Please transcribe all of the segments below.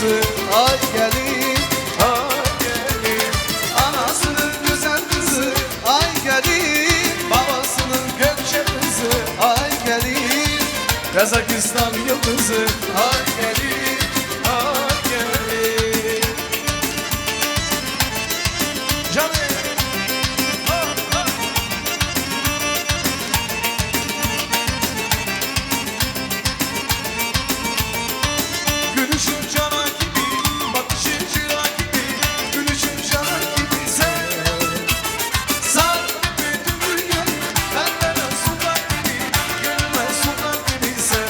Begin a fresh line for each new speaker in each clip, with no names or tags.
kızı ay gelin, ay gelin. Anasının güzel kızı ay gelin, babasının gökçe kızı ay gelin. Kazakistan yıldızı ay gelin, ay gelin. Canım. Gülüşün cana gibi, bakışın çıra gibi, gülüşün cana gibi sen. Sardı bütün dünyayı, benden sultan gibi, gönlüme sultan gibi sen.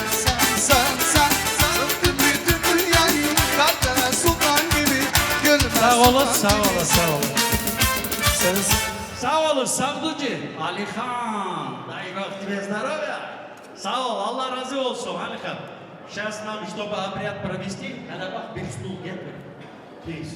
Sardı bütün dünyayı, benden sultan gibi, gönlüme
Sağ olun,
sultan
sağ
gibi.
olun, sağ olun.
Sensin.
Sağ olun Savducu. Ali Khan. Дай Бог тебе здоровья. Sağ ol, Allah razı olsun Ali Khan. Сейчас нам, чтобы обряд провести, надо bir стул get me. Please.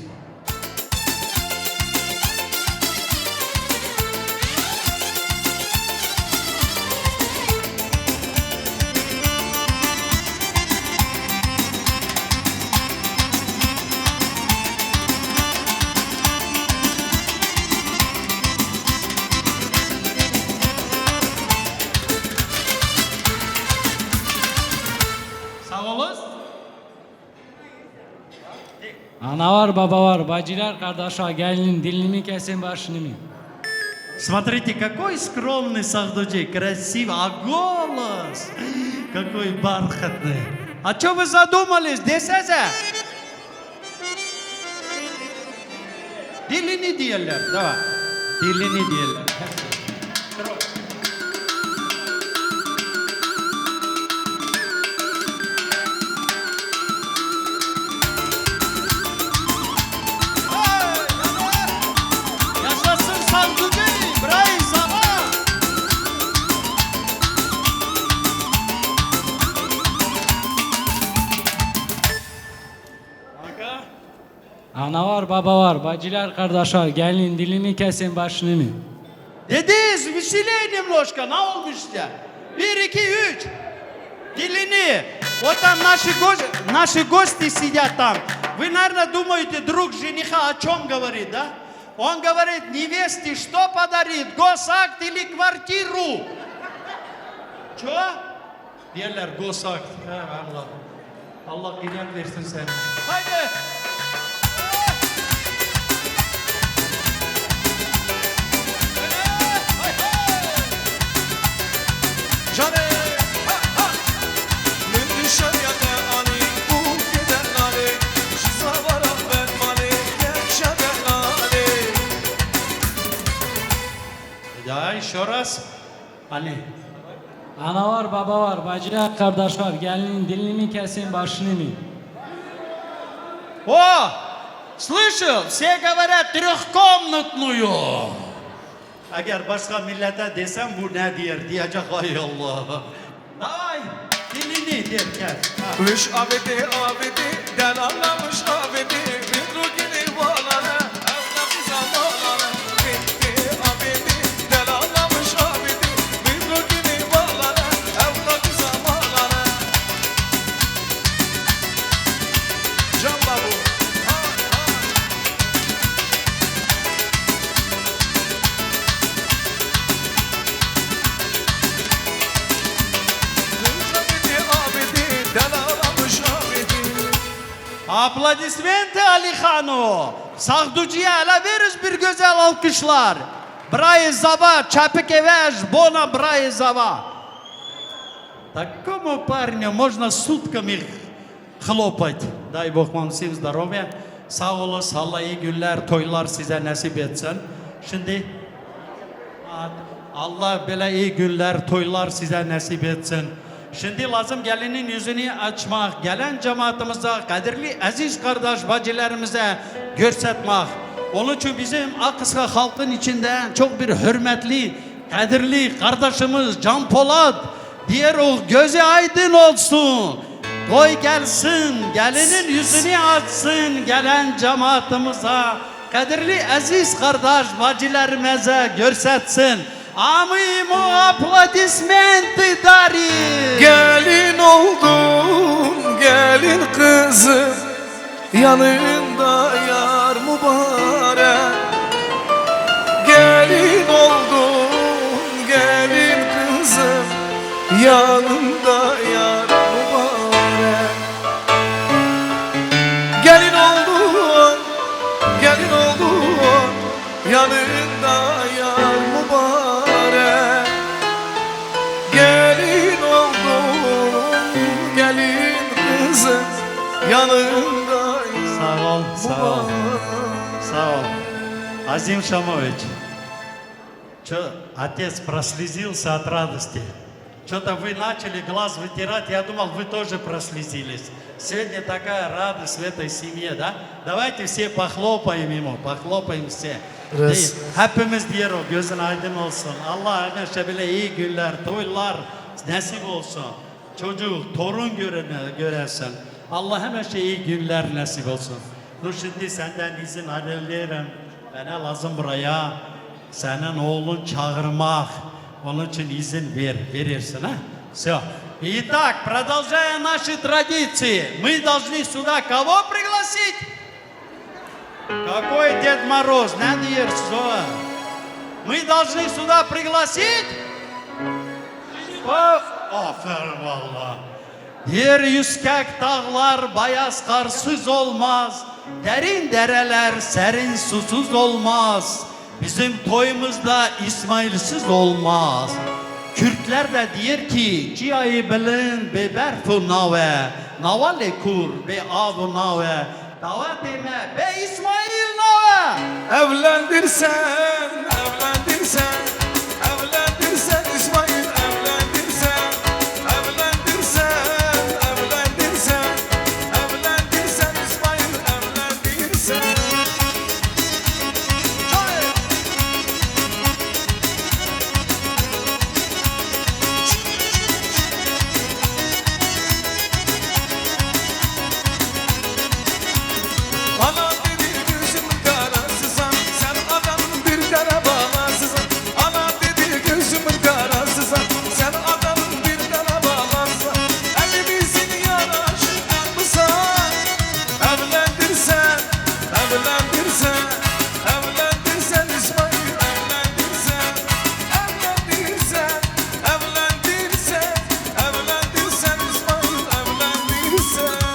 Sağ olun.
Ana var, baba var, bacılar, kardeşler, gelin dilini kesin başını mı?
Смотрите, какой скромный Сахдуджи, красивый, а голос какой бархатный. А что вы задумались, desene? Dilini diyorlar, давай. Dilini diyorlar. Yaşasın Savducu, İbrahim Sabah.
Ana var, baba var, bacılar, kardeşler, gelin dilini kesin başını mı?
Dediniz, веселее немножко, ne olmuş ya? 1, 2, 3. Dilini. Вот там наши гости сидят там. Вы, наверное, думаете, друг жениха о чем говорит, да? Он говорит, невесте что подарит? Госакт или квартиру? Что? Diyorlar gosakt. Allah. Allah inan versin sen. Haydi.
Cane, ha ha. Münşer yate ani, bu giden ali. Şizavara ben mali, geçeden ali.
Ya еще раз. Ali.
Ana var, baba var, bacılar, kardeşler, gelin dilini kesin başını mı?
О, слышал, все говорят трехкомнатную. Eğer başka millete desem bu ne diyor diyecek ay Allah. Ay dilini derken.
Üç abidi abidi, den anlamış abidi. Bir rugini valana, evladı zamanana. Bitti abidi, den anlamış abidi. Bir rugini valana, evladı zamanana. Can babu. Ha ha. Abidi abidi, den anlamış abidi.
Aplodismente Ali Hanu. Sahducuya ala veririz bir güzel alkışlar. Bravo Zava, Чапекевеш, Бона Брай Зава. Такому парню можно сутками хлопать. Дай Bог вам всем здоровья. Sağ olasın, Allah iyi günler, toylar size nasip etsin. Şimdi Allah böyle iyi günler, toylar size nasip etsin. Şimdi lazım gelinin yüzünü açmak, gelen cemaatimize, kadirli aziz kardeş bacılarımıza göstermek. Onun için bizim Akıska halkın içinde çok bir hürmetli, kadirli kardeşimiz Can Polat, diğer o gözü aydın olsun. Koy gelsin, gelinin yüzünü açsın, gelen cemaatimize, kadirli aziz kardeş bacılarımıza göstersin. Amimu aplodismenti dari.
Gelin oldum, gelin kızım. yanında yar mübarek. Gelin oldun gelin kızım, yanında yar mübarek. Gelin oldun yanında yar mübarek. Gelin oldun gelin kızım, yanında
Sağ ol, sağ ol, sağ ol. Азим Шамович, что отец прослезился от радости. Что-то вы начали глаз вытирать, я думал, вы тоже прослезились. Сегодня такая радость в этой семье, да? Давайте все похлопаем ему, pохлопаем все.
Раз.
Hepimiz diyor o, gözün aydın olsun. Allah arkadaşlar böyle iyi günler, toylar nasip olsun. Çocuk, torun göresin. Allah hemen şey iyi günler nasip olsun. Dur şimdi senden izin alıyorum. Bana lazım buraya senin oğlun çağırmak. Onun için izin verirsin, ha? Все. Итак, продолжая наши традиции, мы должны сюда кого пригласить? Какой Дед Мороз? Ne diyorsun o? Мы должны сюда пригласить? Aferin valla. Yer yüzkek dağlar bayaz karsız olmaz. Derin dereler serin susuz olmaz. Bizim toyumuzda İsmailsiz olmaz. Kürtler de diyor ki cihayı bilin be berfu nave, navale kur be avu nave, davet eme be İsmail nave.
Evlendirsen, evlendirsen, evlendirsen İsmail, evlendirsen, evlendirsen, evlendirsen, evlendirsen İsmail, evlendirsen. Ana dedi gözümün karasızan, sen adamın bir kara bağlasızan. Ana dedi gözümün karasızan, sen adamın bir kara bağlasızan. Elimizin yanaşı almışsan, evlendirsen, evlendirsen, evlendirsen İsmail, evlendirsen, evlendirsen, evlendirsen, evlendirsen İsmail, evlendirsen.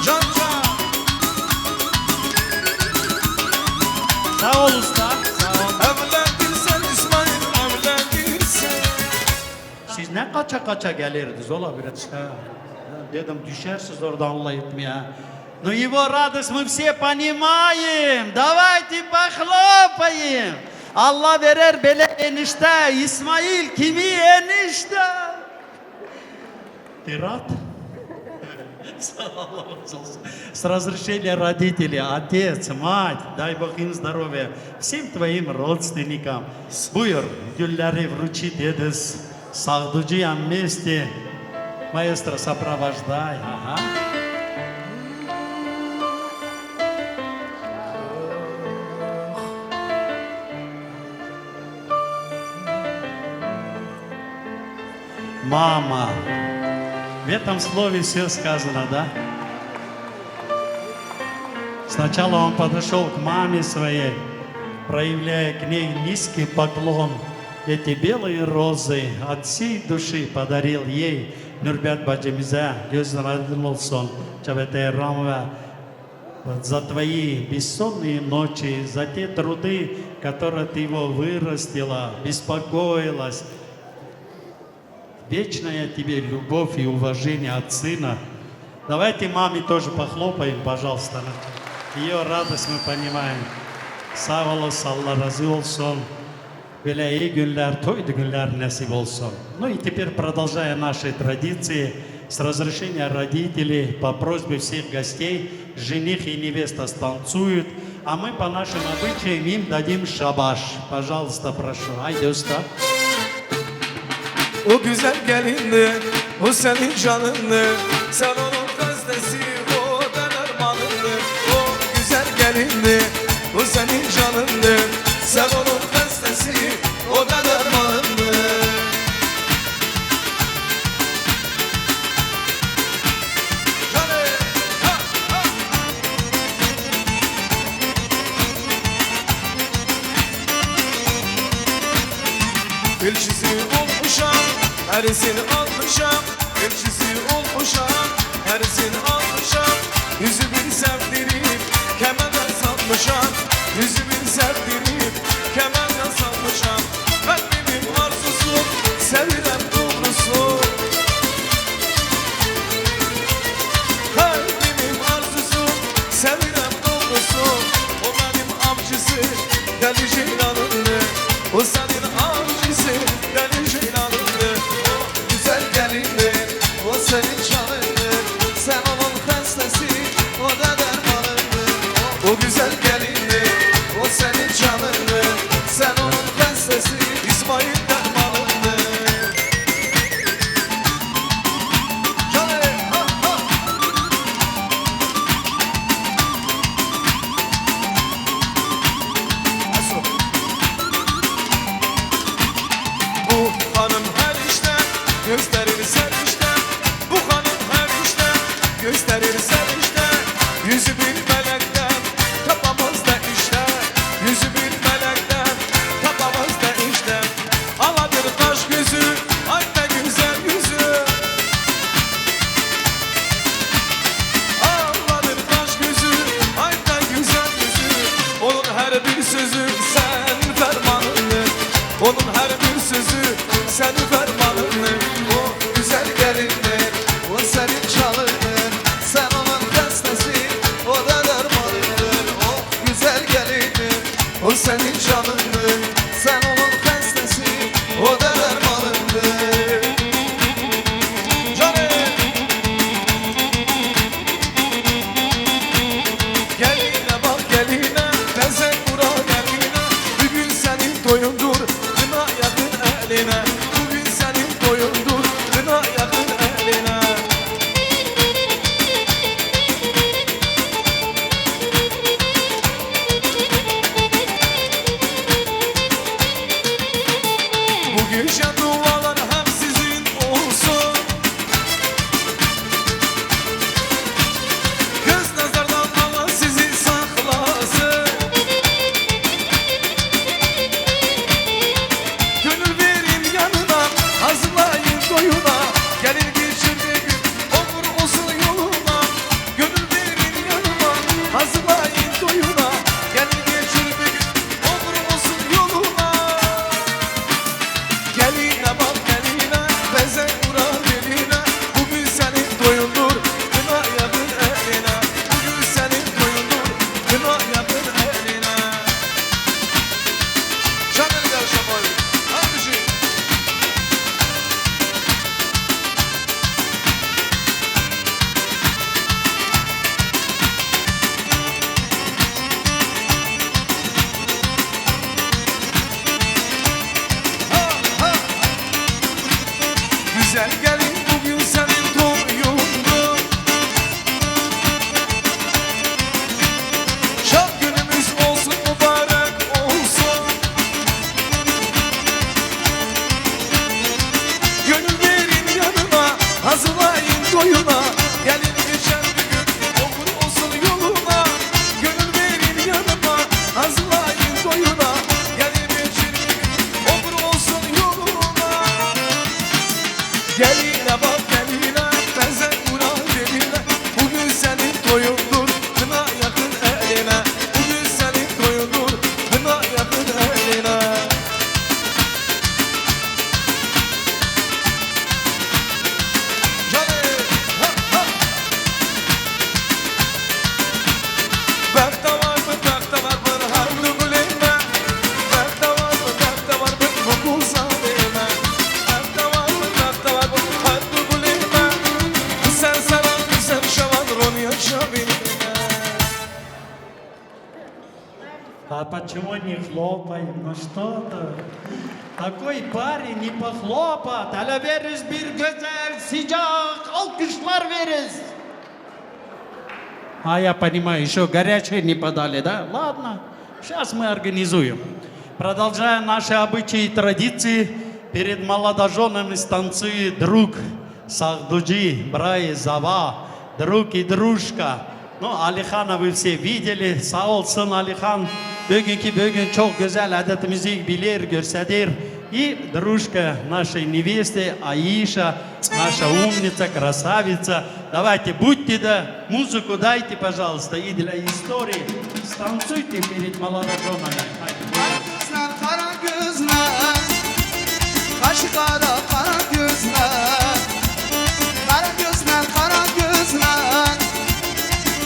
Can can.
Sağ ol usta. Sağ ol.
Evlendirsen İsmail, evlendirsen.
Siz ne kaça kaça gelirdiniz ola biraz. Dedim düşersiniz orada anlayıp ya. Но его радость мы все понимаем. Давайте похлопаем. Allah verer bele enişte. İsmail kimi enişte? Пират? Allah razı olsun. С разрешения родителей, отец, мать, дай Бог им здоровья. Всем твоим родственникам. Buyur, gülleri вручи дедес. Сагдуджиям вместе. Маэстро, сопровождай. Ага. Мама. В этом слове все сказано, да? Сначала он подошел к маме своей, проявляя к ней низкий поклон. Эти белые розы от всей души подарил ей Nürbet bacımıza gözün aydın olsun. Çavetey Рамова, за твои бессонные ночи, за те труды, которые ты его вырастила, беспокоилась. Вечная тебе любовь и уважение от сына. Давайте маме тоже похлопаем, пожалуйста. Ее радость мы понимаем. Sağ olasın, Allah razı olsun. Böyle iyi günler, toydu günler nasip olsun. Ну и теперь, продолжая наши традиции, с разрешения родителей, по просьбе всех гостей, жених и невеста станцуют, а мы по нашим обычаям им дадим шабаш. Пожалуйста, прошу. Haydi usta.
O güzel gelindi, o senin canındı. Sen onun gazetesi, o ben armağanındı. O güzel gelindi, o senin canındı. Sen onun gazetesi, o ben armağanındı. elçisi olmuşam, herisini almışam, elçisi olmuşam, herisini almışam. Yüzü bir sevdirip kemerden salmışam, yüzü bir sevdirip kemerden salmışam. Kalbimin arzusu, sevilen doğrusu. Kalbimin arzusu, sevilen doğrusu. O benim avcısı, deli ceylanımdı. O senin avcısı, deli ceylanımdı. O güzel gelindir, o senin canındır. Sen onun hastası, o da dermanındır. O güzel gelindir, o senin canındır. Sen onun hastası, İsmail dermanındır. Canım, ha ha. Nasıl? Bu hanım her işte gösterir serişte. Bu hanım her işte gösterir serişte. Yüzü bir melekten tapamaz da işte. Yüzü bir melekten tapamaz da işte. Aladır kaş gözü, ay ne güzel yüzü. Aladır kaş gözü, ay ne güzel yüzü. Onun her bir sözü sen fermanındır. Onun her bir sözü sen fermanındır. O güzel gelindir, o senin çalınır. Sen onun hastası, o da dermanındır. O güzel gelindir, o senin canındır. Sen onun hastası, o da dermanındır. Canım. Geline bak geline, lezzet vura geline. Bugün senin toyundur, kına yakın eline. Bugün senin toyundur, kına yakın eline. Bu gece dualar hep sizin olsun. Göz nazardan Allah sizi saklasın. Gönül verin yanına, hazırlayın doyuna. Gelin geçir bir gün, olur olsun yoluna. Gönül verin yanına, hazırlayın doyuna. Gelin geçir bir gün, olur olsun yoluna. Geline bak geline, beze vura geline. Bugün senin toyundur, kına yakın eline. Bugün senin toyundur, kına yakın eline. Canım gel şamayı, hadi şey. Ha ha. Güzel gelin bugün senin toyundur. Şad günümüz olsun, mübarek olsun. Gönül verin yanına, hazırlayın doyuna. Gelin geçen bir gün, olur olsun yoluna. Gönül verin yanıma, hazırlayın doyuna. Gelin geçen bir gün, olur olsun yoluna. Geline bak geline, benzer vura geline. Bugün senin toyundur, kına yakın eline. Bugün senin toyundur, kına yakın eline. Canım, ha ha. Bekta var mı, bekta var mı, harlı güleyme. Bekta var mı, bekta var mı, mutlu sanayım. Bekta var mı, bekta var mı, harlı güleyme. Sen saran, sen şavan, Ronya şabine.
А почему не хлопаем? Ну что ты? Такой парень не похлопает. Hele veririz bir güzel sıcak alkışlar veririz. А я понимаю, еще горячее не подали, да? Ладно, сейчас мы организуем. Продолжая наши обычаи и традиции, перед молодоженами станцует друг Сахдуджи, Брай, Зава, друг и дружка. Ну, Alihana вы все видели. Sağ olsun Alihan. Bugünkü çok güzel adetimizi bilir, gösterir. И дружка нашей невесты Аиша, наша умница, красавица. Давайте, будьте да, музыку дайте, пожалуйста, и для истории станцуйте перед молодоженами.
Kara gözler, kaşı kara kara gözler, kara gözler, kara gözler,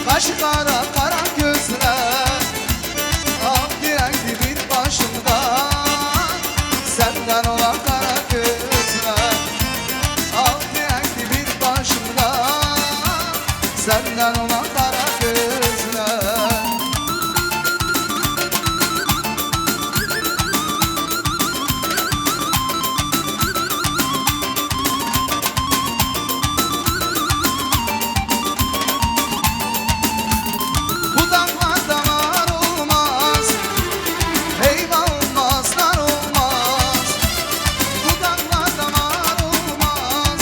kaşı kara kara gözler, al direndi bir başımda, senden olan kara gözler, al direndi bir başımda, senden olan kara gözler. Bu dağlarda var olmaz, eyvah olmaz, nar olmaz. Bu dağlarda var olmaz,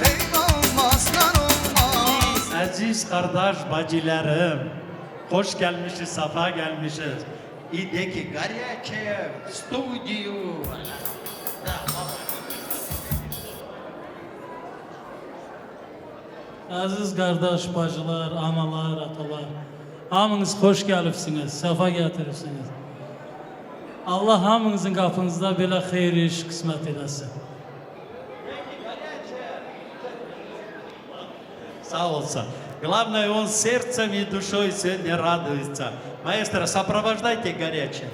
eyvah olmaz, nar olmaz.
Aziz kardeş bacılarım, hoş gelmişiz, safa gelmişiz. İdeki Garyaçev stüdyo.
Aziz kardeş, bacılar, analar, atalar, hamınız hoş gelipsiniz, sefa getirirsiniz. Allah hamınızın kapınızda belə xeyir iş kısmet eləsin.
Сау olsun. Главное, он сердцем и душой сегодня радуется. Маэстро, сопровождайте горячее.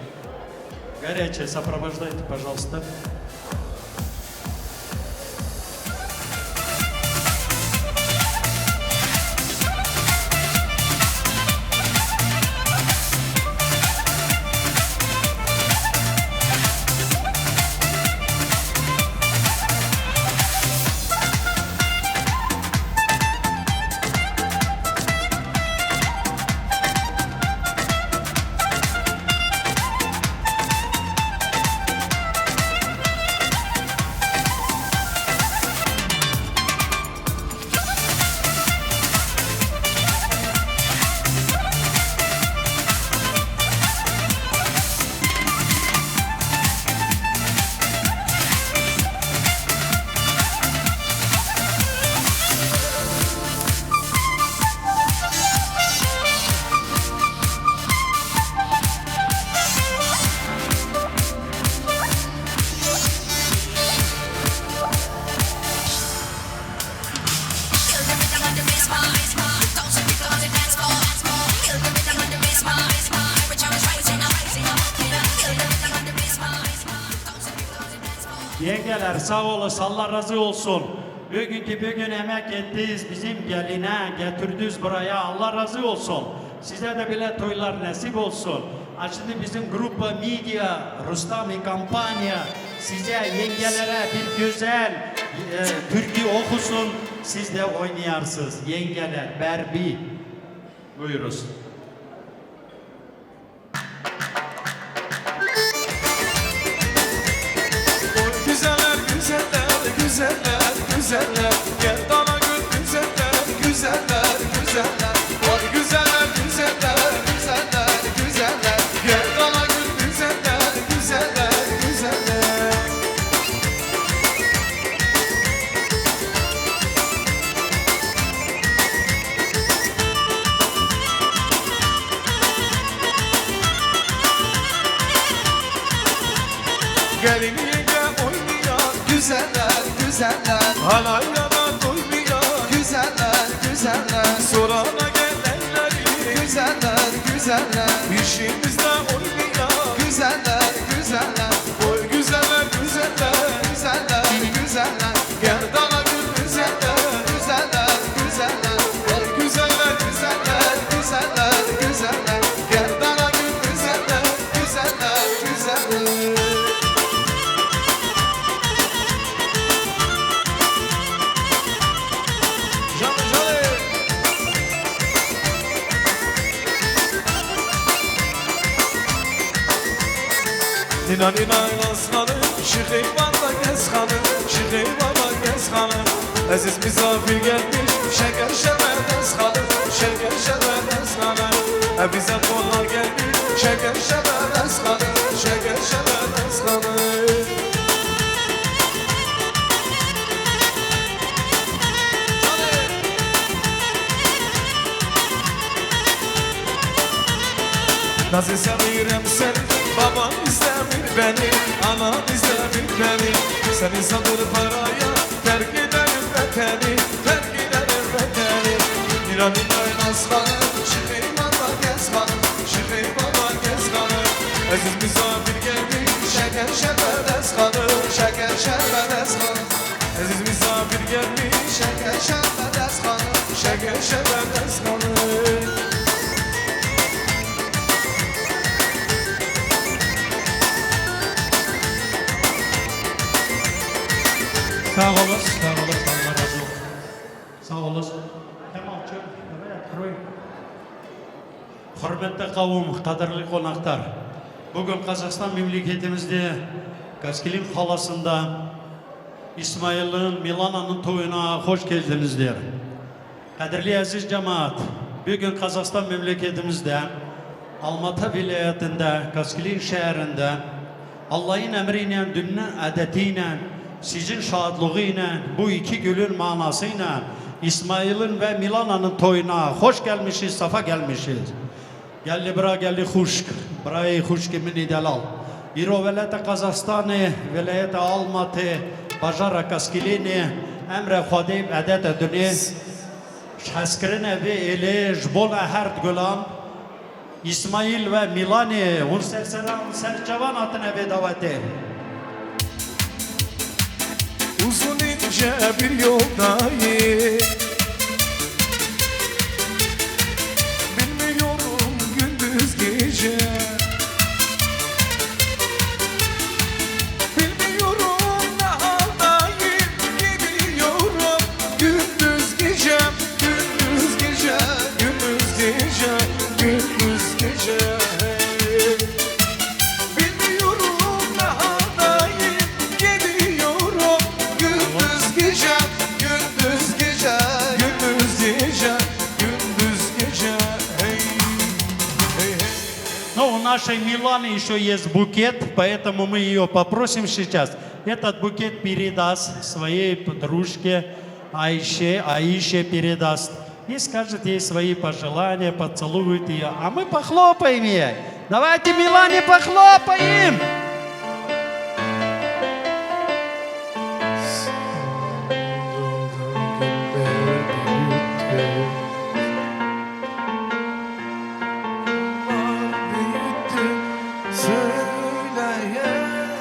Горячее сопровождайте, пожалуйста. Yengeler sağ olasın, Allah razı olsun. Bugün emek ettiniz, bizim geline getirdiniz buraya, Allah razı olsun. Size de bile toylar nasip olsun. Şimdi bizim grup Media, Rustami kampanya size yengelere bir güzel türkü okusun. Siz de oynayarsınız yengeler, Berbi. Buyuruz.
Güzeller, güzeller, güzeller, güzeller. Gel dana gül güzeller, güzeller, güzeller. Oy güzeller, güzeller, güzeller, güzeller. Gel dana gül güzeller, güzeller, güzeller. Gelin yenge oynuyor, güzeller, güzeller. Halayla da doymuyor, güzeller, güzeller. Sorana gelenleri, güzeller, güzeller. İşimizde oynuyor, güzeller, güzeller. Oy güzeller, güzeller, güzeller, güzeller. Gel dana gül güzeller, güzeller, güzeller. Oy güzeller, güzeller, güzeller, güzeller. Gel dana gül güzeller, güzeller, güzeller. Nina nina aslanım, şık eyvallah gez hanım, şık eyvallah gez hanım. Aziz misafir gelmiş, şeker şebedez hanım, şeker şebedez hanım. Bize kollar gelmiş, şeker şebedez hanım, şeker şebedez hanım. Nasıl seviyorum seni, baban istemir beni, anam istemir beni. Seni satır paraya, terk ederim vateni, terk ederim vateni. Niraninay naskanı, şıkıy baba gezkanı, şıkıy baba gezkanı. Aziz misafir gelmiş, şeker şerbet eskanı, şeker şerbet eskanı. Aziz misafir gelmiş, şeker şerbet eskanı, şeker şerbet eskanı.
Sağ olasın, sağ olasın, Allah razı olsun. Sağ olasın. Tamam, çok. Hürmetli kavim, kadirli konaklar. Bugün Kazakistan memleketimizde Kaskilin halasında İsmail'in Milana'nın toyuna hoş geldinizler. Kadirli aziz cemaat, bugün Kazakistan memleketimizde Almatı vilayetinde, Kaskilin şehrinde Allah'ın emriyle, dünün adetiyle, sizin şadlığıyla, bu iki gülün manasıyla İsmail'in ve Milana'nın toyuna hoş gelmişiz, safa gelmişiz. Geldi bura geldi huşk, burayı huşk kimin ideal. İro velayete Kazakistan'ı, velayete Almatı, Bajara Kaskilini, emre Xodib adet dünü, şaskırına ve ele jbola her gülan, İsmail ve Milani, un serseran serçavan atına ve daveti.
Uzun ince bir yoldayım, bilmiyorum gündüz gece. Bilmiyorum ne haldayım, gidiyorum gündüz gece, gündüz gece, gündüz gece, gündüz gece. Bilmiyorum ne haldayım, gidiyorum gündüz gece, gündüz gece, gündüz gece, gündüz gece. Hey, hey, hey.
Но у нашей Миланы еще есть букет, поэтому мы ее попросим сейчас. Этот букет передаст своей подружке Аише передаст. И скажет ей свои пожелания, поцелует ее. А мы похлопаем ей. Давайте Милане похлопаем.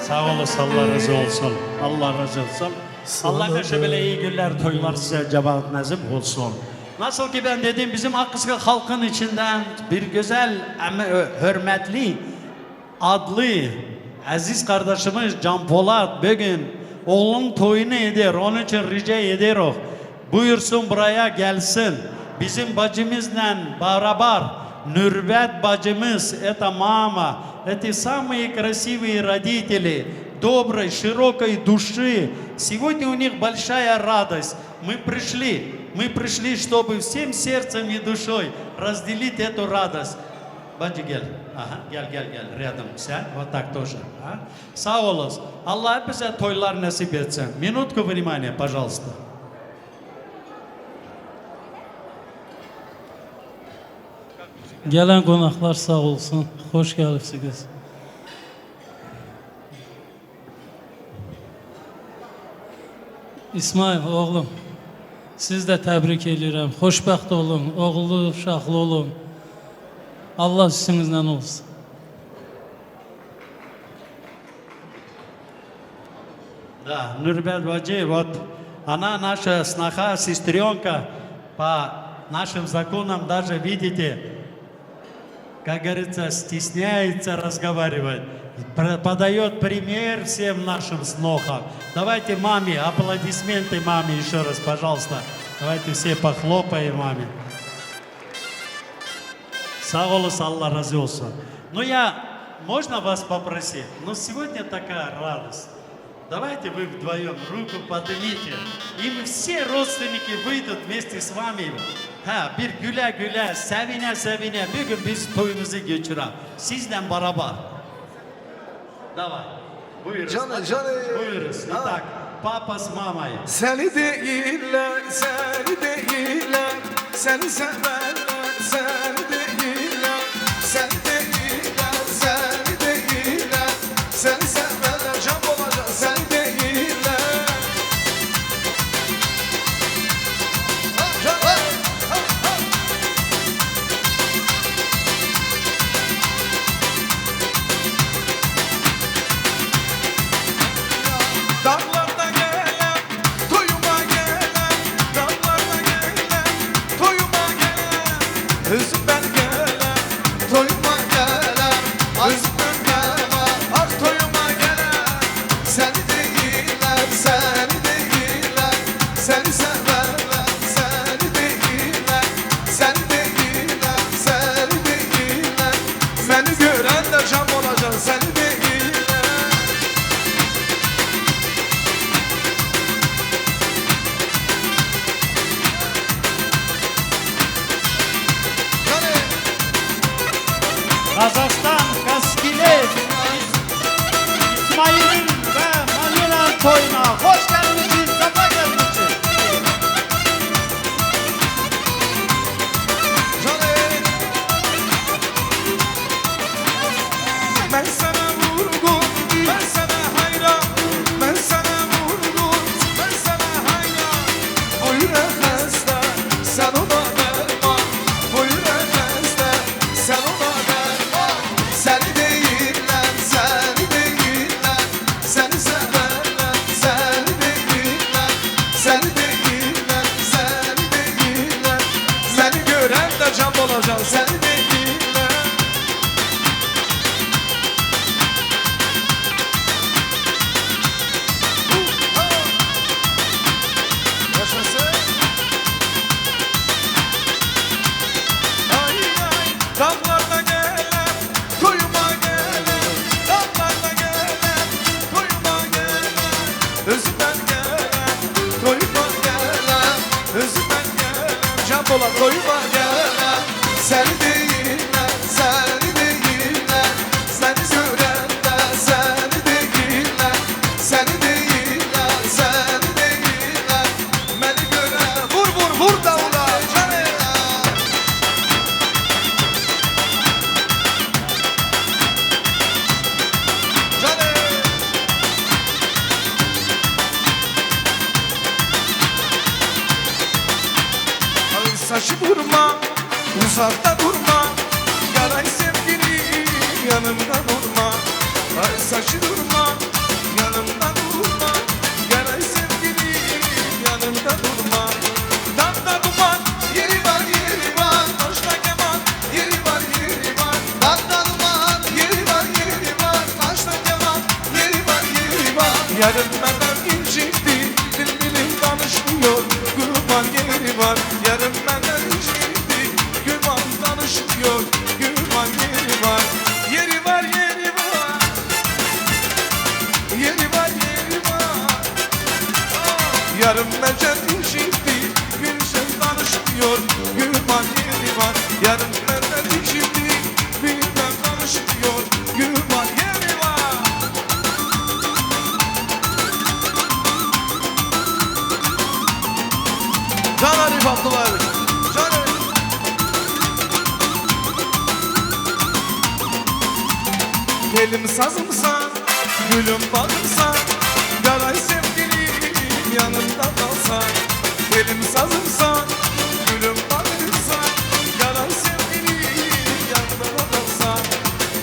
Sağ olasın, Allah razı olsun. Allah razı olsun. Allah neşe böyle iyi günler, toylar size cemaat nazip olsun. Nasıl ki ben dedim bizim Akkızgı halkın içinden bir güzel ama hürmetli, adlı, aziz kardeşimiz Can Polat bugün oğlun toyunu eder. Onun için rica ederim. Buyursun buraya gelsin. Bizim bacımızla beraber Nürbet bacımız, это мама, эти самые красивые родители, доброй, широкой души. Сегодня у них большая радость. Мы пришли, чтобы всем сердцем и душой разделить эту радость. Баджи гель, ага, гель, рядом сядь, вот так тоже. А? Sağ olasın. Allah bize toylar nasip etsin. Минутку внимания, пожалуйста.
Gelen konaklar sağ olsun. Hoş geldiniz. İsmail oğlum, siz de tebrik ediyorum. Xoşbəxt olun, oğullu, uşaqlı olun. Allah sizinle olsun.
Да, Нурбет Ваджи, вот она наша сноха, сестренка, по нашим законам даже, видите, как говорится, стесняется разговаривать, подает пример всем нашим снохам. Давайте маме, аплодисменты маме еще раз, пожалуйста. Давайте все похлопаем маме. Sağ olasın, Allah razı olsun. Ну можно вас попросить? Но сегодня такая радость. Давайте вы вдвоем руку поднимите, и мы все родственники выйдут вместе с вами. Bir güle güle, sevine sevine bir gün biz toyumuzu geçirelim. Sizden beraber. Давай. Buyuruz.
Canı.
Buyuruz. İtak. Papa s mamay.
Seni değiller, seni değiller, seni severler, seni değiller, seni değiller. Üzümden gelen toyuma gelen Üzümden gelen ah toyuma gelen Seni değiller, seni değiller Seni severler, seni değiller Seni değiller, seni değiller Seni gören de cam olacak, seni değiller
Kazakistan, Kaskili, İsmail'in ve Manila toyuna hoş gelmişsiniz, sefa gelmişsiniz.
Ben sana vurgun, ben sana hayran Ben sana vurgun, ben sana hayran Bu yürek hasta, sen ona derman Bu yürek hasta, sen ona derman Seni değiller, seni değiller Seni severler, seni değiller Seni değiller, seni değiller Seni gören de can olacak, seni değiller Yaşasın. Ay ay dağlarda gelen koyuma gelen Dağlarda gelen koyuma gelen Özümden gelen koyuma gelen Özümden gelen Can Polat koyuma gelen Seni değiller, seni değiller Seni gören de seni değiller Seni değiller, seni değiller Beni gören vur vur vur davula canım Canım Ay saçı vurma, uzakta durma Yaray sevgili yanımda durma Ay saçı durma, yanımda durma Yaray sevgili yanımda durma Damda duman, yeri var yeri var Taşta keman, yeri var yeri var Damda duman, yeri var yeri var Taşta keman, yeri var yeri var Yarın benden incikti, dil dilim danışmıyor Kurban yeri var, yarın benden incikti Güman danışmıyor, güman yeri var Yeri var yeri var Yeri var yeri var Yarım mecel incikti Gülşen danışmıyor Güman yeri var Yarım mecel incikti Bilmem danışmıyor Güman yeri var Can Arif Abdullah abi Can Arif Telim sazımsan, gülüm balımsan Yaray sevgilim yanımda kalsan Telim sazımsan, gülüm balımsan Yaray sevgilim yanımda kalsan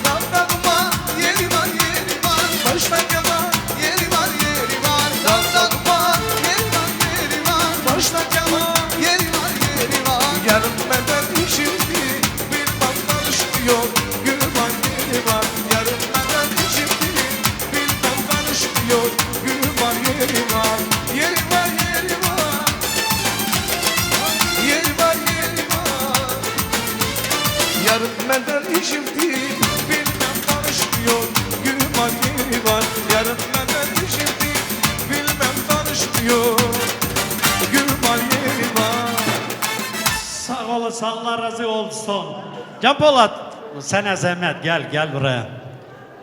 Dalda duman, yeri var yeri var Başta keman, yeri var yeri var Dalda duman, yeri var yeri var Başta keman, yeri var yeri var Yarın benden işimdi, bilmem danışmıyor Güman yeri var Yarın benden işimdi, bilmem danışmıyor Güman yeri var Yeri var yeri var Yeri var yeri var Yarın benden işimdi, bilmem danışmıyor Güman yeri var Yarın benden işimdi, bilmem danışmıyor Güman yeri var
Sağ olasın, Allah razı olsun. Can Polat, sana zahmet gel buraya.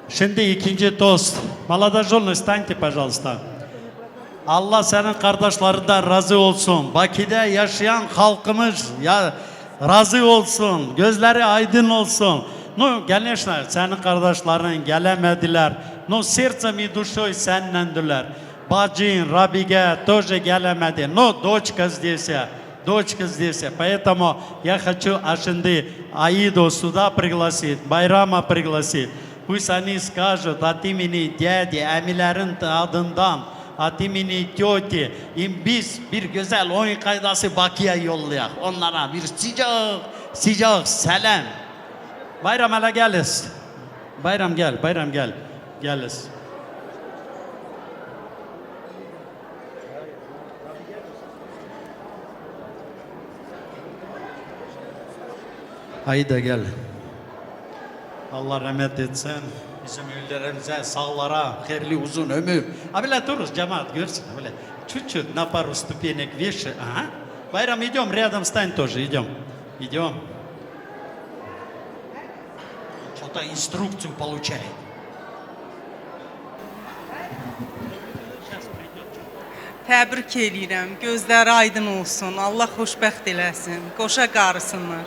Şimdi ikinci tost. Молодожены, встаньте, пожалуйста. Allah senin kardeşlerinden razı olsun. Bakü'de yaşayan halkımız ya razı olsun. Gözleri aydın olsun. Ну, конечно, senin kardeşlerin gelemediler. Но сердцем и душой seninlendiler. Bacın, Rabige тоже gelemedi. Но дочка здесь. Дочка здесь. Поэтому я хочу Ашинды Аиду сюда пригласить, Байрама пригласить. Пусть они скажут от имени дяди, Amilerin adından, от имени тети, biz bir güzel oyun kaydası Bakü'ye yollayak. Onlara bir sıcak Sıcak, selam. Bayram hele geliz. Bayram gel, bayram gel. Geliz. Haydi gel. Allah rahmet etsin. Bizim ölülerimize, sağlara, hayırlı uzun ömür. Abile dururuz cemaat görsün. Abile. Чуть-чуть на пару ступенек выше. Ага. Байрам, идем, рядом стань тоже, идем. Идем. Что-то инструкцию получает.
Təbrik eləyirəm. Gözləri aydın olsun. Allah xoşbəxt eləsin. Qoşa qarısınlar.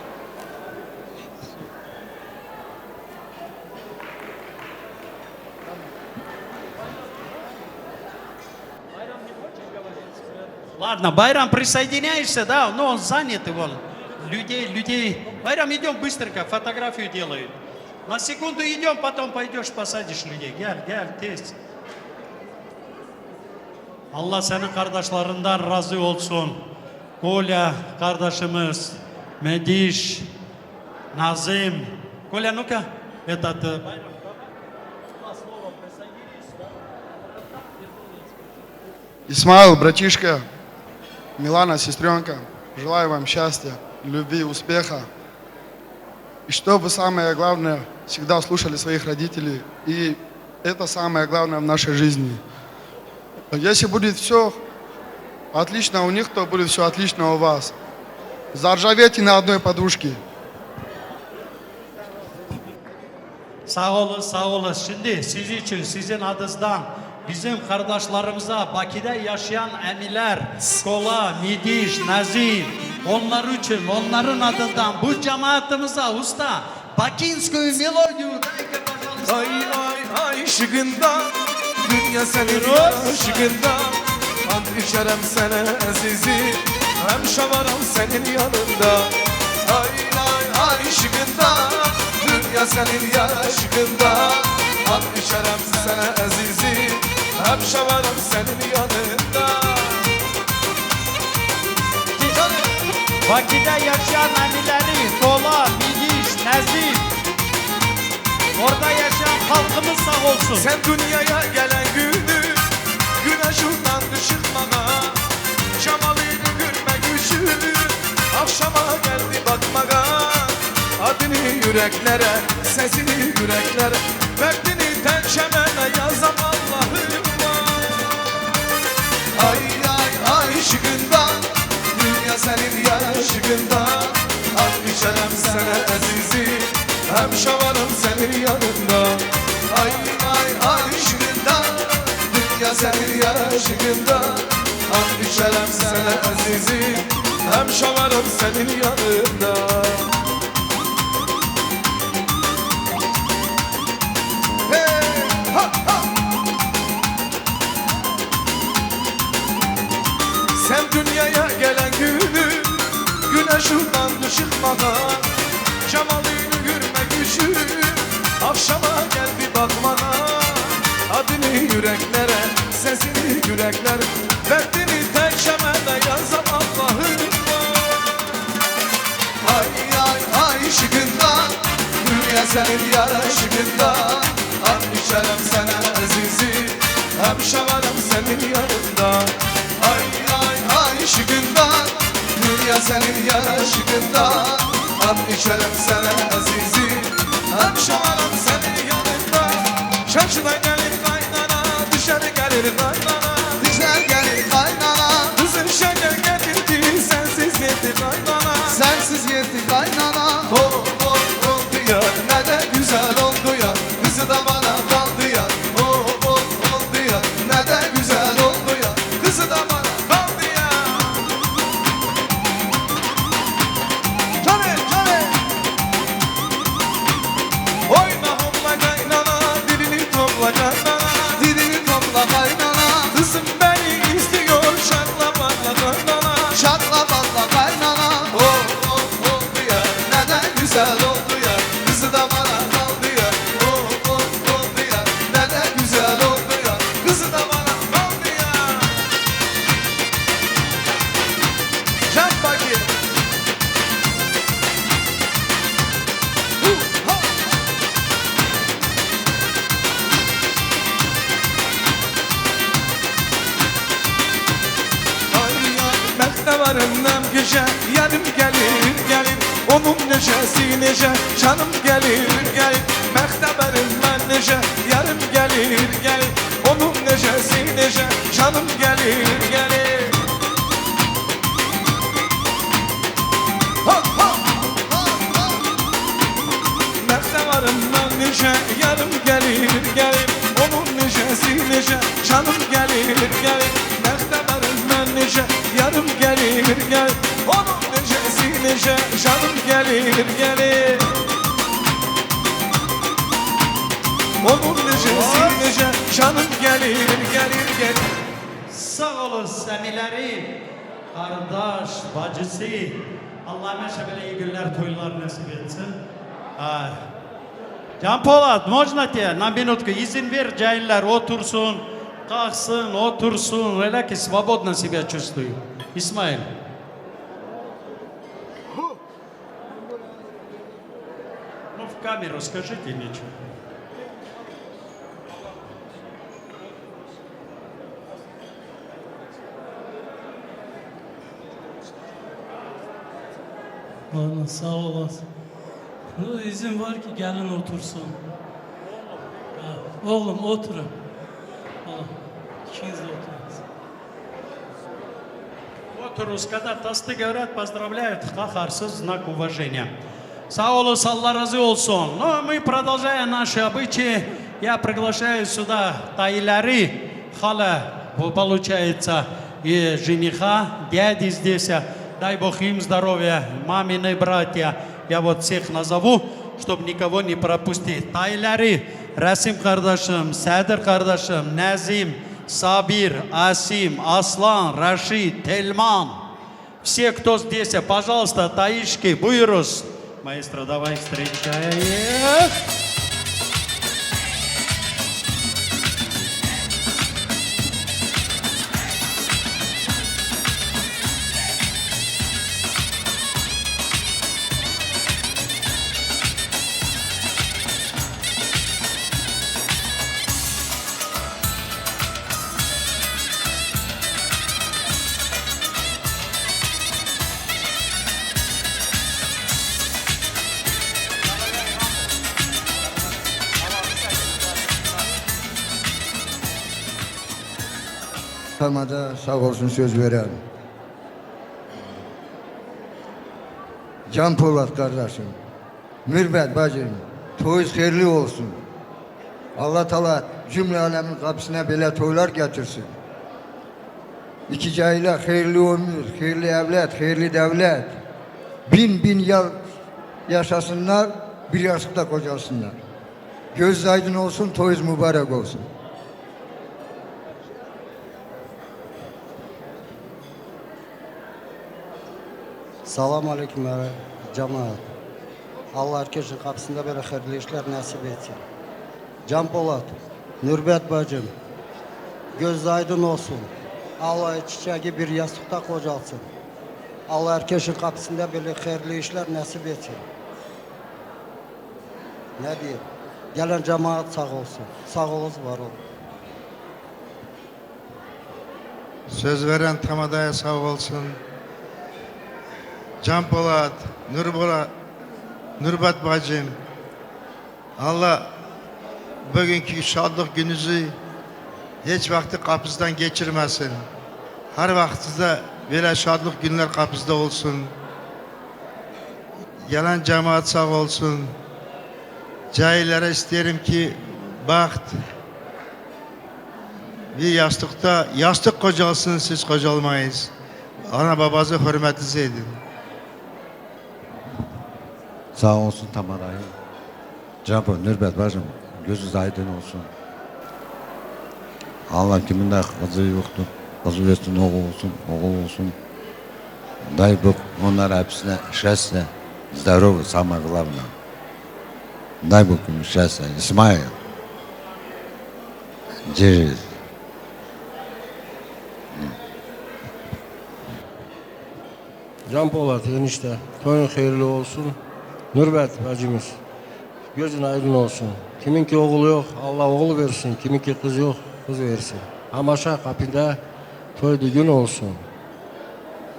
Ладно, Байрам, присоединяешься, да? Но он занят его. Людей. Байрам, идем быстренько, фотографию делают. На секунду идем, потом пойдешь, посадишь людей. Gel, tez. Allah senin kardeşlerinden razı olsun. Kolya kardeşimiz, Mediş, Nazim. Kolya, ну-ка, этот... Байрам, слово присоединись.
Исмаил, братишка, Милана, сестренка, желаю вам счастья, любви, успеха. И чтобы самое главное, всегда слушали своих родителей. И это самое главное в нашей жизни. Если будет все отлично у них, то будет все отлично у вас. Заржавейте на одной подушке.
Sağ olun, sağ olun. Şimdi siz için, sizin adınızdan bizim kardeşlerimize, Bakı'da yaşayan emiler, Kola, Midiş, Nazim, onlar için, onların adından bu cemaatimize usta, Bakınskoy melodiyu, dayıkı pожалуйста.
Ay ışığında dünya senin ışığında and içerem sana azizi hem şavaram senin yanında ay ışığında dünya senin ışığında and içerem sana azizi hem şavaram senin yanında.
Bakı'da yaşayan emileri, Kola, Midiş, Nazim, orada yaşayan halkımız sağ olsun.
Sen dünyaya gelen günü güneşinden çıkmağa Cemalini görmek için akşama geldi bakmağa Adını yüreklere, sesini yüreklere Verdiğini tençemene yazan Allah'ım var Ay ışığında dünya senin yaşığında An içerem sana azizi hem şavarım senin yanında Ay ışığında dünya senin yaşığında An içerem sana azizi hem şavarım senin yanında. Hey, ha, ha. Sen dünyaya gelen günü güneşinden çıkmadan Cemalini görmek için akşama geldi bakmana Adını yüreklere, sesini yüreklere Verdiğini tek şemerde yazan Allah'ım var Ay ışığında dünya senin yarışığında An içerem sana azizi hem şavarım senin yanında Ay ışığında dünya senin yarışığında An içerem sana azizi hem şavarım senin yanında Çarşıdan gelir kaynana dışarı gelir kaynana
Dişler gelir kaynana,
Kızın şeker getirdi sensiz yetti kaynana
sensiz yetti kaynana.
Oldu ya ne de güzel oldu ya Kızı da bana kaldı ya Oldu ya ne de güzel oldu ya Kızı da bana kaldı ya Cane Oyna homla kaynana dilini topla kaynana
Dilini topla kaynana,
gece yarım gelir gelir onun neşesi nece canım gelir gelir mekteberim ben nece yarım gelir gelir onun neşesi nece canım gelir gelir mekteberim ben nece yarım gelir gelir onun neşesi nece canım gelir gelir mekteberim ben nece yarım gelir gelir onun neşesi nece canım gelir gelir onun neşesi nece canım gelir gelir gelir
Sağ olun semileri, kardeş, bacısı. Allah meşebele iyi günler, toylar nasip etsin. Can Polat, можно тебе на минутку izin ver, cahiller otursun, kalksın, otursun, öyle ki свободно себя чувствую. İsmail. Ну, в камеру скажите ничего.
Bana sağ olasın. Bu izin var ki gelin otursun. Ha, oğlum oturun. Oğlum, ikiniz de oturun.
Вот Рускада тосты говорят, поздравляют, хахарсыз знак уважения. Сау олус, Allah разы olsun. Ну, мы продолжаем наши обычаи. Я приглашаю сюда таиляры, хала, получается, и жениха, дяди здесь. Дай Бог им здоровья, мамины братья. Я вот всех назову, чтобы никого не пропустить. Таиляры, Расим kardeşim, Сәдір kardeşim, Назим, Сабир, Асим, Аслан, Рашид, Тельман. Все, кто здесь, пожалуйста, таишки, буйрус. Маэстро, давай встречаем.
Tamada sağ olsun söz veren. Can Polat kardeşim, Mürbet bacım, toyuz hayırlı olsun. Allah Teala cümle alemin kapısına böyle toylar getirsin. İki cahile hayırlı ömür, hayırlı evlat, hayırlı devlet. Bin yıl yaşasınlar, bir yastıkta kocalsınlar. Göz aydın olsun, toyuz mübarek olsun.
Salam aleyküm cemaat. Allah herkesin kapısında böyle hayırlı işler nasip etsin. Can Polat, Nürbet bacım, göz aydın olsun. Allah çiçeği bir yastıkta kocalsın. Allah herkesin kapısında böyle hayırlı işler nasip etsin. Ne diyeyim? Gelen cemaat sağ olsun. Sağ olun, var olun.
Söz veren Tamada'ya sağ olsun. Can Polat, Nurbat bacım. Allah bugünkü şadlık gününüzü hiç vakti kapısından geçirmesin. Her vaktinizde böyle şadlık günler kapısında olsun. Gelen cemaat sağ olsun. Cahillere isterim ki baxt bir yastıkta yastık kocalsın, siz kocalmayız. Ana babası hürmetinizi edin.
Sağ olsun Tamarayı. Canpo, Nürbet bacım, gözünüz aydın olsun. Allah kiminde kızı yoktur. Kızı versin, oğul olsun. Дай Бог onlar hepsine счастья, здоровья, самое главное. Дай Бог им счастья. İsmail. Ceviz.
Can Polat enişte, toyun hayırlı olsun. Nürbet bacımız, gözün aydın olsun. Kiminki oğlu yok, Allah oğlu versin. Kiminki kız yok, kız versin. Amaşa kapında toy düğün olsun.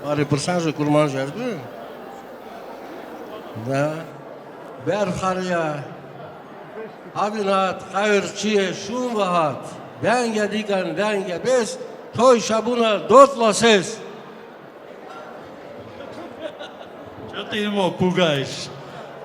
آره پرسنج کرمان جرده نه برخاریا Abinat, hayırçıya, şun vahat. Benge diken, benge biz. Toy şabuna dotla ses.
چطوری ما کوگاش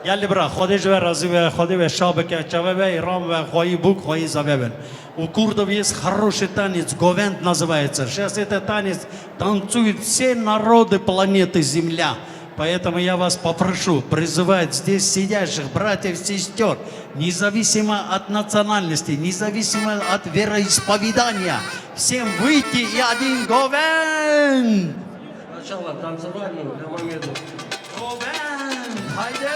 گلی برا خودش و رازی و خودی و شاب که چوه و ایران و خواهی بوک خواهی زببن у курдов есть хороший танец, говент называется. Сейчас этот танец танцуют все народы планеты Земля. Поэтому я вас попрошу призывать здесь сидящих братьев и сестер, независимо от национальности, независимо от вероисповедания, всем выйти и один говент!
Сначала танцевание, для момента.
Говент! Хайде!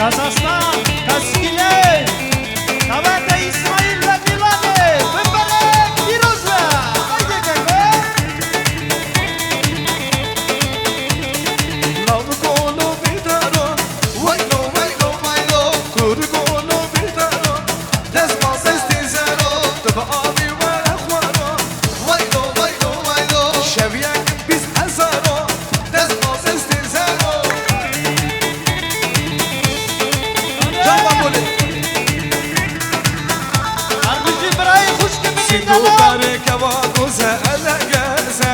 Kazastan, Kaskile, Kavete İsmail ve Milane, Bımbarek, Pirozla, haydi kaka.
Lavgolo vidaro, vaylo, vaylo, vaylo, kurgolo vidaro, desmas estizero, tva abi ve akhwaro, vaylo, vaylo, vaylo, şevyak biz hazaro, desmas estizero.
Arbici Bray, hoş geldin.
Sidu barek va goza ala gaza,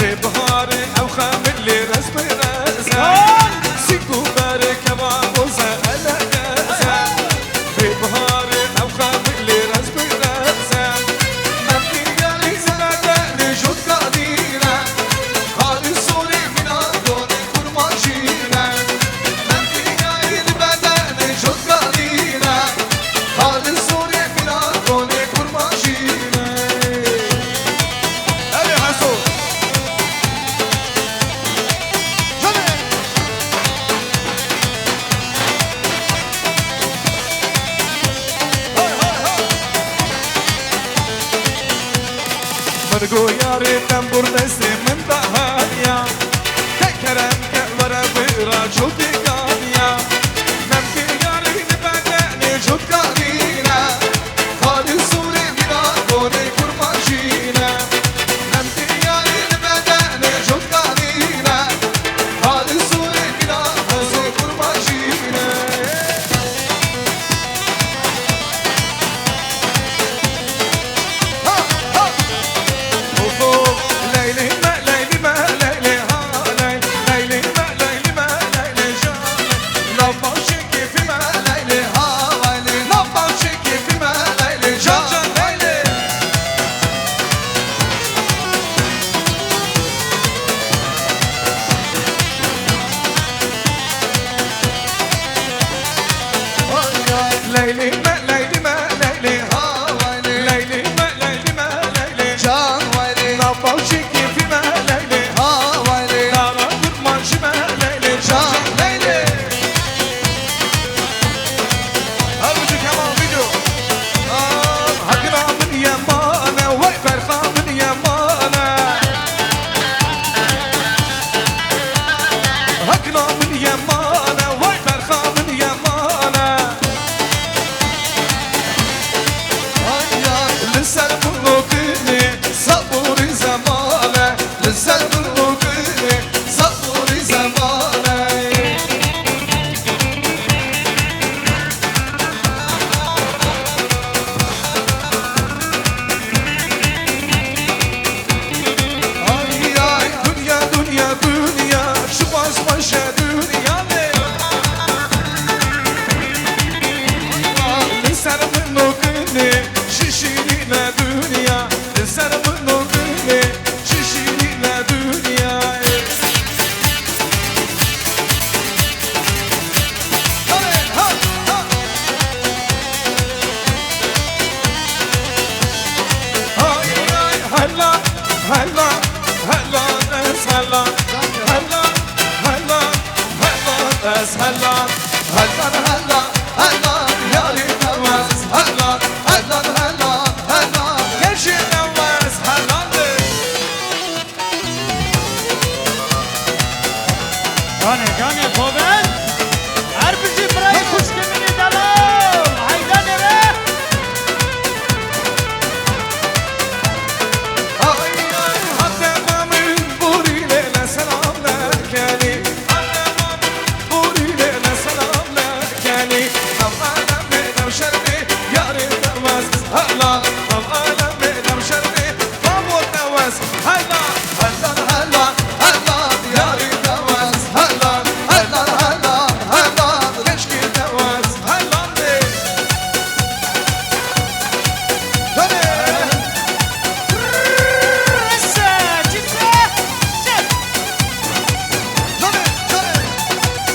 ve bahare ev khamli resmi raza. Sidu barek va goza ala gaza, ve bahare ev khamli resmi raza. Nafki gali zada nejut kadira, khali suri mina done kurmajira. Nafki gali bada nejut kadira, khali suri mina done kurmajira. Ali Hasan. مرگو یاری تنبور دستی من بهایا که کرم که ورا بیرا جودی گانیا نمکی یاری نبگنی جود گانینا خالی سوری بینا گونه کرماشینا نمکی یاری نبگنی جود گانینا خالی سوری بینا گونه کرماشینا ليلي ما ليلي ما ليلي ها ليلي ما ليلي ما ليلي جان لما شكي في ما ليلي ها ليلي لما شكي في ما ليلي جان جان ليلي ليلي ما ليلي ما ليلي ها ليلي ما ليلي ما ليلي جان لما شكي في ما ليلي ها نارا كرمانش ما ليلي جان ليلي أرجو كمان فيديو هكذا من يمانا وفرخا من يمانا هكذا من يمانا وفرخا من يمانا demez helal Helal helal helal yari demez helal Helal helal helal Gerçi demez helaldir
Gane boben. Her bizi burayı kuş gemini dalal. Hayda nere?
Ay ay haddemamın buriyle selam lekeni Haddemamın buriyle selam lekeni Nam alem bedem şerbi yari demez helal Nam alem bedem şerbi babur demez helal Helal helal helal yari demez helal Helal helal helal keşke demez helal de Tabii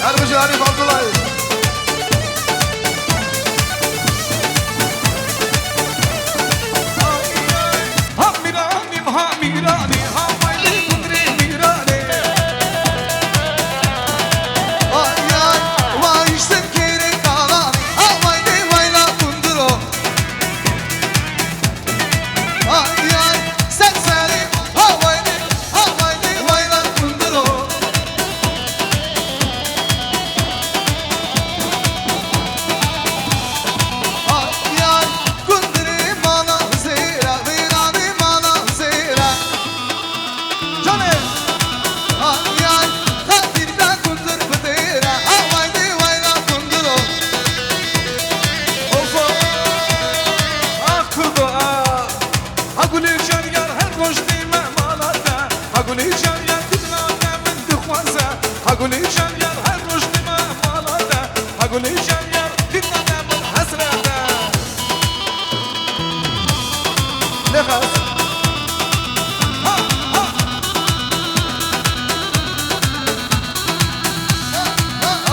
Erbeci Arif Abdullah Hamiranim hamirani Hamayli kudri mirani Ay ay vay sen kere kalani Hamayli vayla kunduro Ay ay sen seni Hamayli vayla kunduro Ay ay kundri mana zera Virani mana zera Canım Ay ay tadirda kundur bıdera Hamayli vayla kunduro Of ah kudu ah Haguli jar yar her roş dime malada Haguli jar yar kudna demin dukhwaza Haguli jar yar her roş dime malada Haguli jar yar kudna demin hasrata Nefes Ha ha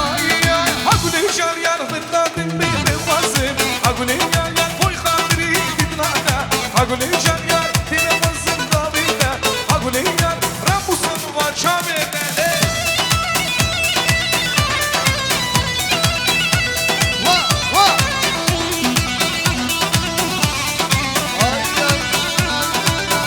Ay ay Haguli jar yar kudna demin dukhwaza Haguli jar yar boy khatri kudna Haguli jar yar dile mazın davide Haguli yar ramusan va çavede Va va Ay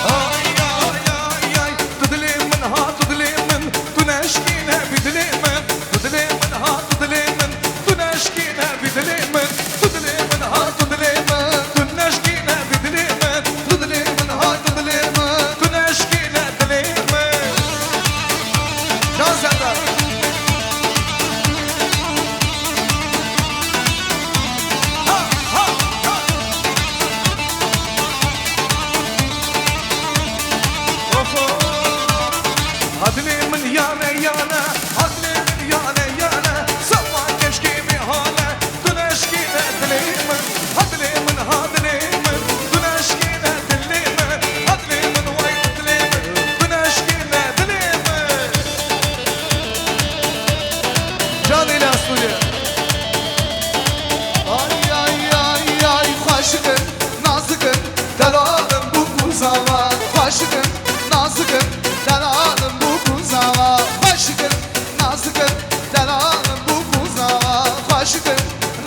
ay ay ay ay Tudlimin ha tudlimin Tuneşkine bidlimin Tudlimin ha tudlimin Tuneşkine bidlimin Tudlimin ha tudlimin Tuneşkine bidlimin Tudlimin ha tudlimin Tuneşkine bidlimin Can Serdar Ha ha ha Hadlimin yana yana Hadlimin yana yana Sabah keşke mi hale Güneşkine dilimin Hadlimin hadlimin Güneşkine dilimin Hadlimin vay dilimin Güneşkine dilimin Can ile Aslı'ya Ay ay ay ay Haşıkın nazıkın Delalım bu kuzava Haşıkın nazıkın Delalım bu kuzava Haşıkın nazıkın Delalım bu kuzava Haşıkın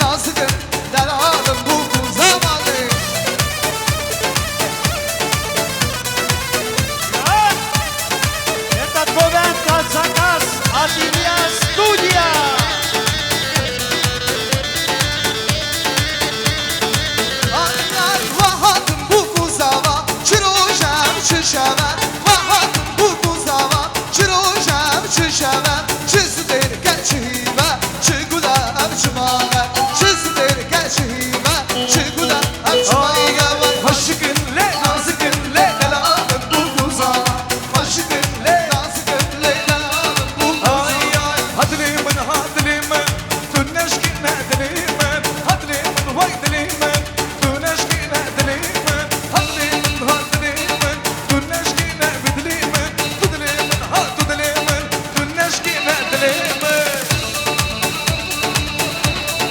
nazıkın Delalım bu kuzava
Этот boben kazakas. Adilia Studia.
Ay ay vahatım bu kuzava Çırojam çışava Vahatım bu kuzava Çırojam çışava Çizdir geçiva Çıgula avcımava Çizdir geçiva Çıgula avcımava Haşıkın le nazıkın le Delalım bu kuzava Haşıkın le nazıkın le Delalım bu kuzava Ay ay hadlimin hadlimin Tünneşkine dilimin Hadlimin vay dilimin Tünneşkine dilimin Hadlimin hadlimin Tünneşkine bidlimin Tudlimin ha tudlimin Tünneşkine dilimin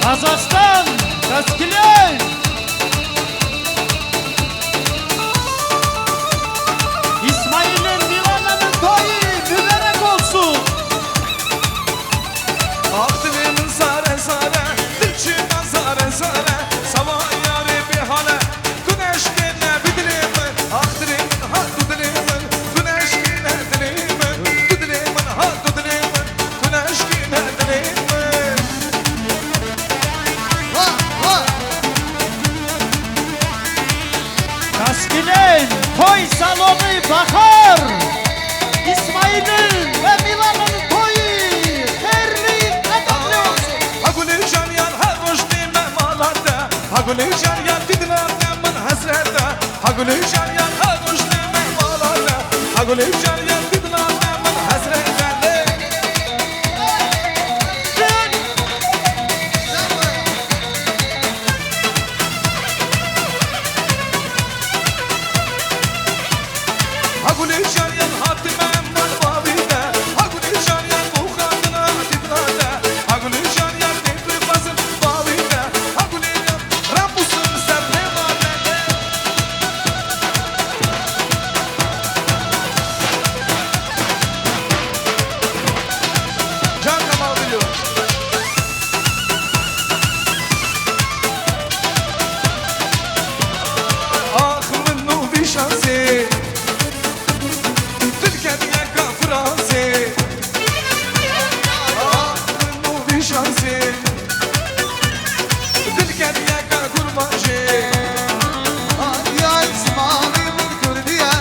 Kazastan. Kaskilen. İsmail'in Milana'nın toyu mübarek olsun.
Hadlimin
toy salonu bakar. İsmail'in ve Milan'ın toyu hayırlı kazanlı olsun.
Haguli can yan her hoş nime malada. Haguli can yan didiler nemin hasrette. Haguli can yan her hoş nime malada. Haguli can yan didiler nemin hasrette. Haguli can yan hatimem var babide. Haguli can yan bu kadına diplade. Haguli can yan nefri basın babide. Haguli yan Rabbus'un serne madende. Can Kamal biliyor. Ah minnu bir şansı. Türkiye'ye Fransa. Ah minnu bir şansı. Türkiye'ye kurbaşı.
Ya zamanım Kürdiye,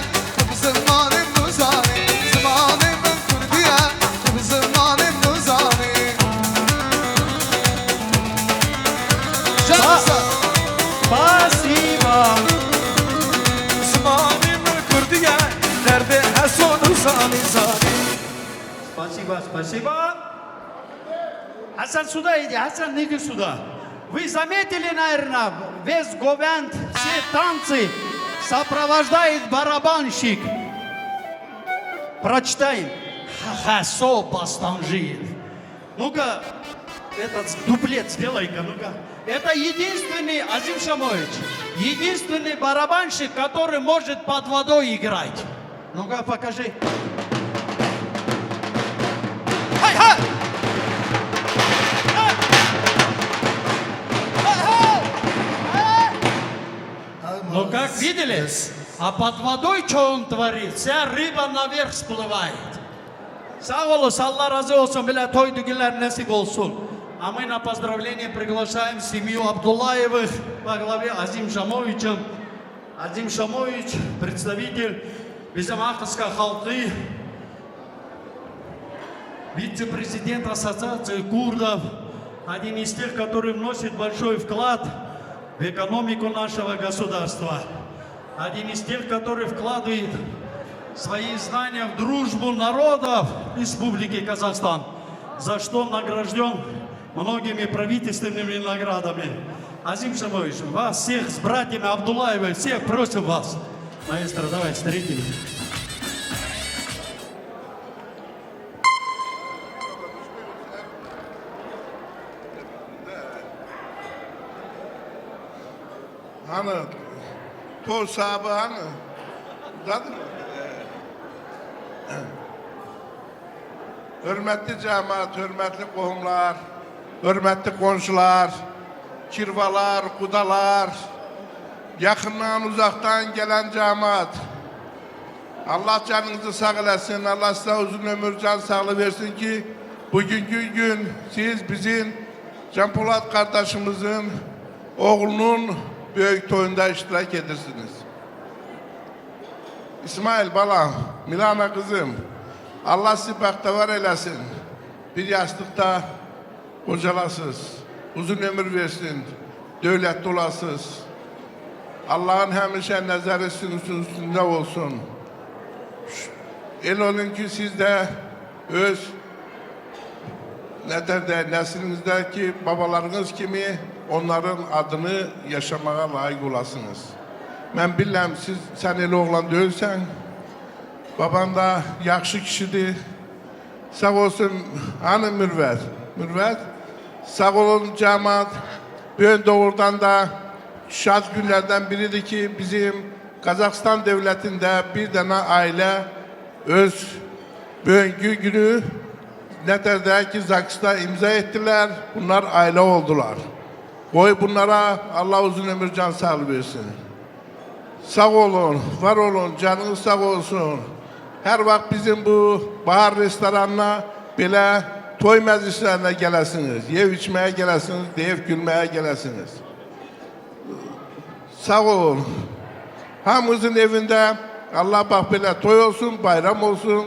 zamanım Nuzani, zamanım Kürdiye, zamanım Nuzani.
Спасибо.
Zamanım Kürdiye. Nerede Hasan Zani Zani.
Спасибо, спасибо. Хасан сюда иди, Хасан, иди сюда. Вы заметили, наверное, весь Говент, все танцы сопровождает барабанщик. Прочитаем. Хасо Бастанжиев. Ну-ка, этот дуплет сделай-ка, ну-ка. Это единственный, Азим Шамович, единственный барабанщик, который может под водой играть. Ну-ка, покажи. Хай-хай! Ну как видели? А под водой что он творит? Вся рыба наверх всплывает. Sağ olun, Allah razı olsun, bile toy düğünler nasip olsun. А мы на поздравление приглашаем семью Абдуллаевых во главе Азим Шамовичем. Азим Шамович, представитель Безамаховской халқы, вице-президент Ассоциации курдов, один из тех, который вносит большой вклад в экономику нашего государства, один из тех, который вкладывает свои знания в дружбу народов Республики Казахстан, за что награжден многими правительственными наградами. Азим Шамович, вас всех с братьями Абдуллаевой, всех просим вас. Маэстро, давай, встретили.
Hani toy sahibi hani zaten hürmetli cemaat, hürmetli qohumlar, hürmetli qonşular, kirvalar, qudalar, yakından uzaktan gelen cemaat. Allah canınızı sağ eləsin, Allah size uzun ömür, can sağlığı versin ki bugünkü gün siz bizim Can Polat kardeşimizin oğlunun büyük toyunda iştirak edirsiniz. İsmail balam, Milana kızım, Allah sizi baktavar eylesin. Bir yastıkta kocalasız, uzun ömür versin, devletli olasız. Allah'ın hemişe nazarı üstünde olsun. El olun ki siz de öz neslinizdeki babalarınız kimi onların adını yaşamaya layık olasınız. Ben bilmem sen el oğlan değilsen, baban da yaxşı kişidir. Sağ olsun, hani Mürvet? Mürvet, sağ olun cemaat. Ben doğrudan da şad günlerden biridir ki bizim Kazakistan devletinde bir tane aile öz bugünkü günü Neterdeki Zakis'ta imza ettiler. Bunlar aile oldular. Koy bunlara Allah uzun ömür can sağlığı versin. Sağ olun, var olun, canınız sağ olsun. Her vakit bizim bu bahar restoranına böyle toy meclislerine gelesiniz. Yev içmeye gelesiniz, deyip gülmeye gelesiniz. Sağ olun. Hamımızın evinde Allah bak böyle toy olsun, bayram olsun,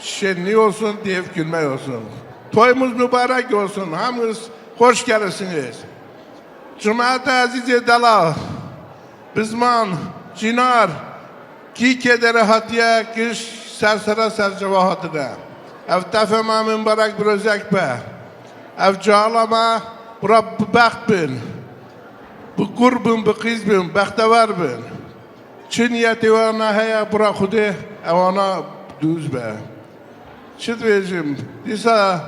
şenlik olsun, deyip gülmek olsun. Toyumuz mübarek olsun, hamınız hoş gelirsiniz. Cemaat-i aziz Dalal, Bizman, Cinar, ki kederi hatiye, kış sersera sercevahatına. Ev tefema mübarek bir özek be. Ev cağlama, bura bak bin. Bu kurbun, bu kız bin, bektevar bin. Çi niyeti ve nahaya bura kudi, evana düz be. Çıt vericim, disa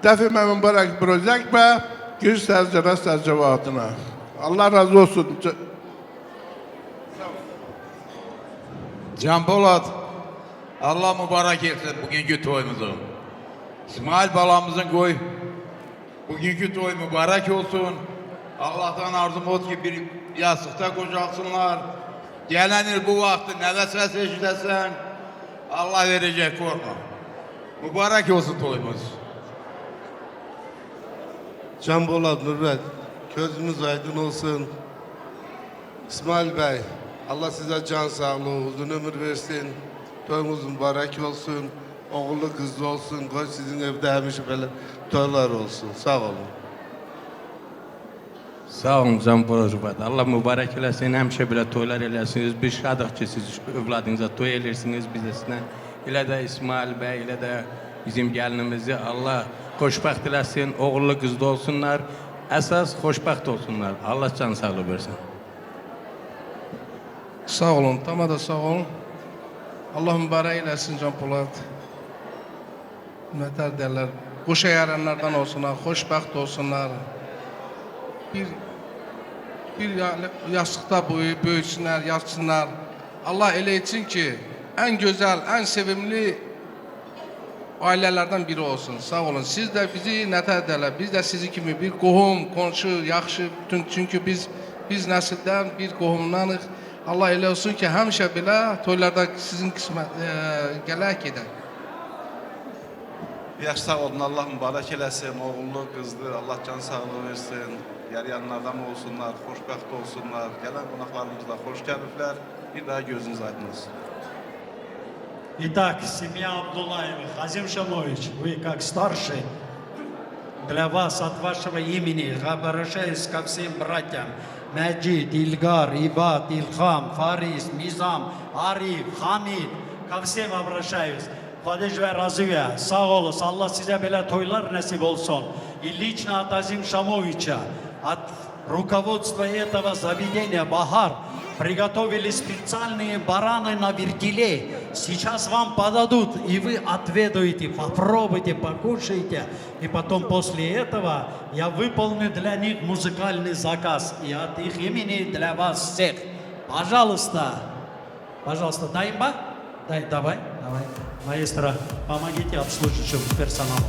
tefema mübarek bir özek be, kış sersera sercevahatına. Allah razı olsun.
Can Polat, Allah mübarek etsin bugünkü toyumuzu. İsmail balamızın koy, bugünkü toy mübarek olsun. Allah'tan arzumuz ki bir yastıkta kocalsınlar. Gelenir bu vakti ne ses eşitesen, Allah verecek korkma. Mübarek olsun toyumuz.
Can Polat, Nurret, gözünüz aydın olsun. İsmail Bey, Allah size can sağlığı, uzun ömür versin. Toyunuz mübarek olsun. Oğullu kızlı olsun. Koy sizin evde hemşe böyle toylar olsun. Sağ olun.
Sağ olun Can Polat Rüfət. Allah mübarək eləsin, həmişə belə toylar eləsiniz. Biz şadıq ki, siz övladınıza toy eləyirsiniz bizəsinə. Elə də İsmail bəy, elə də bizim gəlinimizi Allah xoşbəxt eləsin, oğullu qızlı olsunlar. Əsas xoşbəxt olsunlar. Allah can sağlığı versin.
Sağ olun, tamam da sağ olun. Allah mübarək eləsin Can Polat. Nətər derler, qoşa yaranlardan olsunlar, xoşbəxt olsunlar. Bir yastıqda böyüsünlər, yatsınlar. Allah elə etsin ki, ən gözəl, ən sevimli ailələrdən biri olsun. Sağ olun. Siz də bizi nətər derler, biz də sizi kimi bir qohum, qonşu, yaxşı, çünki biz nəsildən bir qohumdanıq. Allah elə olsun ki, həmişə belə toylarda sizin qismət gələk edək.
Yaş sağ olun, Allah mübarək eləsin, oğullu, qızlı, Allah can sağlığı versin, yarayan adam olsunlar, xoşbəxt olsunlar, gələn qonaqlarımızla xoş gəliblər, bir daha gözünüz aydın olsun.
Итак, семья Абдуллаевых, Азим Шамович, вы как старший, для вас от вашего имени обращаюсь ко всем братьям. Мәджид, Ильгар, Ибад, Илхам, Фарис, Мизам, Ариф, Хамид, ко всем обращаюсь. Хадиж ve Razıya, sağ olasın. Allah size böyle toylar nasip olsun. И лично от Азим Шамовича, от руководства этого заведения «Бахар» приготовили специальные бараны на вертеле. Сейчас вам подадут, и вы отведаете, попробуйте, покушайте. И потом после этого я выполню для них музыкальный заказ. И от их имени для вас всех. Пожалуйста. Пожалуйста, дай им, дай, давай. Маэстро, помогите обслуживающему персоналу.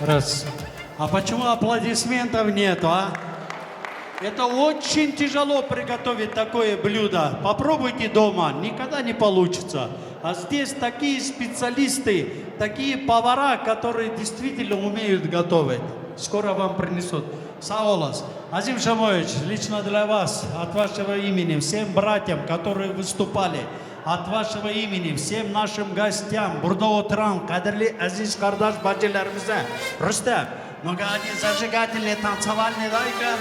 Раз. А почему аплодисментов нету, а? Это очень тяжело приготовить такое блюдо. Попробуйте дома, никогда не получится. А здесь такие специалисты, такие повара, которые действительно умеют готовить. Скоро вам принесут. Саолас, Азим Шамоевич, лично для вас, от вашего имени, всем братьям, которые выступали, от вашего имени, всем нашим гостям, Бурда Отран, Кадерли Азиз Кардаш Баджилермизе, Рустем, ну-ка, они зажигательные, танцевальные, дай-ка.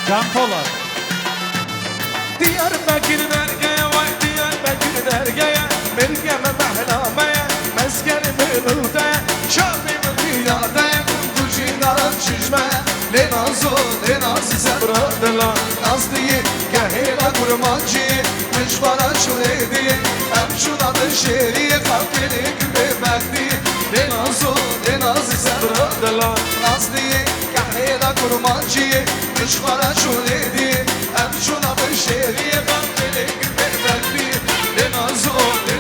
Can Polat.
Diyarbakır dergeye vay Diyarbakır dergeye Merkeme mehlameye Meskeni mürüde Şabim riyade Kucinaran şişmeye Le nazo le nazi sebradela Nazlı'yı gehela kurmancı Müşvara şureydi Hem şunadı şeriye Kalkeli gübe bekti Le nazo le nazi sebradela Nazlı'yı gehela kurmancı Müşvara şureydi Hem şunadı şeriye Kalkeli gübe bekti Le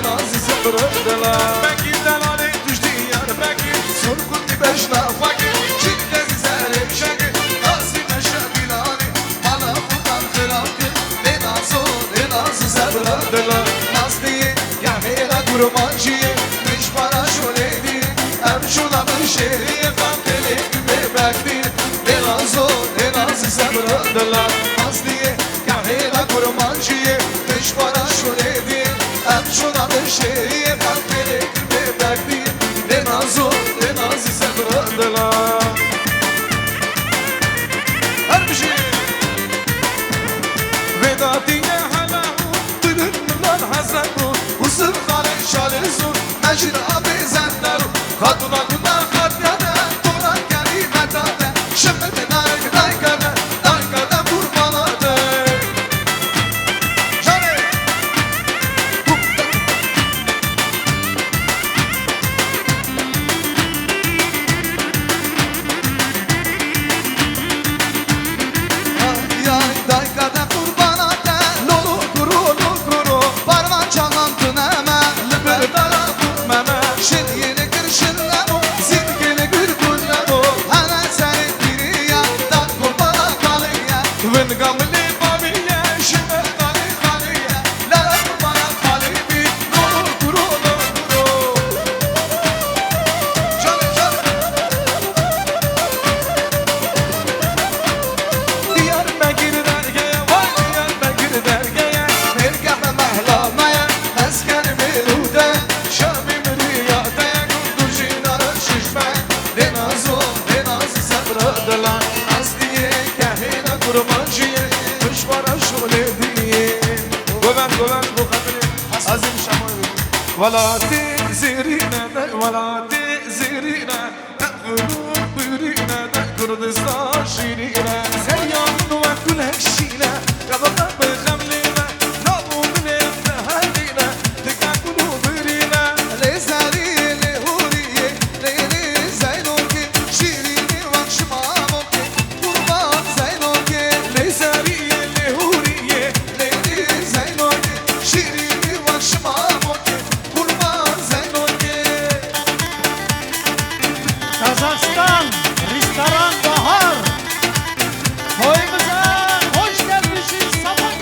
nazi sebradela Bekir delali düştü yar bekir Surkundi beşna fakir Çitlezi zerek şakir Nasime şabilani Bana buradan kıraktır Le nazi sebradela Nazlı'yı gehela kurmancı Müşvara şureydi Hem şunadı şeriye Kalkeli gübe bekti Le nazi sebradela Nazlı'yı gehela kurmancı Müşvara şureydi Hem şunadı şeriye Kalkeli gübe bekti Le nazi sebradela Her bir şey Vedatiye halahu Dırınlar hazaru Usur kare şalizu Mecir abi zendaru Kaduna kuna katyade Tora geri metade Şimdi binayı daykade Daykade vurmalade Şare Ay daykade kurbanade Lolu kuru Parman çalantın hemen Liberdara kurmeme Şiryeni kırşınlemu Zirgini gürgünlemu Hemen seni biriye Tak kurbana kalıya Vın gamli babiye Şime dali kaliye Lala kurbana kalibi Lolu kuru Şöyle Diyarbakır dergeye Vay Diyarbakır dergeye Merkeme mehlameye Mesken merude Şamim riyade Kurdurjinara şişme Le nazi sebradela Nazlı'ye kehine kurmancıye Müşvara şulediye Goven bu kadri Azim Şamoy Valati zirine Tekulu birine Kurdistan şirine Seryanın ve kulekşine Kabaka bıkhamline Nabu bilevne haline Tekakulu birine Le zariye le huriye Le zeynoke Şirini vakşıma moke Kurban zeynoke Le zariye le huriye Le zeynoke Şirini vakşıma moke Kurban zeynoke
Kazakistan, restoran Bahar. Toyumuza hoş gelmişsiniz. Sabah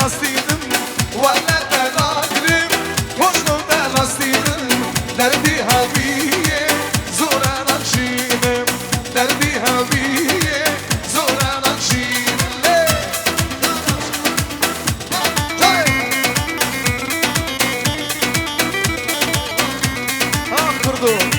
نستیدم ولد نگرم خوشم نستیدم دردی هویه زور نشینم دردی هویه زور نشینم کردو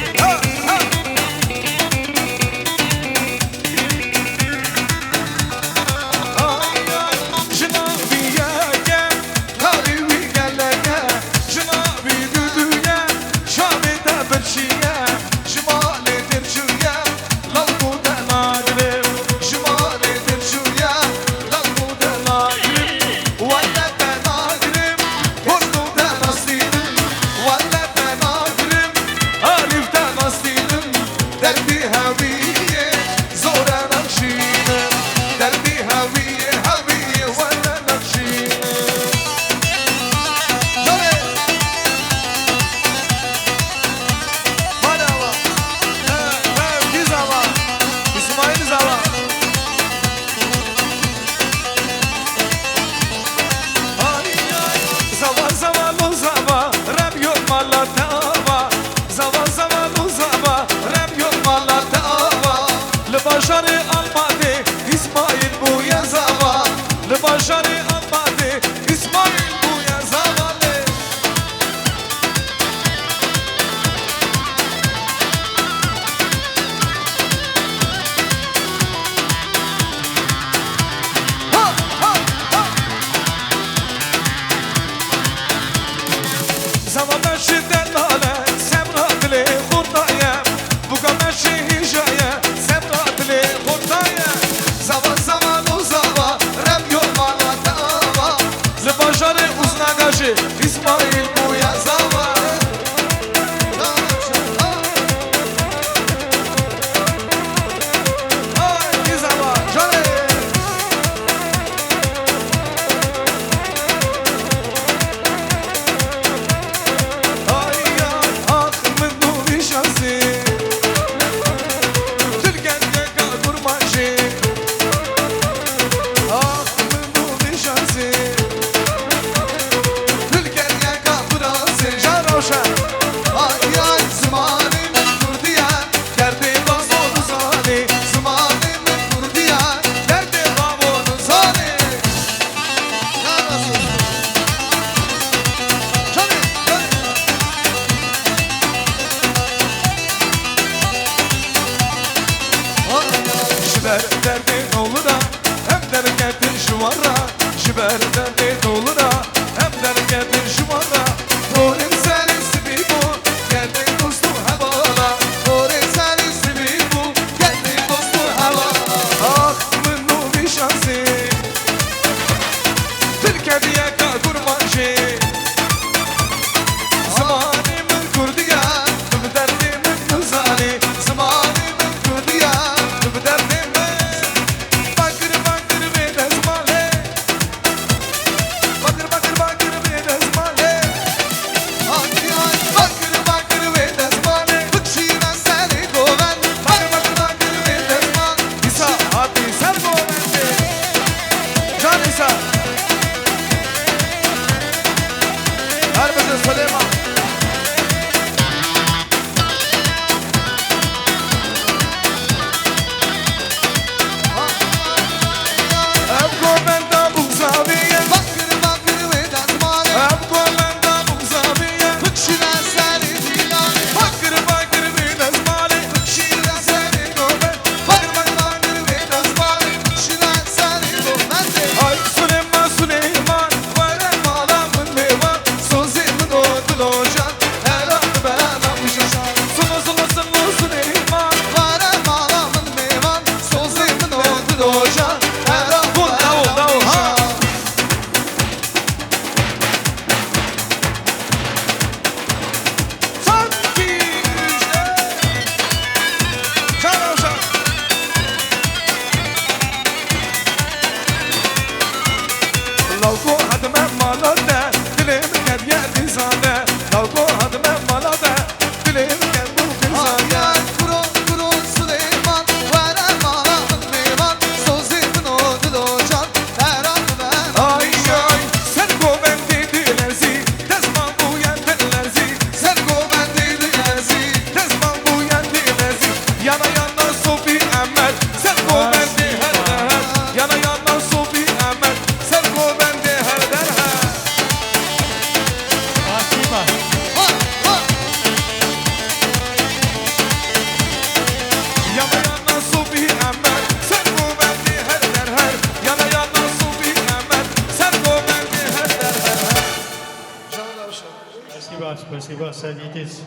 спасибо, садитесь.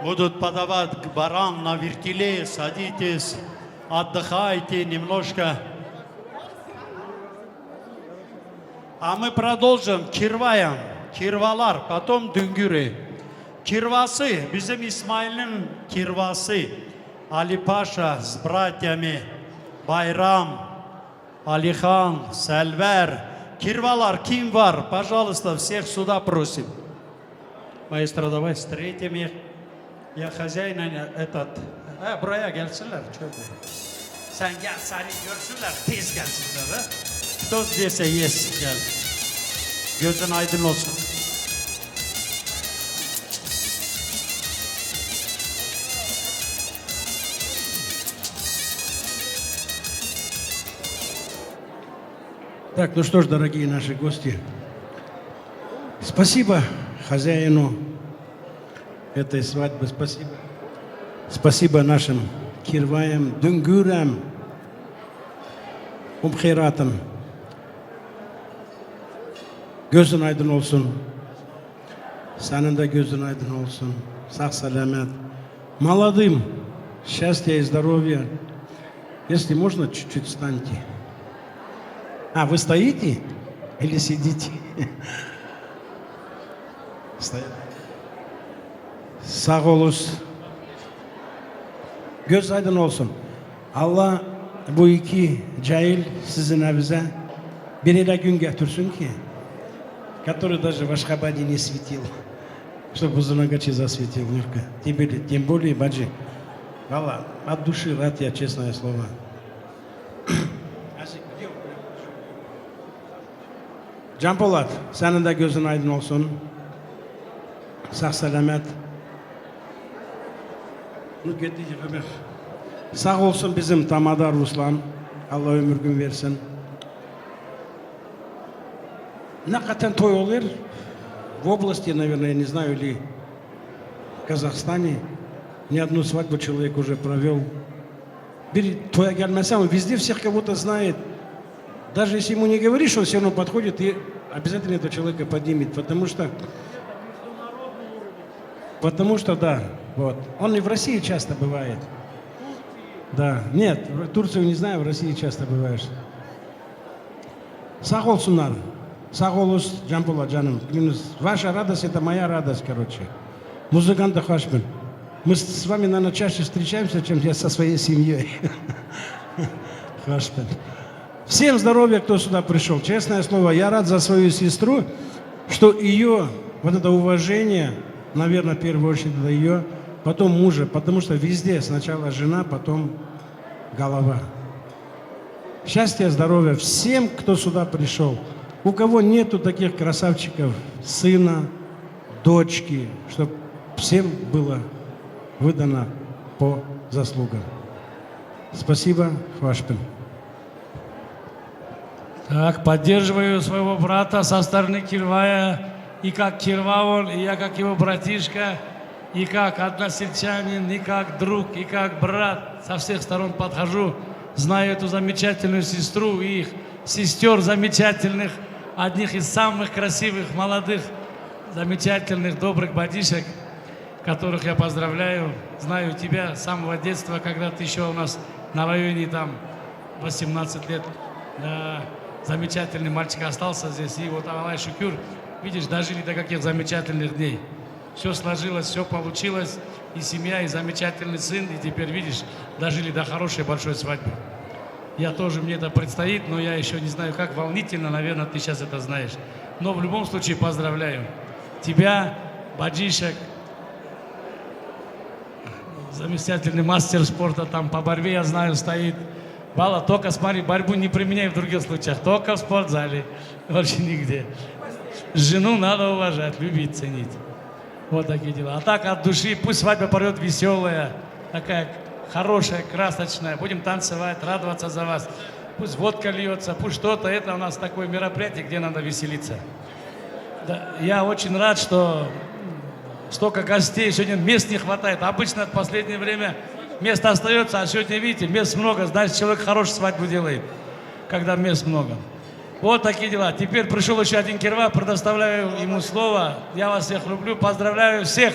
Будут подавать баран на вертеле, садитесь, отдыхайте немножко. А мы продолжим. Кирваем, Кирвалар, потом Дүнгүры. Кирвасы, bizim İsmail'in Кирвасы. Ali Paşa с братьями, Байрам, Алихан, Сальвер. Кирвалар, ким var? Пожалуйста, всех сюда просим. Маэстро, давай встретим их. Я хозяина этот... buraya gelsinler. Sen gel, seni görsünler, tez gelsinler. Ha? Кто здесь есть, gel. Gözün aydın olsun.
Так, ну что ж, дорогие наши гости, спасибо хозяину этой свадьбы, спасибо. Спасибо нашим Кирваям, Дүнгүрам, Умхиратам. Gözün aydın olsun. Senin de gözün aydın olsun. Sağ саламат. Молодым счастья и здоровья. Если можно, чуть-чуть встаньте. А, вы стоите или сидите? Sağ olun. Göz aydın olsun. Allah bu iki cahil sizin evinize bir ile gün getirsin ki, который даже в Ашхабаде не светил, чтобы в Зунагаче засветил мягко. Тем более, Баджи, Алла, от души рад я, честное слово. Can Polat, senin de gözün aydın olsun. Sağ selamet. Sağ olsun bizim Tamadar Ruslan. Allah ömür gün versin. Ne kadar toy olur? В области, наверное, я не знаю, или в Казахстане ни одну свадьбу человек уже провел. Твоя гельмаса, он везде всех кого-то знает. Даже если ему не говоришь, он все равно подходит и обязательно этого человека поднимет, потому что да, вот. Он и в России часто бывает. Да, нет, в Турцию не знаю, в России часто бываешь. Sağ olsunlar. Sağ olun Can Polat canım. Ваша радость это моя радость, короче. Музыканты Хашбин. Мы с вами, наверное, чаще встречаемся, чем я со своей семьей. Хашбин. Всем здоровья, кто сюда пришел. Честное слово, я рад за свою сестру, что ее, вот это уважение, наверное, в первую очередь для ее, потом мужа, потому что везде сначала жена, потом голова. Счастья, здоровья всем, кто сюда пришел. У кого нету таких красавчиков, сына, дочки, чтобы всем было выдано по заслугам. Спасибо, Хвашпин.
Так, поддерживаю своего брата со стороны Кирвая, и как Кирваон, и я как его братишка, и как односельчанин, и как друг, и как брат. Со всех сторон подхожу, знаю эту замечательную сестру и их сестер замечательных, одних из самых красивых, молодых, замечательных, добрых бадишек, которых я поздравляю. Знаю тебя с самого детства, когда ты еще у нас на районе там 18 лет. Да, замечательный мальчик остался здесь. И вот Аллах шукюр, видишь, дожили до каких замечательных дней. Все сложилось, все получилось. И семья, и замечательный сын. И теперь, видишь, дожили до хорошей большой свадьбы. Я тоже, мне это предстоит, но я еще не знаю, как волнительно, наверное, ты сейчас это знаешь. Но в любом случае поздравляю тебя, баджишек, замечательный мастер спорта там по борьбе, я знаю, стоит. Бала, только смотри, борьбу не применяй в других случаях, только в спортзале, вообще нигде. Жену надо уважать, любить, ценить. Вот такие дела. А так от души, пусть свадьба пройдет веселая, такая хорошая, красочная. Будем танцевать, радоваться за вас. Пусть водка льется, пусть что-то. Это у нас такое мероприятие, где надо веселиться. Да, я очень рад, что столько гостей, сегодня мест не хватает. Обычно в последнее время место остается, а сегодня, видите, мест много. Значит, человек хорошую свадьбу делает, когда мест много. Вот такие дела. Теперь пришел еще один Кирва, предоставляю ему слово. Я вас всех люблю, поздравляю всех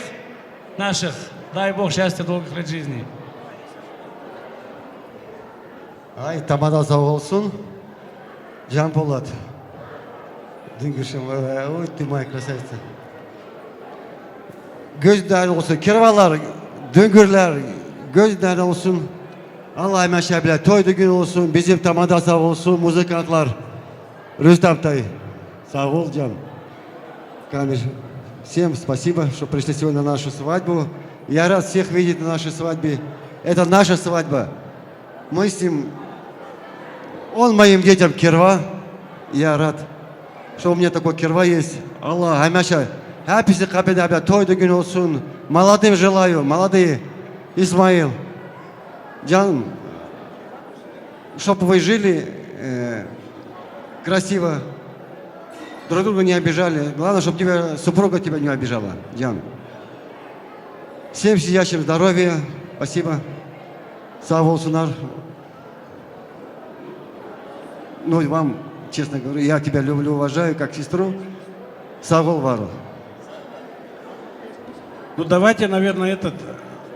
наших. Дай Бог счастья, долгих лет жизни.
Ay tamada sağ olsun. Can Polat. Düngüşüm. Oy Timay krasavitsa. Gözler olsun. Kirvalar, düngürler gözler olsun. Allah meşeble toydu gün olsun. Bizim tamada sağ olsun. Muzikantlar. Рустам Тай. Sağ ol Can. Камиль. Всем спасибо, что пришли сегодня на нашу свадьбу. Я рад всех видеть на нашей свадьбе. Это наша свадьба. Мы с ним... Он моим детям Кирва. Я рад, что у меня такой Кирва есть. Аллах, Амяша. Hepsi kapıda toydu gün olsun. Молодым желаю, молодые. Исмаил. Canım. Чтобы вы жили красиво. Друг друга не обижали. Главное, чтобы супруга тебя не обижала. Диан. Всем сидящим здоровья. Спасибо. Sağ olsunlar. Ну, вам, честно говорю, я тебя люблю, уважаю, как сестру. Sağ ol, Вару.
Ну, давайте, наверное, этот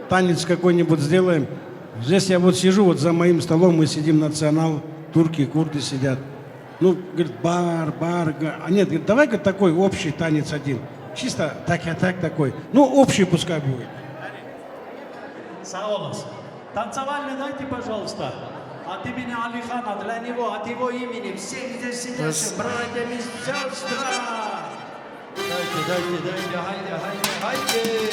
танец какой-нибудь сделаем. Здесь я вот сижу, вот за моим столом мы сидим, национал, турки, курды сидят. Ну, говорит, бар. А нет, говорит, давай, говорит, такой общий танец один. Чисто так такой. Ну, общий пускай будет.
Sağ olasın. Танцевальный дайте, пожалуйста. От имени Алихана, для него, от его имени, всех здесь сидящих, братья и сестры. Dайте, haydi.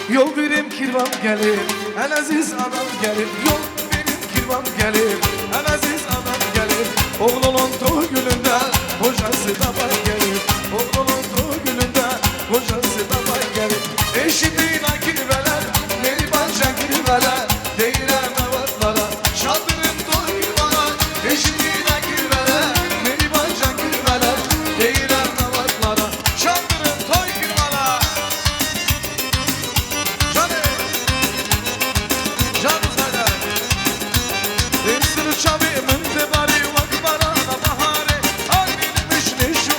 Yol verim kirvam gelir, en aziz adam gelir. Yol verim kirvam gelir, en aziz adam gelir. Oğlunun doğu gününde kocası da var gelir. Oğlunun doğu gününde kocası da var gelir. Eşitliğine kirveler, meribanca kirveler. Değilen avatlara, şadırın doğu kirveler. Eşitliğine kirveler, meribanca kirveler. Değilen avatlara, şadırın toy kirveler. Canım sana. Sırı çabi mındı bari vakbara bahare. Albilmiş ne şu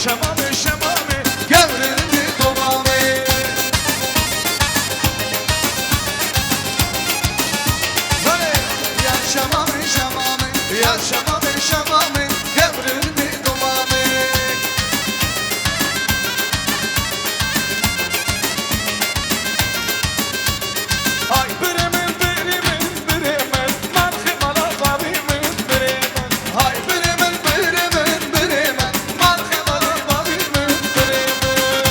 şamame şamame Gevrildi tomame Ya şamame şamame Ya şamame şamame Gevrildi tomame Ay biremin biremin biremin Marhemala babimin biremin Ay biremin biremin biremin Marhemala babimin biremin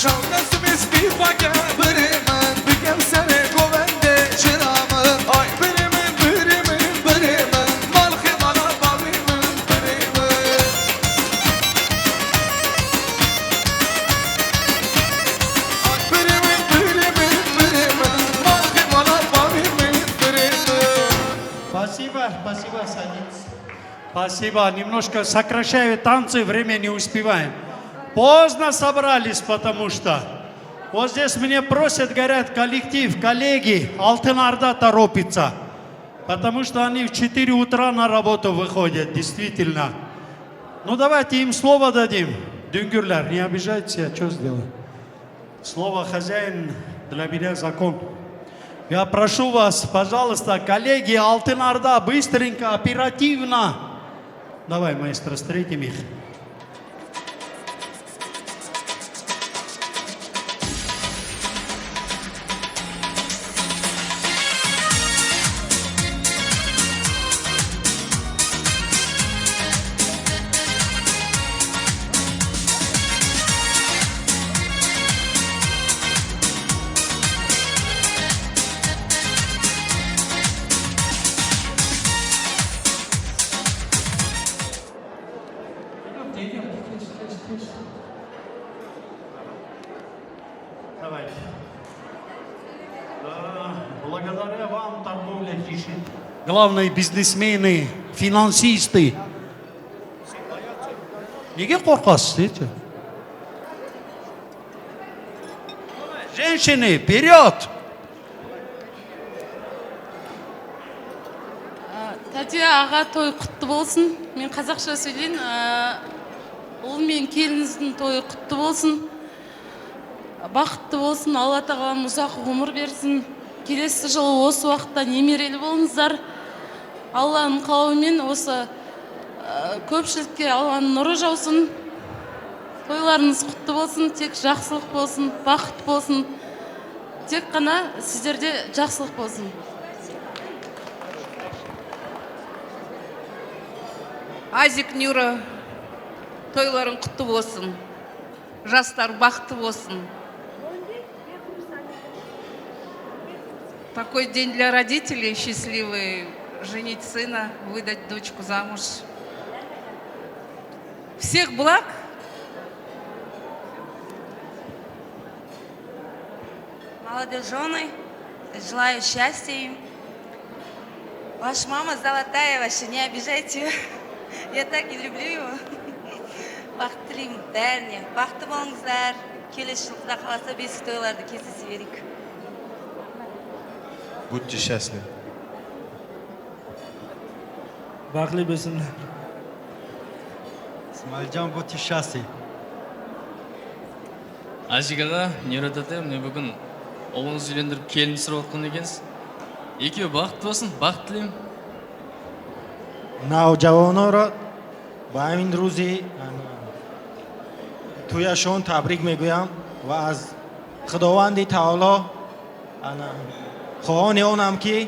Şavkasım istifaka biremin Bigem sene govende çıramı Ay biremin biremin biremin Marhemala babimin biremin
Спасибо, спасибо, садитесь. Спасибо. Немножко сокращаю танцы, время не успеваем. Поздно собрались, потому что вот здесь мне просят, говорят, коллектив, коллеги, Алтын Орда торопится. Потому что они в 4 утра на работу выходят, действительно. Ну давайте им слово дадим. Дюнгюрлер, не обижайтесь, я что сделаю? Слово хозяин для меня закон. Я прошу вас, пожалуйста, коллеги, Алтын Орда, быстренько, оперативно. Давай, маэстро, встретим их. Давайте. Да, благодаря вам торговля кишит. Главные бизнесмены, финансисты. Неге қорқасыз, дети? Женщины, вперед!
Тәте аға той құтты болсын. Мен қазақша сөйлейін. Ұл мен келініздің тойы құтты болсын. Бақытты болсын, Алла тағалам ұзақ ғұмыр берсін. Келесі жылы осы уақытта немерелі болыңыздар. Алланың қалауымен осы көпшілікке Алланың нұры жаусын. Тойларыңыз құтты болсын, тек жақсылық болсын, бақыт болсын. Тек қана сіздерде жақсылық болсын.
Азик Нюра, тойларың құтты болсын. Жастар бақытты болсын. Такой день для родителей счастливый. Женить сына, выдать дочку замуж. Всех благ.
Молодожены, желаю счастья им. Ваша мама золотая, ваша, не обижайте. Я так и люблю его. Бақыт тілеймін бәріне. Бақытты болыңыздар. Келесі жылда қаласа бесік тойларды кездесе берейік.
Будьте счастливы.
Бақытты болсындар. Смайлжан, будьте счастливы.
Ажигаға, Нюратате, міне бүгін ұлыңыз үйлендіріп келін сұрап отқан екенсіз. Екеуі бақытты болсын, бақыт тілеймін.
نوجوانان با همین روزی تویشون تبریک میگویم و از خداوند تعالی خواهان اونم که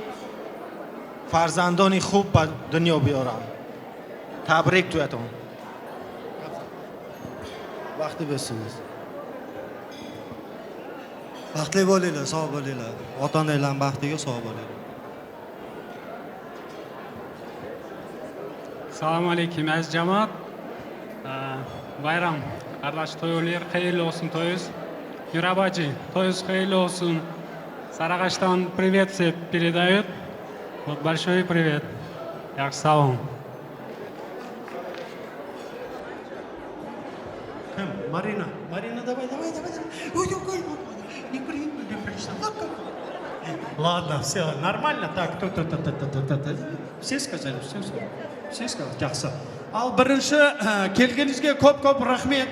فرزندان خوب به دنیا بیارم. تبریک تویتون. وقتی بسیز.
وقتی bo'laylar, sog' bo'linglar. Ota-onalarning baxtiga sog' bo'linglar.
Assalomu alaykum aziz jamoat. Bayram qardosh to'ylar xayrli olsun to'yingiz. Yurabaji, to'yingiz xayrli olsun. Sarag'ashdan привет всем передают. Вот большой привет. Yaxshi salom.
Marina, давай. Ой, не пришла. Ладно, все нормально. Так, все сказали, все сказали. Жақсы. Ал бірінші келгеніңізге көп рахмет.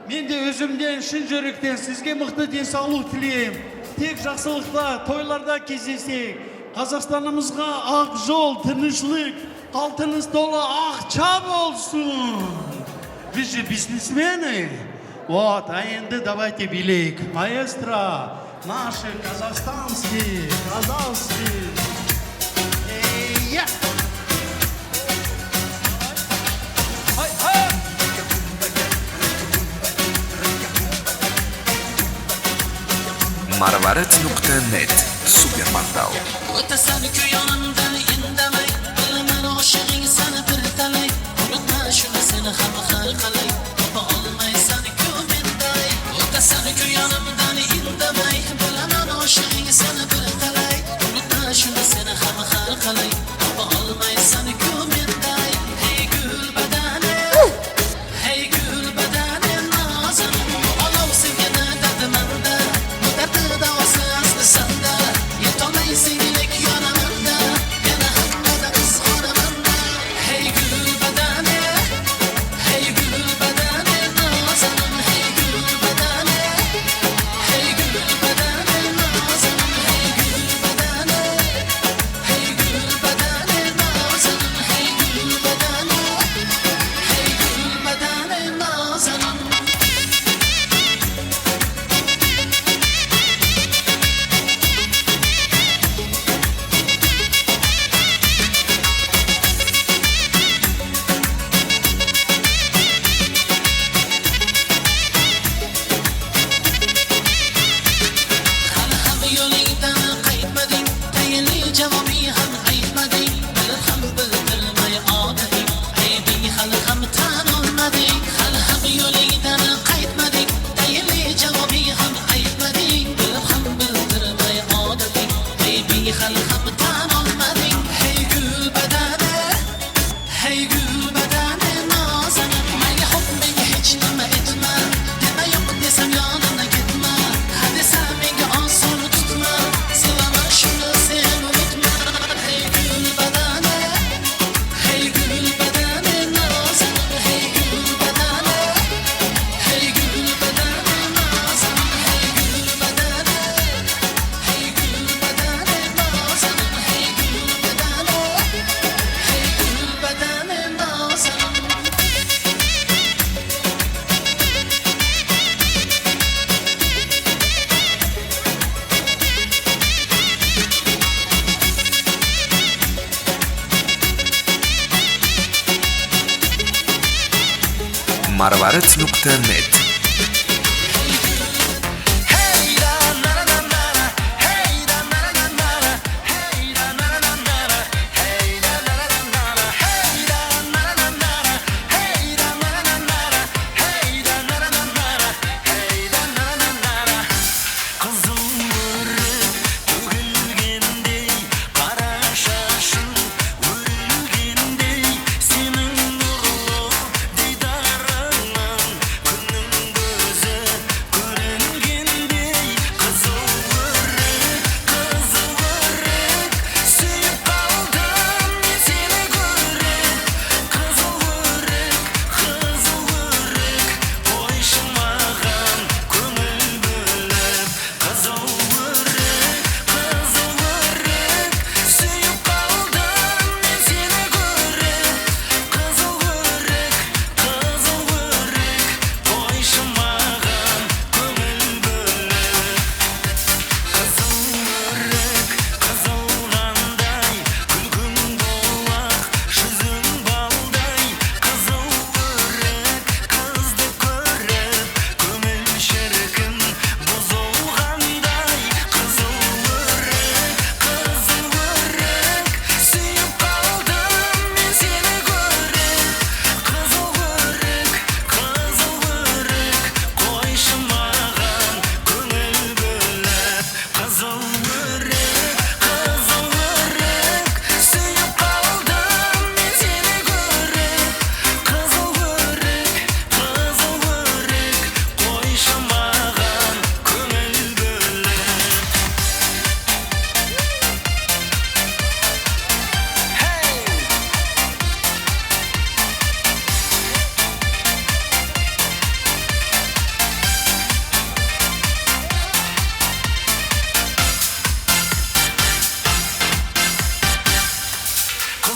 Мен де өзімден шын жүректен сізге мықты денсаулық тілеймін. Тек жақсылықта, тойларда кездесейік. Қазақстанымызға ақ жол, тынышлық, алтыныз толы ақша болсын. Вы же бизнесмены. Вот, а енді давайте билейік. Маэстро, наши казахстанские.
Marvaret.net Superportal.
O'tasan ku yonimdan indamay, bilaman oshiqing seni bir talay. Unutma shuni seni ham har qalay, topa olmaysan ku menday. O'tasan ku yonimdan indamay, bilaman oshiqing seni bir talay. Unutma shuni seni ham har qalay, topa olmaysan ku menday. Hey gul badane, hey gul badane nazanim, olov sevgini dadimanda. Muddati davosiz sanda, yetolmaysan ilek yonimda. Yana hammada izg'onimda. Hey gul badane, hey gul badane nazanim, hey gul badane, hey gul badane nazanim, hey gul badane, hey gul badane nazanim, hey gul badane, hey gul badane nazanim. Hali ham yo'lingdan qaytmading, tayinli javobiy ham aytmading, bilib ham bildirmay oding, aybing hali ham tan olmading. Hali ham yo'lingdan qaytmading, tayinli javobiy ham aytmading, bilib ham bildirmay oding, aybing hali ham tan olmading. Hey gul badane, hey gul badane nazanim, mayli menga hech nima etma, dema yo'q desam yonimdan ketma, ha desam menga oson tutma, sevaman shuni sen unutma. Hey gul badane, hey gul badane nazanim, hey gul badane, hey gul badane nazanim, hey gul badane, hey gul badane nazanim, hey gul badane, hey gul badane nazanim.
Marvaret.net
Senin nurlu didarından, günün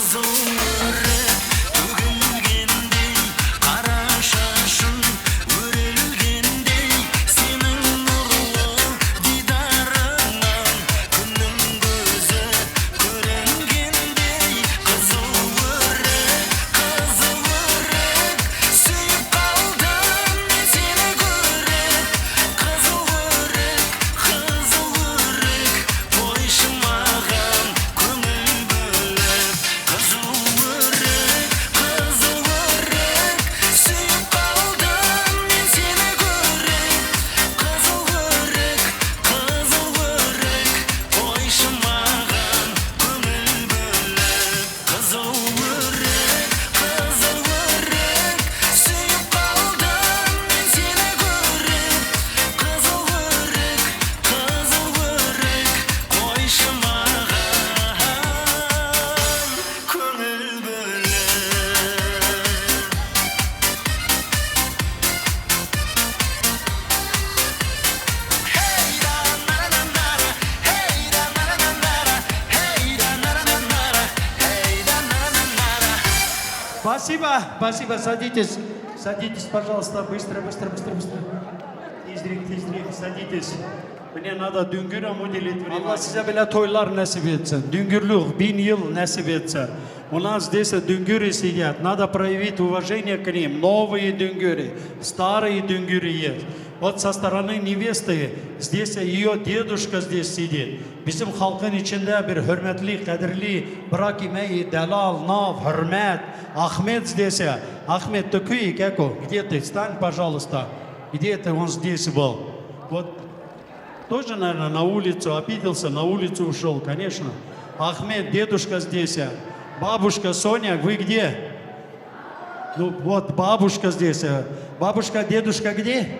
kızılırık tөгілгендей қара шашың өрілгендей сенің нұрлы дидарыңнан күннің көзі көрінгендей қызылырык сүйіп қалдым мен сені көріп қызылырык қойшы маған көңіл бөліп қызылырык сүйіп қалдым мен сені көріп қызылырык қойшы маған көңіл бөліп қызылырык сүйіп қалдым мен сені көріп қызылырык қойшы маған көңіл бөліп
Спасибо, садитесь, пожалуйста, быстро. Тезірек, садитесь. Мне надо дүнгірім уделить время. Allah size böyle toylar nasip etsin, дүнгірлік 1000 yıl nasip etsin. У нас здесь дүнгіры сидят, надо проявить уважение к ним. Новые дүнгіры, старые дүнгіры есть. Вот со стороны невесты, здесь ее дедушка здесь сидит. Bizim halkın içinde bir hürmetli, kadirli, bırak imeyi, delal, nav, hürmet. Ахмед здесь. Ахмед, ты како? Где ты? Встань, пожалуйста. Где ты? Он здесь был. Вот тоже, наверное, на улицу, обиделся, на улицу ушел, конечно. Ахмед, дедушка здесь. Бабушка Соня, вы где? Ну вот, бабушка здесь. Бабушка, дедушка где?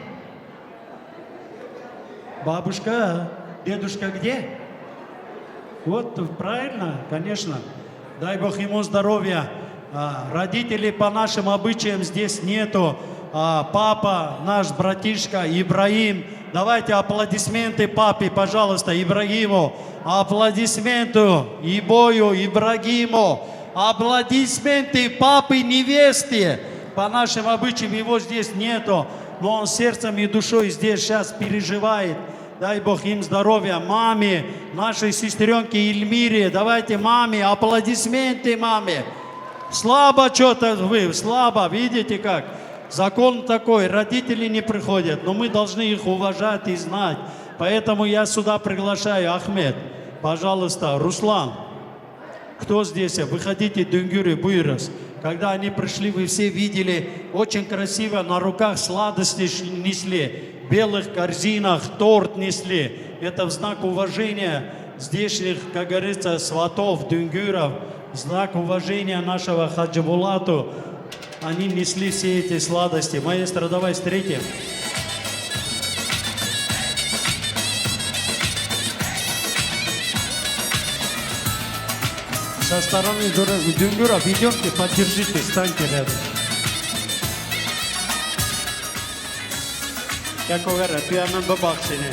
Бабушка, дедушка где? Вот, правильно, конечно. Дай Бог ему здоровья. Родителей по нашим обычаям здесь нету. Папа, наш братишка Ибраим. Давайте аплодисменты папе, пожалуйста, Ибрагиму. Аплодисменты Ибою, Ибрагиму. Аплодисменты папе невесте. По нашим обычаям его здесь нету. Но он сердцем и душой здесь сейчас переживает. Дай Бог им здоровья. Маме, нашей сестренке Эльмире. Давайте маме, аплодисменты маме. Слабо что-то вы, слабо, видите как? Закон такой, родители не приходят, но мы должны их уважать и знать. Поэтому я сюда приглашаю Ахмед. Пожалуйста, Руслан. Кто здесь? Выходите, дүнгюры, буйрос. Когда они пришли, вы все видели, очень красиво на руках сладости несли, в белых корзинах торт несли. Это в знак уважения здешних, как говорится, сватов, дүнгюров, в знак уважения нашего Хаджи Булату. Они несли все эти сладости. Маэстро, давай встретим. Со стороны дүнгюров идемте, поддержите, станьте рядом. Как говорят, я нам бабахшине.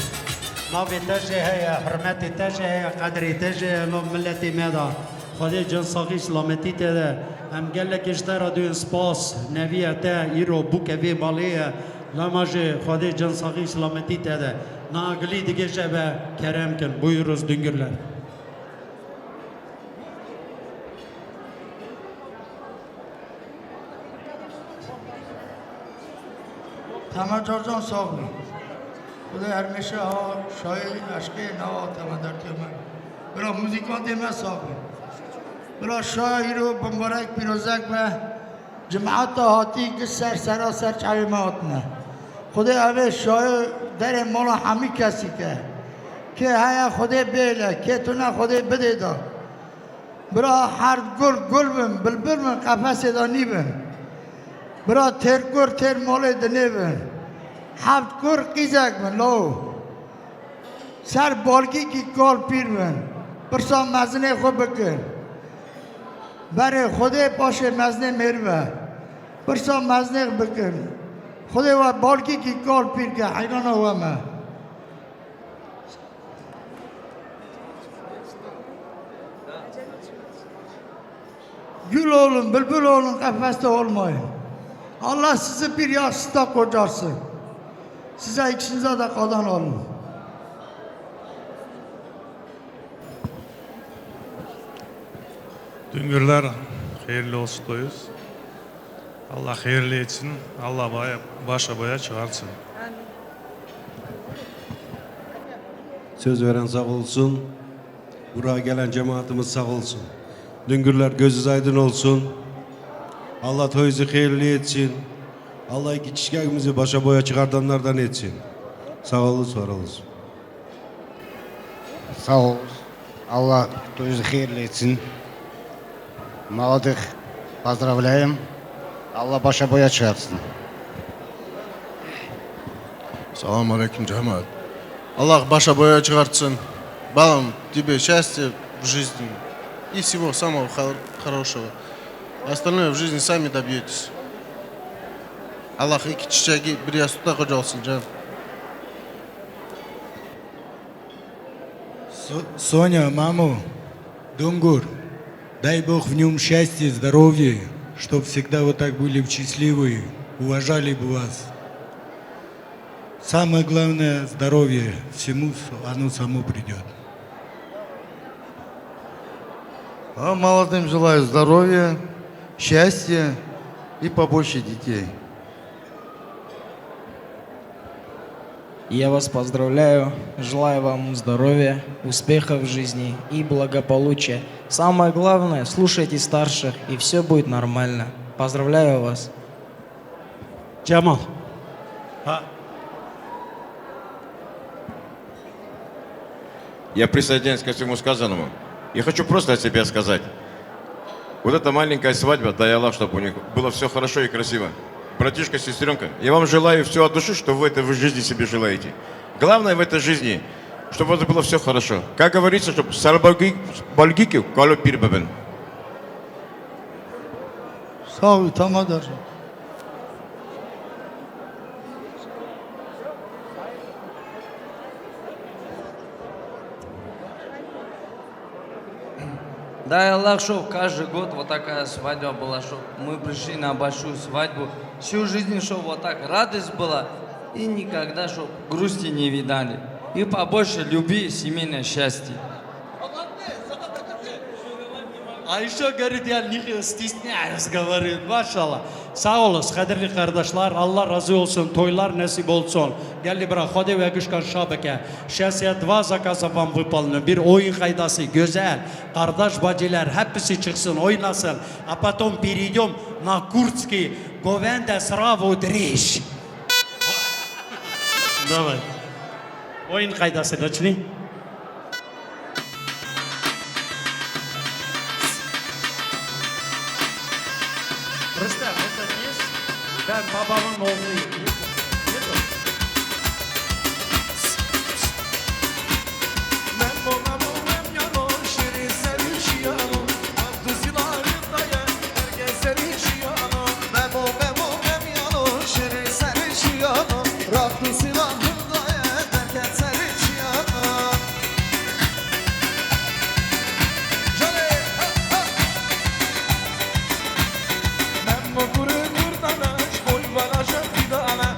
Нави тажея, хрмати тажея, кадри тажея, но миллети меда. خدا جان ساقی سلامتی تده هم گله کشته را دوین سپاس نویه ته ایرو بوکه وی بالیه لاماجه خدا جان ساقی سلامتی تده ناگلی دیگه شبه کرم کن buyuruz düngürler.
تمام جان ساقی خدا هرمیشه ها شاید اشکه نوا تمام در تیمه برا موزیکان دیمه ساقی برا شاعر و بمبارک پیروزک به جماعت هاتی که سراسر چاوی ماتنه خدا اوه شاعر در مالا همی کسی که هیا خدا بیله که تو نه خدا بده دا برا هر گل بم بلبل من قفص دا نیبم برا تر گر تر مال دنه بم هفت گر قیزک من لو سر بالگی کی کال پیر بم برسا مزنه خود بکن برای خدا باشه مزنه میروه برسا مزنه بکن خدا و بالگی کی کال پیر که حیران آوامه Gül olun, bülbül olun, kafeste olmayın. Allah sizi bir yastıkta kocarsın. Size ikisinize de kadın olun.
Düngürler hayırlı olsun toyuz. Allah hayırlı etsin. Allah başa boya çıkarsın.
Söz veren sağ olsun. Buraya gelen cemaatimiz sağ olsun. Düngürler gözünüz aydın olsun. Allah toyuzu hayırlı etsin. Allah iki çiçeğimizi başa boya çıkartanlardan etsin. Sağ olun, var olsun.
Sağ ol. Allah toyuzu hayırlı etsin. Молодых поздравляем. Allah başa boya çıkarsın.
Salam aleyküm cemaat. Allah başa boya çıkartsın. Балам, тебе счастья в жизни и всего самого хорошего. Остальное в жизни сами добьетесь. Allah iki çiçeği bir yastıkta koca olsun canım.
Соня, маму, Дунгур, дай Бог в нем счастья, здоровья, чтоб всегда вот так были счастливы, уважали бы вас. Самое главное – здоровье. Всему оно само придет.
А молодым желаю здоровья, счастья и побольше детей.
Я вас поздравляю, желаю вам здоровья, успехов в жизни и благополучия. Самое главное, слушайте старших, и все будет нормально. Поздравляю вас.
Джамал.
Я присоединяюсь ко всему сказанному. Я хочу просто о себе сказать. Вот эта маленькая свадьба, дай Аллах, чтобы у них было все хорошо и красиво. Братишка, сестренка, я вам желаю все от души, что вы в этой жизни себе желаете. Главное в этой жизни, чтобы у вас было все хорошо. Как говорится, чтобы сарбалгики калу пирбабен.
Sağ ol, tamam da.
Дай Аллах, чтобы каждый год вот такая свадьба была, чтобы мы пришли на большую свадьбу. Всю жизнь, чтобы вот так радость была, и никогда, чтобы грусти не видали. И побольше любви и семейное счастье.
А еще, говорит, я не стесняюсь, говорит, машалла. Sağ olun, kadirli kardeşler, Allah razı olsun, toylar nasip olsun. Geldi bırak, hadi ve kışkan şabeke. Şahsiyet два заказа вам выполнено. Bir oyun kaydası, güzel. Kardeş bacılar, hepsi çıksın, oynasın. А потом перейдем на курдский Говенде сраво дрищ. Давай. Oyun kaydası, начни. Rüstem, это здесь? Ben babamın oğluyum.
Kurtanaş, boy bana şefidana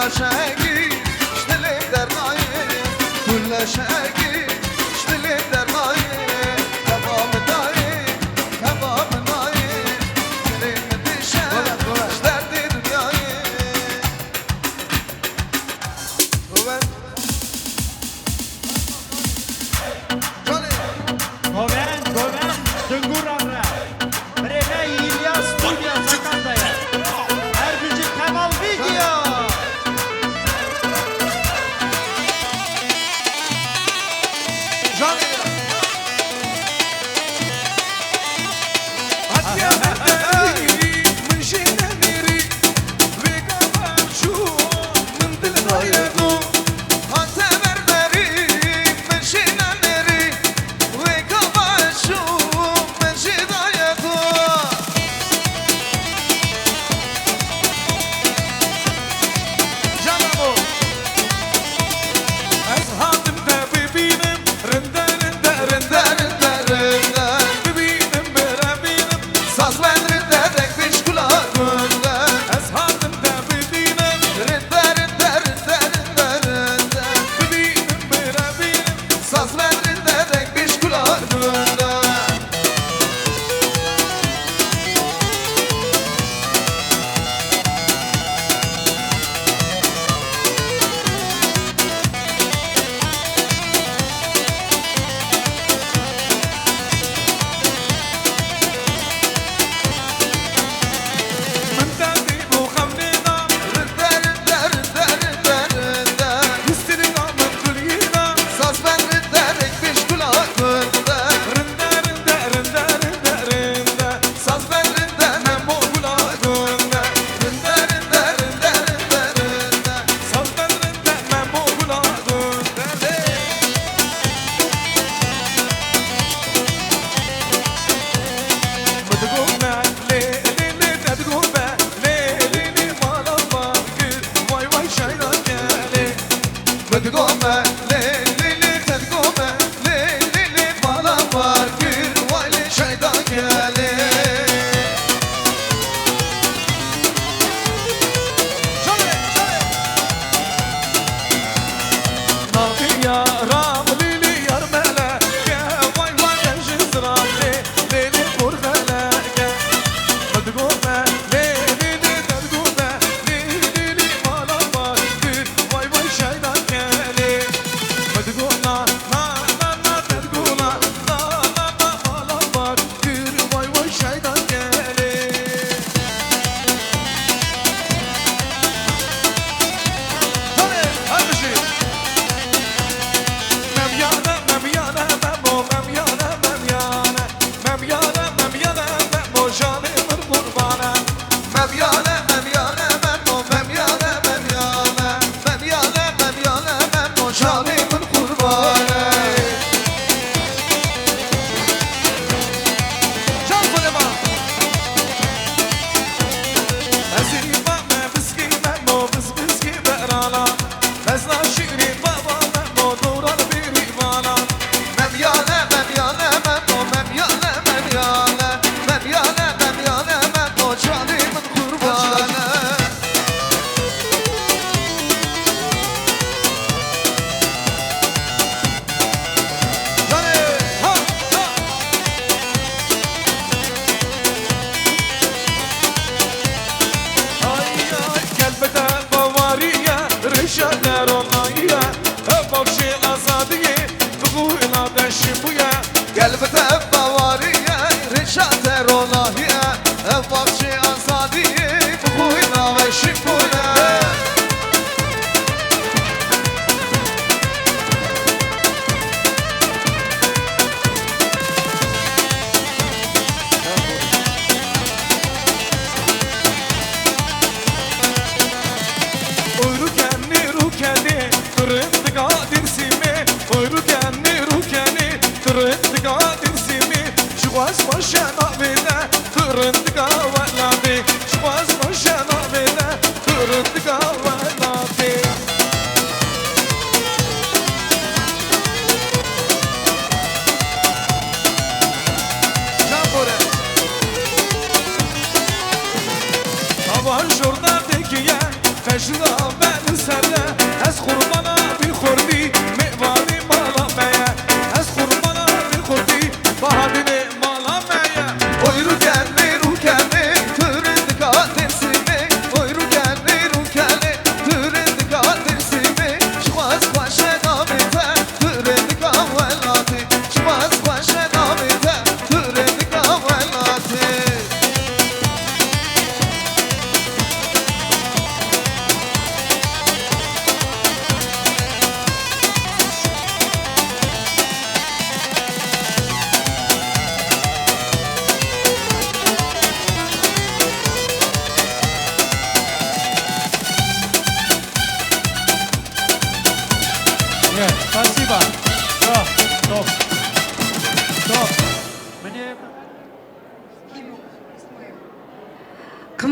شاقي شتلي درناي كل شاقي شتلي درناي كباب داي كباب ناي كلمة الشام شدرد دنياي
Goven, Düngur Amra. Brene İlyas Fulya Sakandaya. Erbici Kemal Video.
Var şurada tekiye, feşra ben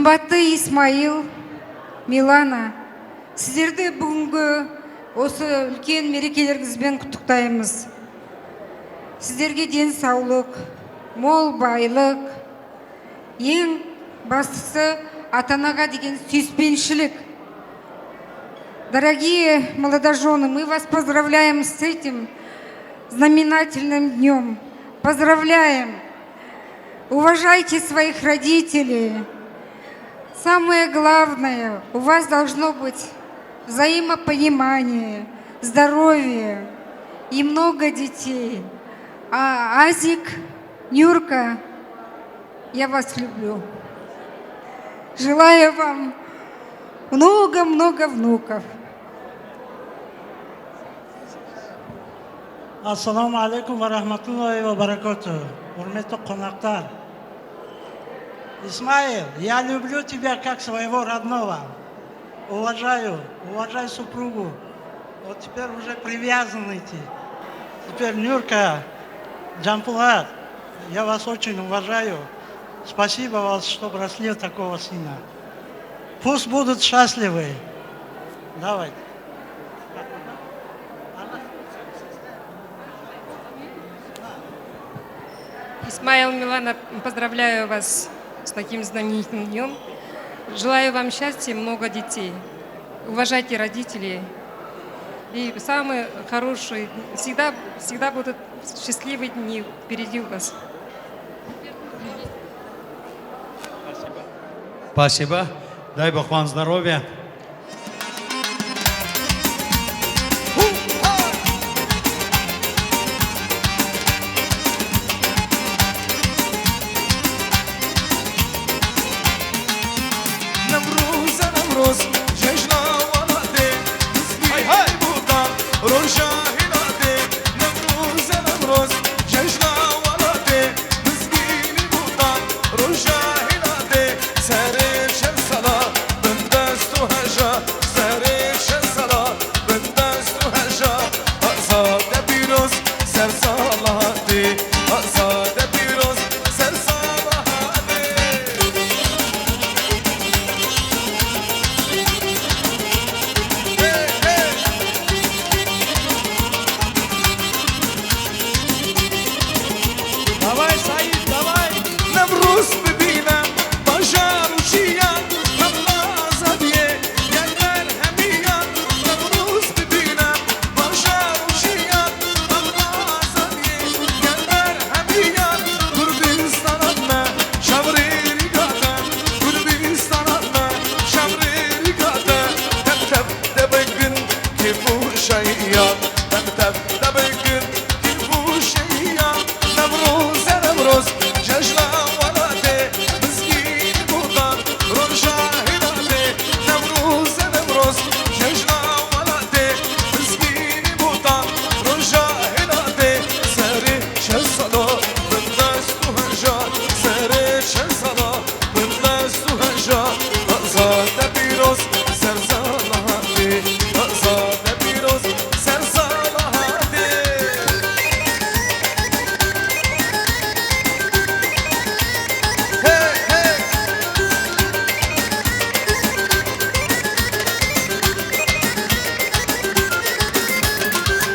Қымбатты Исмаил, Милана, сіздерді бүгінгі осы үлкен мерекелеріңізбен құттықтаймыз. Сіздерге денсаулық, мол байлық, ең бастысы ата-анаға деген сүйіспеншілік. Дорогие молодожены, мы вас поздравляем с этим знаменательным днем. Поздравляем! Уважайте своих родителей. Самое главное, у вас должно быть взаимопонимание, здоровье и много детей. А Азик, Нюрка, я вас люблю. Желаю вам много-много внуков.
Ассаламу алейкум ва рахматуллахи ва баракату. Урметті қонақтар. Исмаил, я люблю тебя как своего родного. Уважаю супругу. Вот теперь уже привязаны. Теперь Нюрка, Джампулат, я вас очень уважаю. Спасибо вас, что росли такого сына. Пусть будут счастливы. Давайте.
Исмаил, Милана, поздравляю вас с таким знаменитым днем. Желаю вам счастья, много детей. Уважайте родителей. И самые хорошие, всегда будут счастливые дни впереди у вас.
Спасибо. Дай Бог вам здоровья.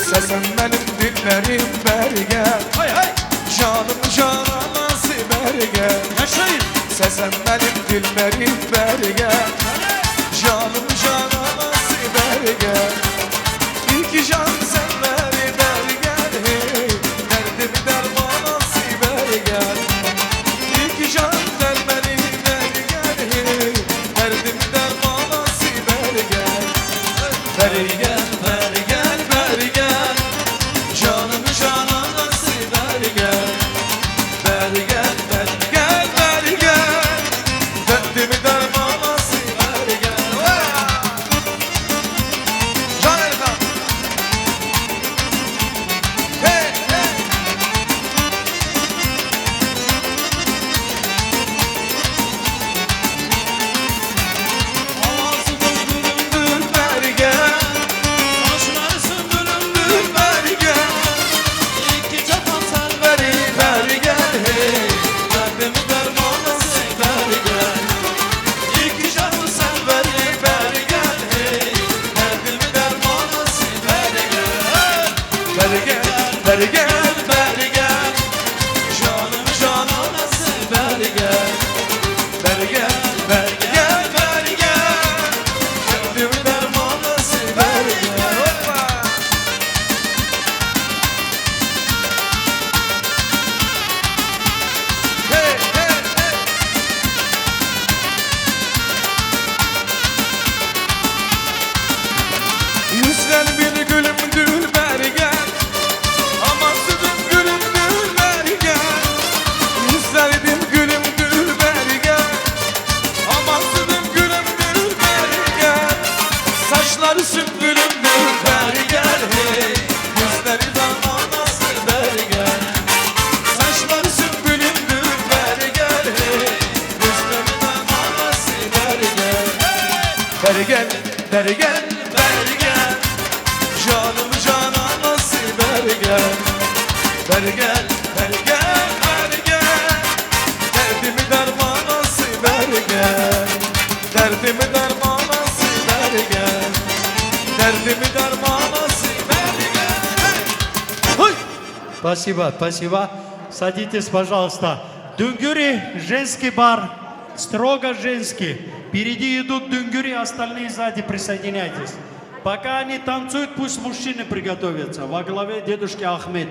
Sesin benim dillerim berge. Canım cananası berge. Sesin benim dillerim berge. Canım cananası berge. İki can senleri berge. Derdim dermanası berge. İki can dermeni berge. Derdim dermanası berge. Berge. beri gel, beri gel. Canım cananası beri gel. Beri gel, beri gel, beri gel. Kendim dermanası beri gel. Hoppa. Hey, hey, hey. Yüzler bir gülümdür beri gel. Amansızım gülümdür beri gel. Yüzler bir gülümdür beri gel. Amansızım gülümdür beri gel. Saçları sümbülümdür beri gel. Hey. Yüzleri dalmanası beri gel. Saçları sümbülümdür beri gel. Hey. Yüzleri dalmanası beri gel. Beri gel, beri gel, beri gel. Canım cananası beri gel. Beri gel, beri gel, beri gel. Derdimi dermanası beri gel. Derdimi dermanası beri gel. Derdimi dermanası beri gel. Hey!
Спасибо, спасибо. Садитесь, пожалуйста. Дунгюри, женский бар, строго женский. Впереди идут дунгюри, остальные сзади присоединяйтесь. Пока они танцуют, пусть мужчины приготовятся. Во главе дедушки Ахмед.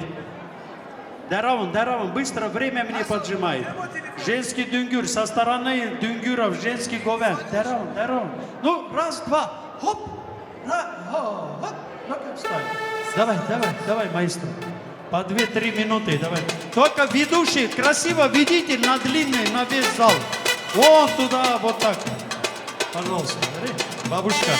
Дараван, Дараван, быстро, время мне поджимает. Женский дунгюр, со стороны дунгюров, женский говен. Дараван, Дараван. Ну, раз, два, хоп, хоп, ну-ка, встань. Давай, давай, давай, маэстро. По 2-3 минуты, давай. Только ведущий, красиво ведите на длинный, на весь зал. Вон туда, вот так. Пожалуйста, бабушка.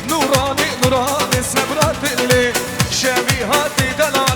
نوراني نوراني سبرات اللي شبيهاتي دلال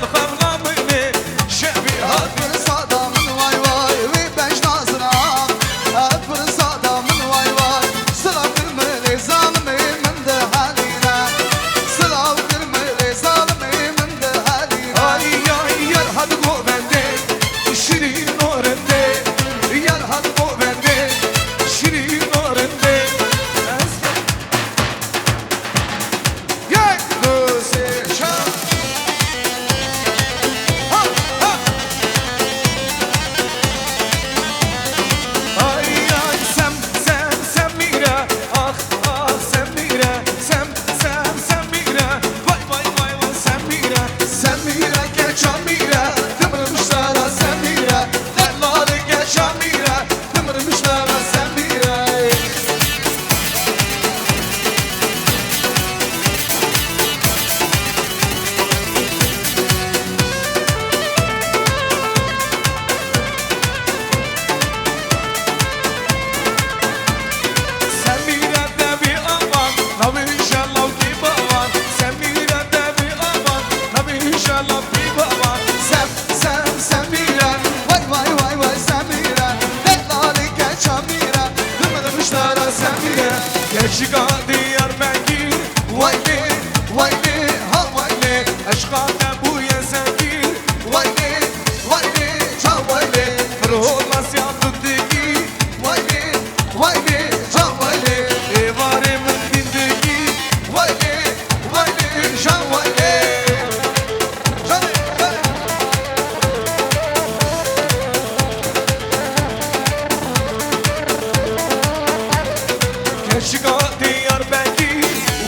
Fatih yar beki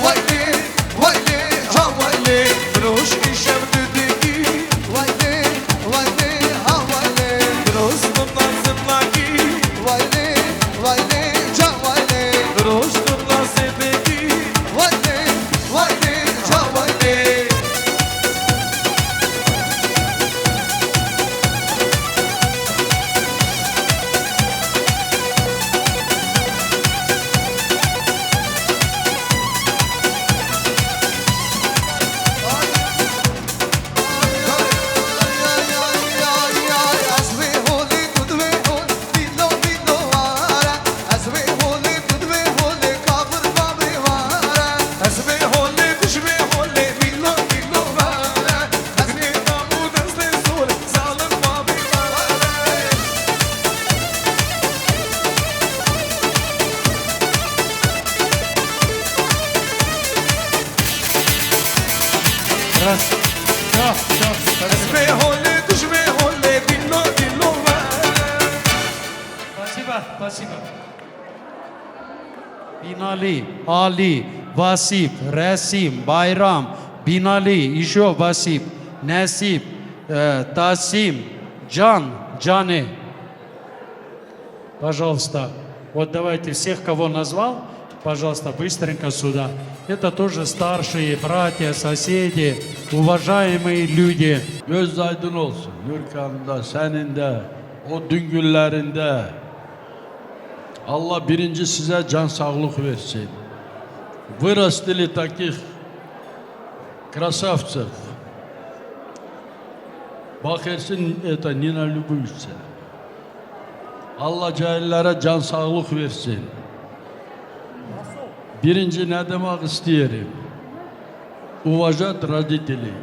Vayli, vayli, ha vayli Droş işem düdüki Vayli, vayli, ha vayli Droştum nazımlaki Vayli, vayli, ca vayli Droştum nazımlaki Vayli, vayli, ca vayli
Спасибо. Binali, Ali, Vasip, Resim, Bayram, Binali, еще Vasip, Nasip, Тасим, Джан, Джане. Пожалуйста, вот давайте всех, кого назвал, пожалуйста, быстренько сюда. Это тоже старшие братья, соседи, уважаемые люди.
Göz aydın olsun. Nurkan'da, senin de, o dün günlerinde. Allah birinci size can sağlık versin. Вырастили таких красавцев. Bakırsın это не налюбуешься. Allah cahillere can sağlık versin. Birinci ne demek isterim? Уважать родителей.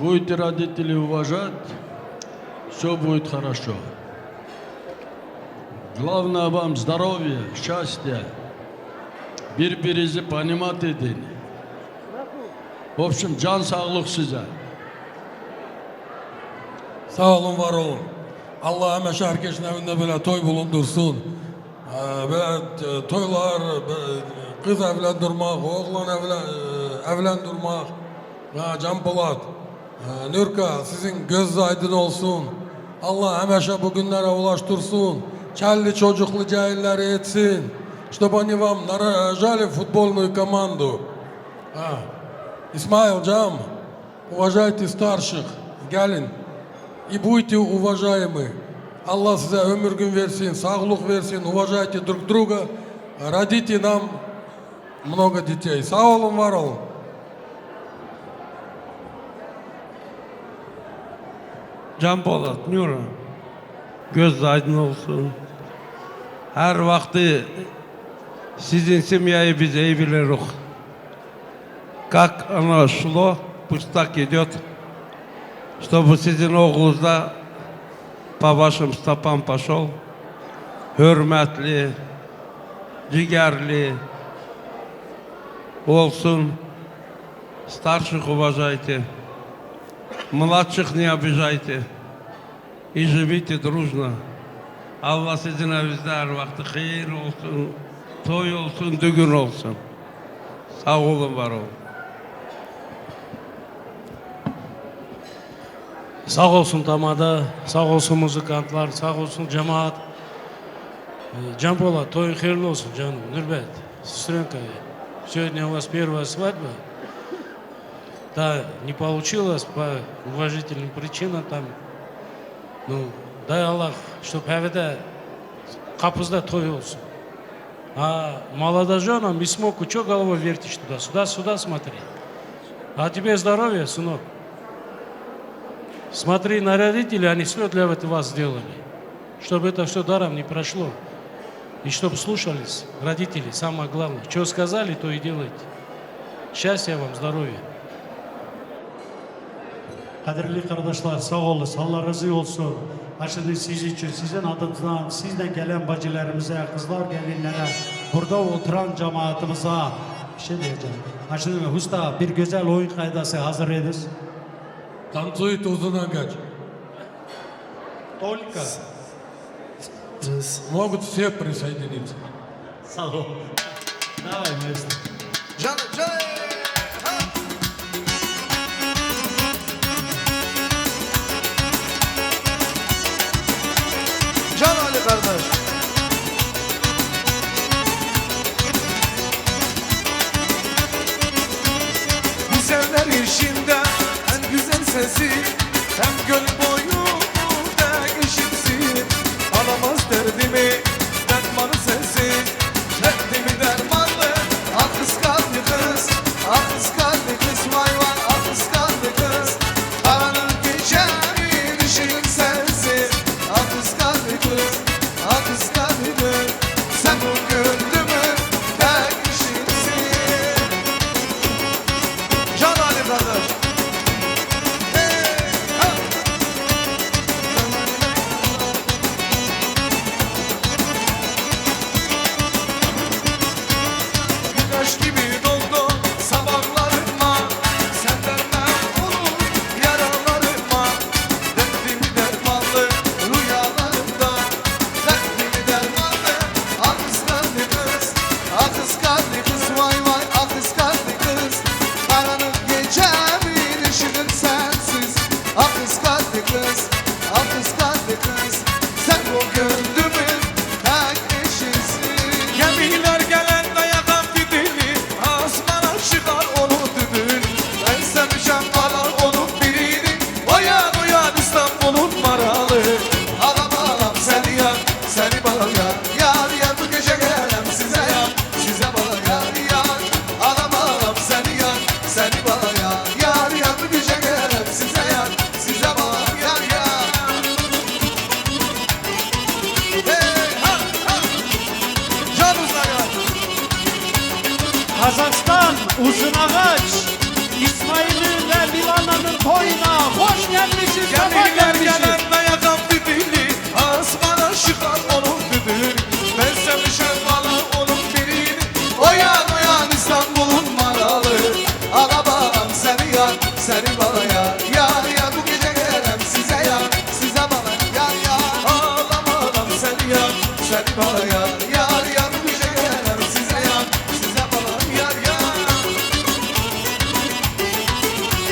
Будете родители уважать, все будет хорошо. Главное вам здоровье, счастье. Birbirinizi понимать edin. В общем, can sağlık size.
Sağ olun, var olun. Allah həmişə hər kəsin evində belə toy bulundursun. Belə toylar, qız evləndirmək, oğlan evləndirmək. Can Polat, Nurka, sizin göz aydın olsun. Allah həmişə bu günlərə ulaştırsın. Kelli çocuklu cahilleri etsin. Чтобы они вам нарожали футбольную команду. Исмаил, Джам, уважайте старших, gelin. И будьте уважаемы. Allah size ömür gün versin, sağlık versin, уважайте друг друга. Родите нам много детей. Sağ olun, var olun.
Can Polat, Nura, göz aydın olsun. Her vakti sizin семьей biz iyi biliriz. Как оно шло, пусть так идет, чтобы sizin oğlunuz da по вашим стопам пошел. Hürmetli, cigerli olsun. Старших уважайте, младших не обижайте. И живите дружно. Allah sizin evinizde her vakti hayır olsun, toy olsun, düğün olsun. Sağ olun, var olun.
Sağ olsun tamada, sağ olsun muzikantlar, sağ olsun cemaat. Can Polat, toyun hayırlı olsun canım, Нурбек, сестренка. Сегодня у вас первая свадьба. Да, не получилось по уважительным причинам там. Ну, дай Аллах, чтобы evde kapızda toy olsun. А молодоженам не смог, что головой вертишь туда, сюда смотри. А тебе здоровья, сынок. Смотри на родителей, они все для вас сделали. Чтобы это все даром не прошло. И чтобы слушались родители, самое главное. Что сказали, то и делайте. Счастья вам, здоровья.
Kadirli kardeşler, sağ olun, Allah razı olsun. Aşırı siz için, sizin adınızdan, sizden gelen bacılarımıza, kızlar gelinlere, burada oturan cemaatimize bir şey diyeceğim. Aşırı usta bir güzel oyun kaydası hazır ediniz.
Танцует узуна гач.
Только.
Могут все присоединиться.
Sağ olun. Давай, маэстро.
Canım canım. Can Ali kardeş. Güzeller işinde en güzel sesi, hem göl boyu değişimsin. Alamaz derdimi dermanı sensiz, derdimi dermanlı. Ah kıskandı kız, ah kıskandı kız, vay vay ah kıskandı kız. Karanlık gecemin ışığın sensin. Ah kıskandı kız, ah kıskandı kız. Sen bu gönlümün tek işinsin. Can Ali kardeş. Güneş gibi doldu sabahlarıma, senden ben olur yaralarıma. Derdimi dermanlı rüyalarımda, derdimi dermanlı. Ah kıskandı kız, ah kıskandı kız, vay vay ah kıskandı kız. Karanlık gecemin ışığın sensiz. Ah kıskandı kız, ah kıskandı kız. Sen bu gönlümün tek eşisin. Gemiler gelen dayakan düdüğünü, asmana çıkar onun düdüğünü. Ben sevmişem alan onun birini, oyan oyan İstanbul'un maralı. Alam alam seni yar, seni bana yar. Yar yar bu gece gelem size yar, size bana yar yar. Alam alam seni yar, seni bana yar. Yar yar bu gece gelem size yar, size bana yar yar. Hey ha ha. Canınızla yar.
Kazakistan Uzun Ağaç İsmail'in ve Milana'nın toyuna hoş gelmişiz. Sabah
Gemiler
gelmişiz.
gelen dayakan düdüğünü, asmana çıkar onun düdüğünü. Ben sevmişem bana onun birini, oyan oyan İstanbul'un maralı. Ağabeyim seni yar, seni bana yar. Yar yar bu gece gelem size yar, size bana yar yar. Ağlam ağlam seni yar, seni bana yar. Yar yar bu gece gelem size yar, size bana yar yar.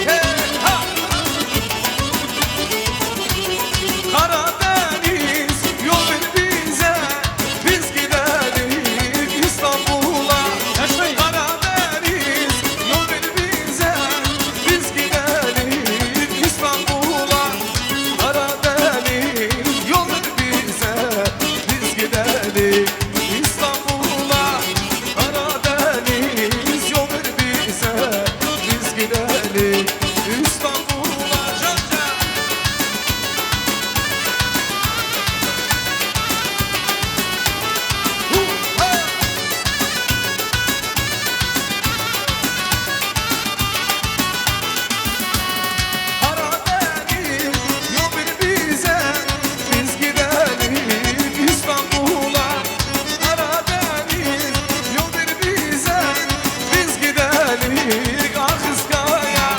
Hey ha. Karadeniz yol ver bize, biz gidelim İstanbul'a. Karadeniz yol ver bize, biz gidelim İstanbul'a. Karadeniz yol ver bize, biz gidelim İstanbul'a. Karadeniz yol ver bize, biz gidelim İstanbul'a. Can can. Karadeniz yol ver bize, biz gidelim İstanbul'a. Karadeniz yol ver bize, biz gidelim Akıskaya.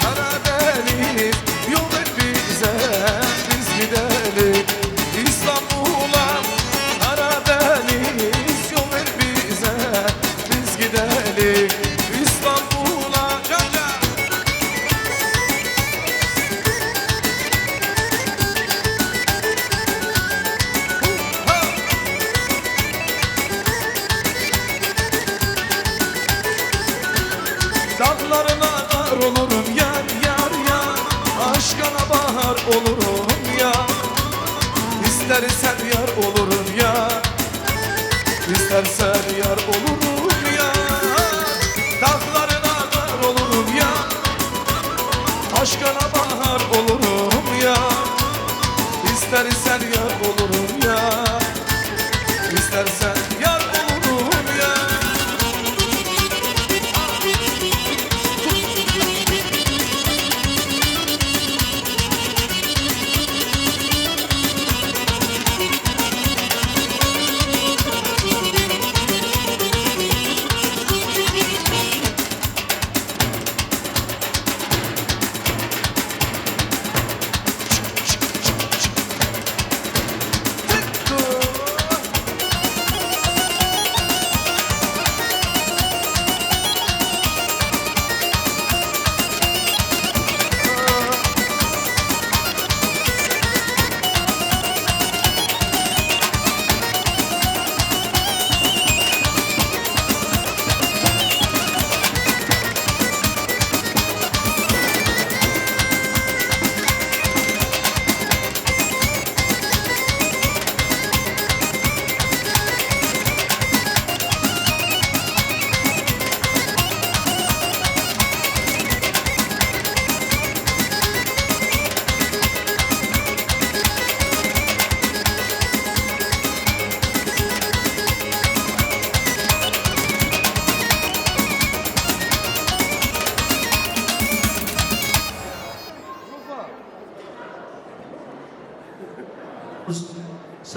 Karadeniz yol ver bize, biz gidelim İstanbul'a. Karadeniz yol ver bize, biz gidelim İstanbul'a. Can can. Dağlarına dar olurum yar yar yar, aşkına bahar olurum ya. İstersen yar olurum ya, istersen yar olurum ya. Dağlarına dar olurum ya, aşkına bahar olurum ya. İstersen yar olurum ya, istersen yar olurum ya.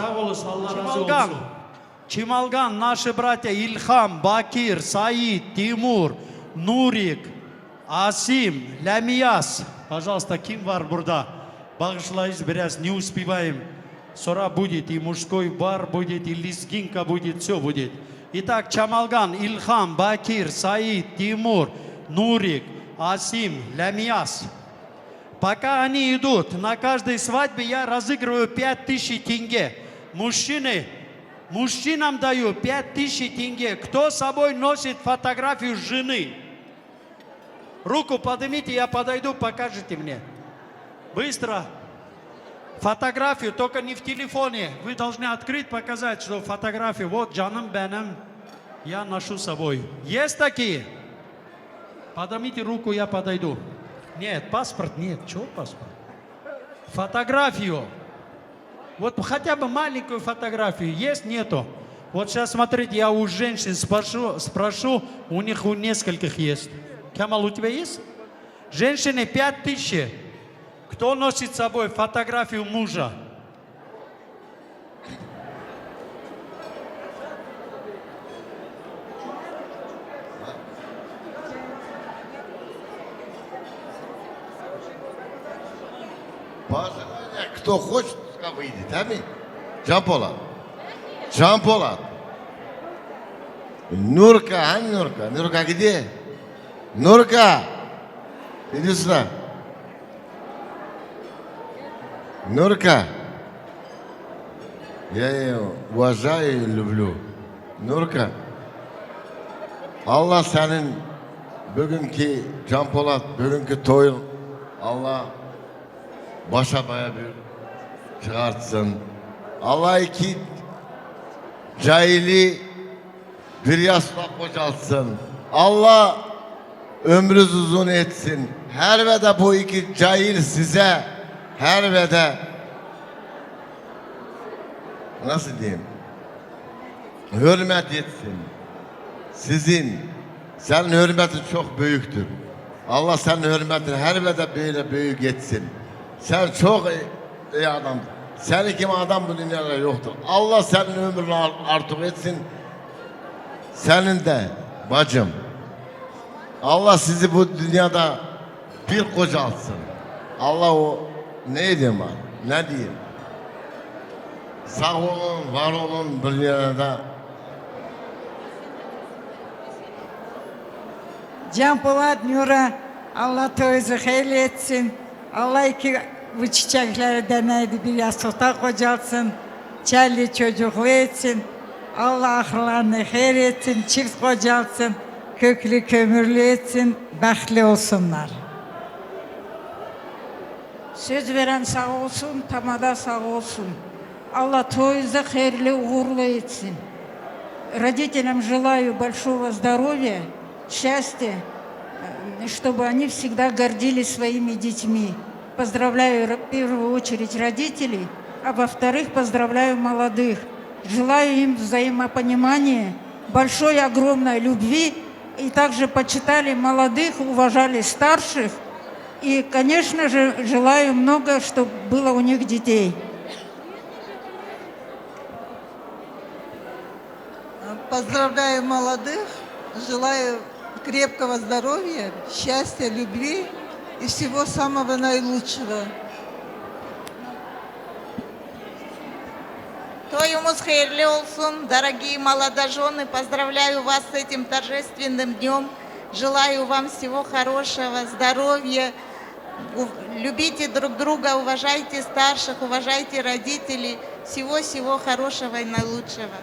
Sağ olasın, Allah razı
Çimalgan.
olsun. Çimalgan, наши братья İlham, Bakir, Said, Timur, Nurik, Asim, Lamiyas. Пожалуйста, kim var burada? Bağışlayız biraz, не успеваем. Sonra будет и мужской бар будет, и лезгинка будет, все будет. Итак, Чамалган, Илхам, Бакир, Саид, Тимур, Нурик, Асим, Ламияс. Пока они идут, на каждой свадьбе я разыгрываю 5000 тенге. Мужчинам даю 5000 тенге. Кто с собой носит фотографию жены? Руку поднимите, я подойду, покажите мне. Быстро. Фотографию, только не в телефоне. Вы должны открыть, показать, что фотографию. Вот, Джаном Беном, я ношу с собой. Есть такие? Поднимите руку, я подойду. Нет, паспорт нет. Чего паспорт? Фотографию. Вот хотя бы маленькую фотографию. Есть, нету? Вот сейчас смотрите, я у женщин спрошу, у них у нескольких есть. Камал, у тебя есть? Женщины 5000. Кто носит с собой фотографию мужа?
Кто хочет, пускай выйдет, аминь. Джамполат. Джамполат. Нурка, а Нурка? Нурка где? Нурка! Иди сюда. Нурка. Я ее уважаю и люблю. Нурка. Allah senin bugünkü Can Polat, bugünkü toyun Allah başa baya bir çıkartsın. Allah iki cahili bir yasla kocalsın. Allah ömrünüz uzun etsin. Her ve de bu iki cahil size her ve de nasıl diyeyim hürmet etsin. Senin hürmetin çok büyüktür. Allah senin hürmetini her ve de böyle büyük etsin. Sen çok iyi adam. Senin gibi adam bu dünyada yoktur. Allah senin ömrünü artık etsin. Senin de bacım. Allah sizi bu dünyada bir kocalsın. Allah o ne diyeyim ben? Ne diyeyim? Sağ olun, var olun dünyada.
Can Polat, Nura, Allah toyunuzu hayırlı etsin. Allah iki bu çiçekleri deneydi bir yastıkta kocalsın. Çelli çocuklu etsin. Allah ahırlarını hayır etsin, çift kocalsın. Köklü kömürlü etsin, bəxtli olsunlar. Söz veren sağ olsun, tamada sağ olsun. Allah toyunuzu hayırlı uğurlu etsin. Родителям желаю большого здоровья, счастья, чтобы они всегда гордились своими детьми. Поздравляю в первую очередь родителей, а во-вторых, поздравляю молодых. Желаю им взаимопонимания, большой, огромной любви, и также почитали молодых, уважали старших. И, конечно же, желаю много, чтобы было у них детей.
Поздравляю молодых, желаю крепкого здоровья, счастья, любви и всего самого наилучшего.
Toyumuz hayırlı olsun, дорогие молодожены, поздравляю вас с этим торжественным днем. Желаю вам всего хорошего, здоровья. Любите друг друга, уважайте старших, уважайте родителей. Всего-всего хорошего и наилучшего.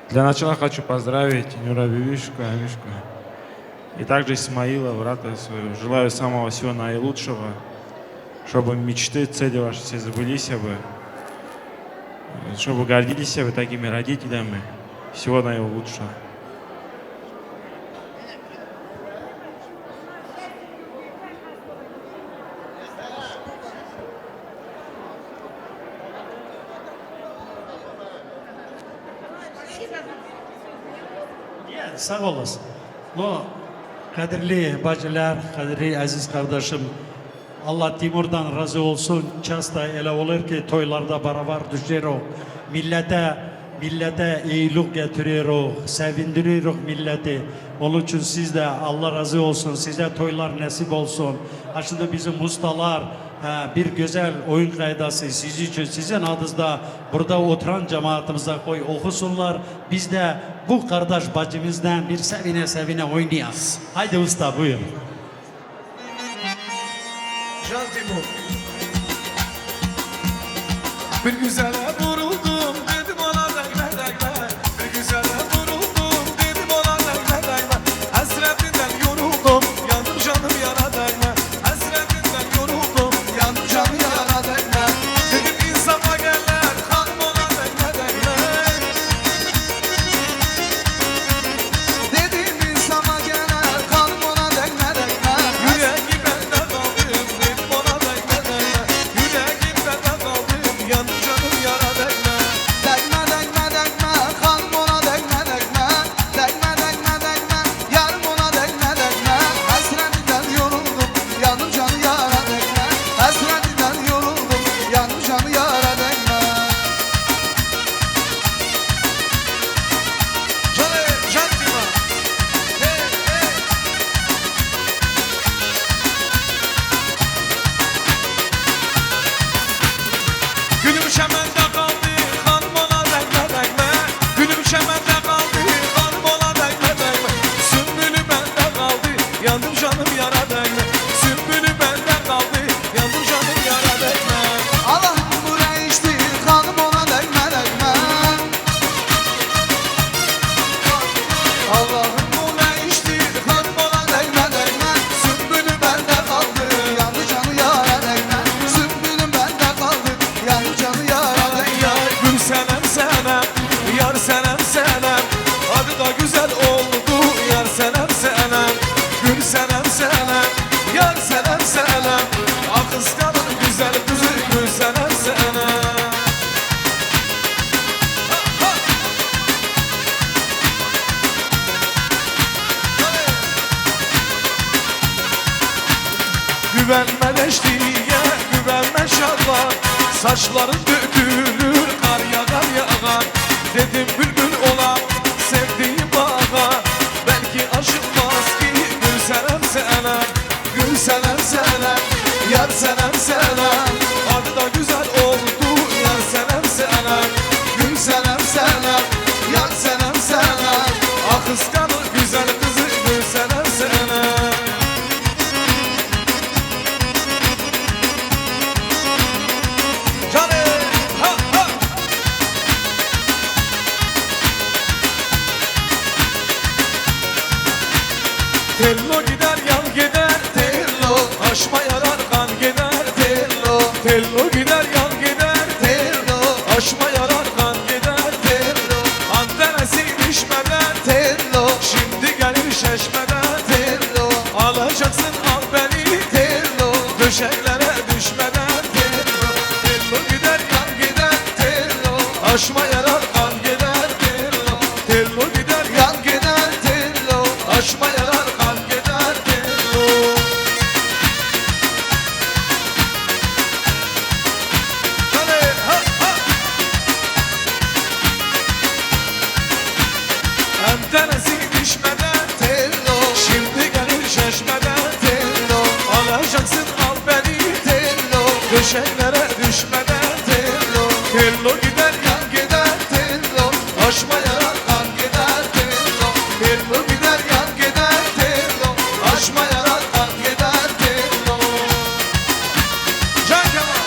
Для начала хочу поздравить Нюра Бибишку, Амишку и также Исмаила, брата своего. Желаю самого всего наилучшего, чтобы мечты, цели ваши все сбылись, чтобы гордились вы такими родителями. Всего наилучшего.
Sağ olasın. No, kadirli bacılar, kadirli aziz kardeşim, Allah Timur'dan razı olsun. Çasta ele olur ki toylarda beraber düşeriz. Millete iyilik getiriyoruz, sevindiriyoruz milleti. Onun için siz de Allah razı olsun, size toylar nasip olsun. Ha şimdi bizim ustalar bir güzel oyun kaydası siz için, sizin adınızda burada oturan cemaatimize koy okusunlar. Biz de bu kardeş bacımızdan bir sevine oynayız. Haydi usta buyur.
Bir güzele vuruldum dedim ona değme değme. Bir güzele vuruldum dedim ona değme değme. Hasretinden yoruldum yandım canım yana değme. Hasretinden yoruldum yandım canım yana değme. Dedim insana geller kanım ona değme değme. Dedim insana geller kanım ona değme değme. Yüreği bende kaldım dedim ona değme değme. Yüreği bende kaldım yandım canım yara değme. Değme değme değme kanım ona değme değme. Değme değme değme yarım ona değme değme. Hasretinden yoruldum yandım canı yara değme. Hasretinden yoruldum yandım canı yara değme. Cantima. Hey hey. Gülüm çemende kaldı kanım ona değme değme. Gülüm çemende kaldı kanım ona değme değme. Sümbülü bende kaldı yandım canım yara değme. Sümbülü bende kaldı yandım canım yara değme. Allah'ım bu değişti kanım ona değme değme. Allah'ım bu değişti kanım ona değme değme. Sümbülü bende kaldı yandı canı yara değme. Sümbülüm bende kaldı yandı canı yara değme. Gül senem senem yar senem senem. Adı da güzel oldu yar senem senem. Gül senem senem yar senem senem. Ah kıskanın güzel kızı gül senem senem. Güvenme leşliğe, güvenme şarlar. Saçların dökülür, kar yağar yağar. Dedim bülbül olan sevdiğim bağa. Belki aşılmaz ki gül senem senem. Gül senem senem, yar senem senem. Adı da güzel oldu yar senem senem. Gül senem senem, yar senem senem. Ah kıskanır güzel kızı gül senem senem. Tello gider yan gider tello. Aşma yarar kan gider tello. Tello gider yan gider tello. Aşma yarar kan gider tello. Antenesi düşmeden tello. Şimdi gelir şaşmadan tello. Alacaksın al beni tello. Döşeklere düşmeden tello. Tello gider yan gider tello. Aşma yarar kan gider tello. Tello gider yan gider tello. Aşma yarar kan gider tello. Hadi ha ha. Antenesi düşmeden tello. Şimdi gelir şaşmadan tello. Alacaksın al beni tello. Döşeklere düşmeden tello. Tello gider yan gider tello. Aşma yarar kan gider tello. Tello gider yan gider tello. Aşma yarar kan gider tello. Can Kemal.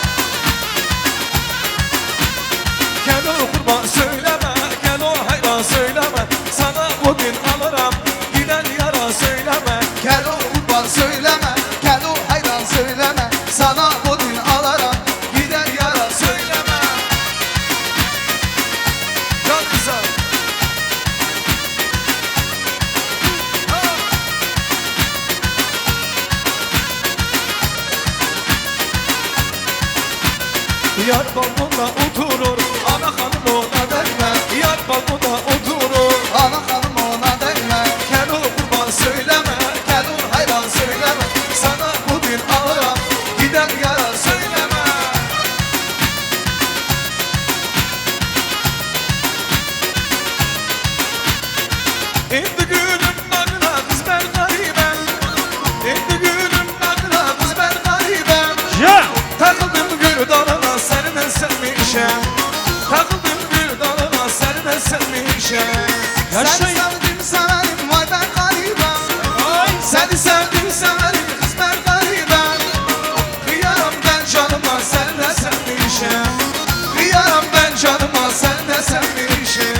Kelo kurban söyleme, kelo hayran söyleme. Sana bugün alırım, giden yara söyleme. Kelo kurban söyleme, kelo hayran söyleme. Sana bugün alırım, giden yara söyleme. Can güzel. Yar balkonda oturur, ana hanım ona değme. Yar balkonda oturur, ana hanım ona değme. Kelo kurban söyleme, kelo hayran söyleme. Sana bugün alırım, Endi gülüm bağına kız ben garibem. Endi gülüm bağına kız ben garibem. Takıldım gül dalına senden sevmişem. Takıldım gül dalına senden sevmişem. Seni sevdim severim vay ben garibem. Seni sevdim severim kız ben garibem. Kıyarım ben canıma senden sevmişem. Kıyarım ben canıma senden sevmişem.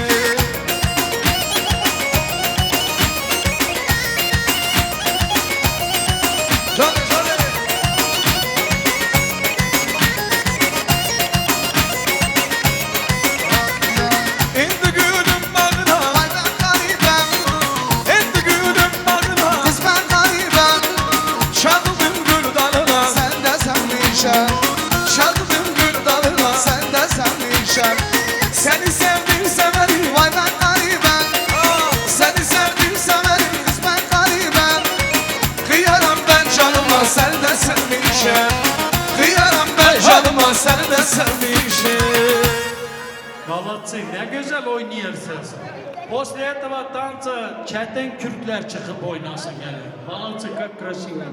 Endi gülüm bağına vay ben garibem. Endi gülüm bağına kız ben garibem. Çaldım gül dalına sen de sevmişem. Çaldım gül dalına sen de sevmişem. Seni sevdim severim vay ben garibem. Seni sevdim severim kız ben garibem. Kıyarım ben canıma sen de sevmişem. Kıyarım ben canıma sen de sevmişem.
Молодцы, ne güzel oynuyorsunuz. После этого танца çeten Kürtler çıkıp oynasın yani. Молодцы, как красиво.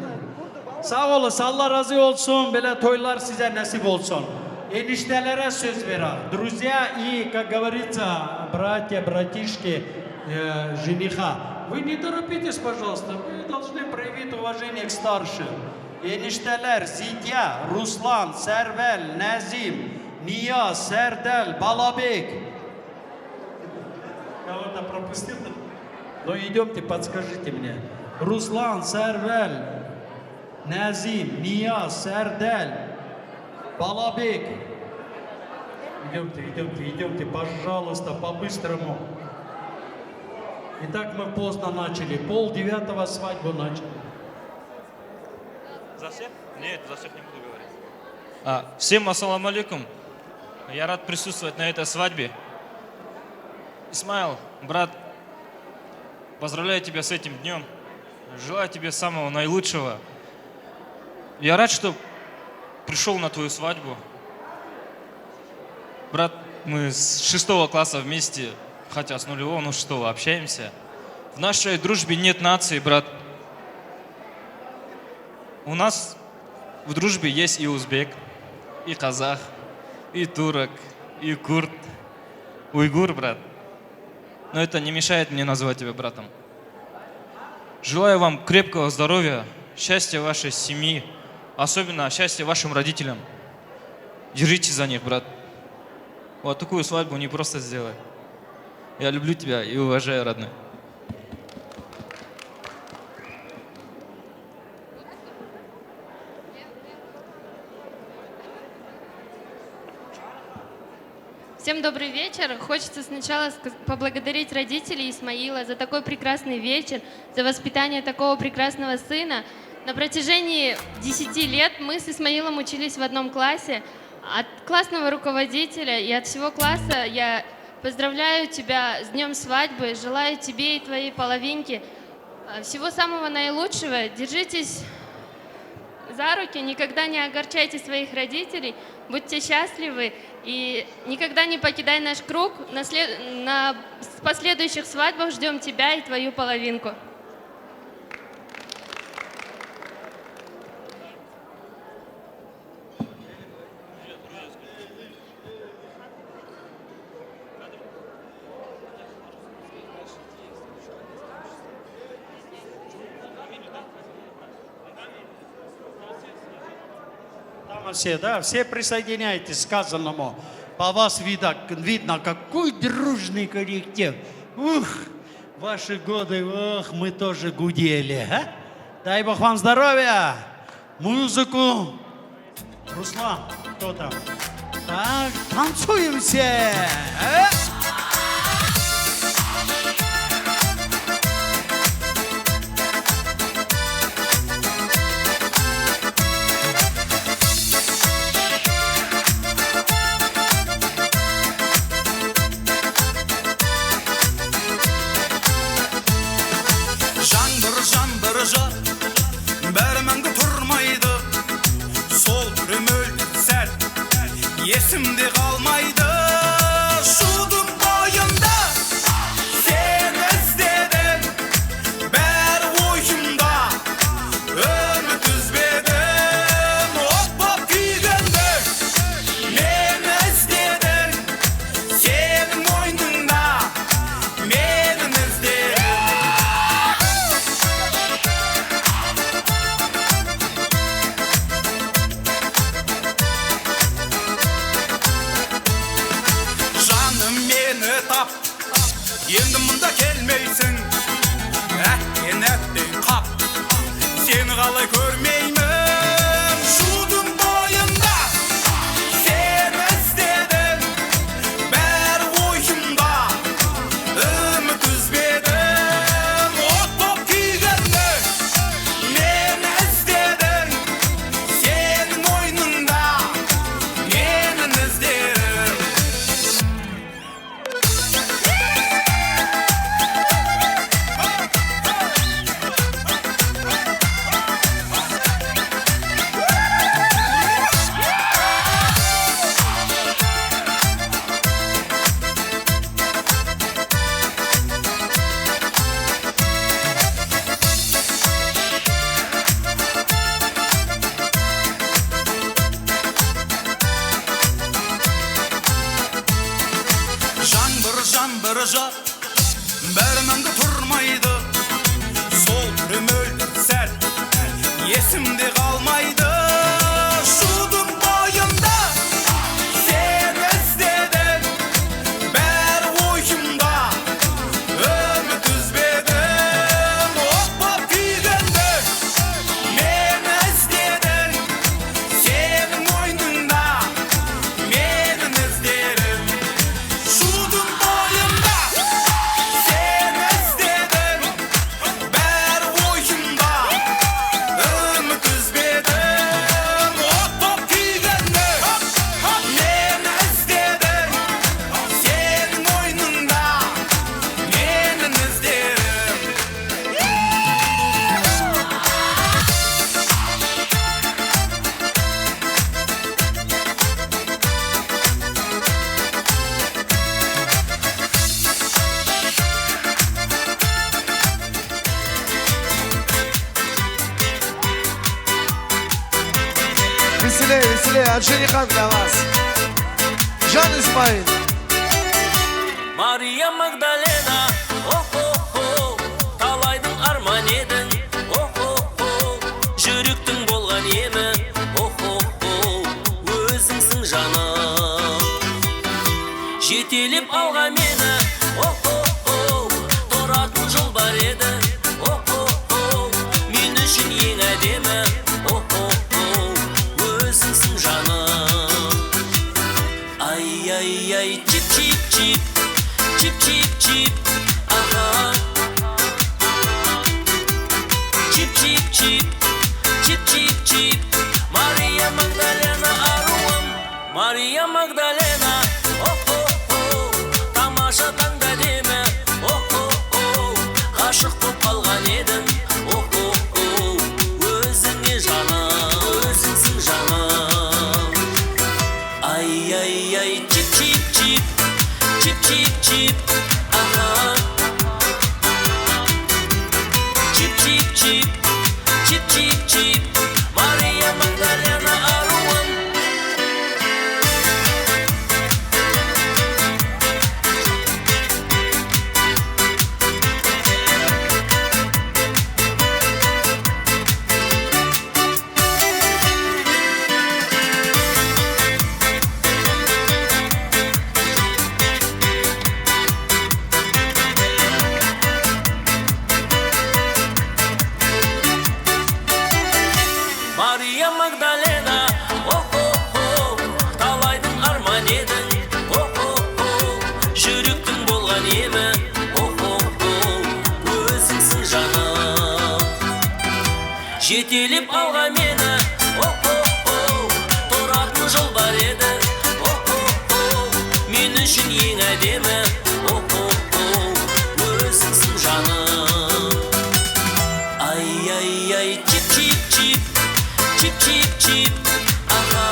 Sağ olasın, Allah razı olsun. Böyle toylar size nasip olsun. Eniştelere söz verin. Друзья и, как говорится, братья, братишки жениха. Вы не торопитесь, пожалуйста. Вы должны проявить уважение к старшим. Enişteler, Zidya, Ruslan, Servel, Nazim, Niyaz, Serdel, Балабек. Кого-то пропустил? Ну идемте, подскажите мне. Руслан, Servel, Nazim, Niyaz, Serdel, Балабек. Идемте, пожалуйста, по-быстрому. Итак, мы поздно начали. 8:30 свадьбу начали.
За всех? Нет, за всех не буду говорить. Всем ассаламу алейкум. Я рад присутствовать на этой свадьбе. Исмаил, брат, поздравляю тебя с этим днем. Желаю тебе самого наилучшего. Я рад, что пришел на твою свадьбу. Брат, мы с 6 класса вместе, хотя с 0, ну что, общаемся. В нашей дружбе нет нации, брат. У нас в дружбе есть и узбек, и казах, и турок, и курд, уйгур, брат. Но это не мешает мне назвать тебя братом. Желаю вам крепкого здоровья, счастья вашей семьи, особенно счастья вашим родителям. Держитесь за них, брат. Вот такую свадьбу не просто сделать. Я люблю тебя и уважаю, родной.
Всем добрый вечер. Хочется сначала поблагодарить родителей Исмаила за такой прекрасный вечер, за воспитание такого прекрасного сына. На протяжении 10 лет мы с Исмаилом учились в одном классе. От классного руководителя и от всего класса я поздравляю тебя с днем свадьбы, желаю тебе и твоей половинке всего самого наилучшего. Держитесь за руки, никогда не огорчайте своих родителей, будьте счастливы и никогда не покидай наш круг. На последующих свадьбах ждем тебя и твою половинку.
Все, да, все присоединяйтесь к сказанному. По вас видно, какой дружный коллектив. Ух, ваши годы, ох, мы тоже гудели. А? Дай Бог вам здоровья, музыку. Руслан, кто там? Так, танцуем все. А?
Bərməndə turmaydı, sol pürüm öldü sər, yesimdə qalmaydı, şudum есімде қалмайды шудың бойында сен іздедің бәрі ойымда үміт үзбедің от боп күйгенде мені іздедің сенің мойныңда менің іздерім шудың бойында сен іздедің бәрі ойымда үміт үзбедің от боп күйгенде мені іздедің сенің мойныңда менің іздерім
Веселее, веселее, Анжелика для вас. Жан Исмаил.
Мария Магдалена, о-хо-хо, талайдың арман едің, о-хо-хо, жүректің болған емі, о-хо-хо, өзіңсің жаным. Жетелеп алған мені, о-хо-хо, тұратын жол бар еді, о-хо-хо, мен үшін ең әдемі, о-хо-хо, өзіңсің жаным. Ай-яй-яй, чип-чип-чип, чип-чип-чип, ага. Чип-чип-чип, чип-чип-чип, Мария Магдалена аруым, Мария Магдалена, о-хо-хо, тамаша таңда демі, о-хо-хо, ғашық боп қалған едің, о-хо-хо, өзіңе жаным, өзіңсің жаным. Ай-яй-яй, чип-чип-чип, чип-чип-чип, ага. Чип-чип-чип, чип-чип-чип, Мария Магдалена аруым. Мария Магдалена, о-хо-хо, талайдың арман едің, о-хо-хо, жүректің болған емі, о-хо-хо, өзіңсің жаным. Жетелеп алған мені, о-хо-хо, тұратын жол бар еді, о-хо-хо, мен үшін ең әдемі, о-хо-хо, өзіңсің жаным. Ай-яй-яй, чип-чип-чип, чип-чип-чип, ага.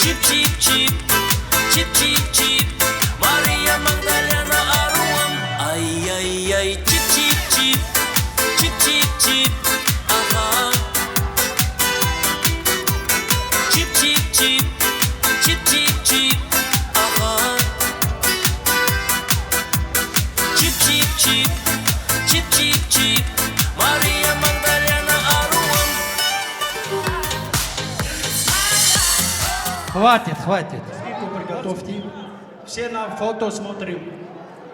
Чип-чип-чип, чип-чип-чип, Мария Магдалена аруым. Ай-яй-яй, чип-чип-чип, чип-чип-чип, ага. Чип-чип-чип, чип-чип-чип, ага. Чип-чип-чип, чип-чип-чип, Мария Магдалена аруым.
Хватит, хватит. Листинку приготовьте. Все на фото смотрим.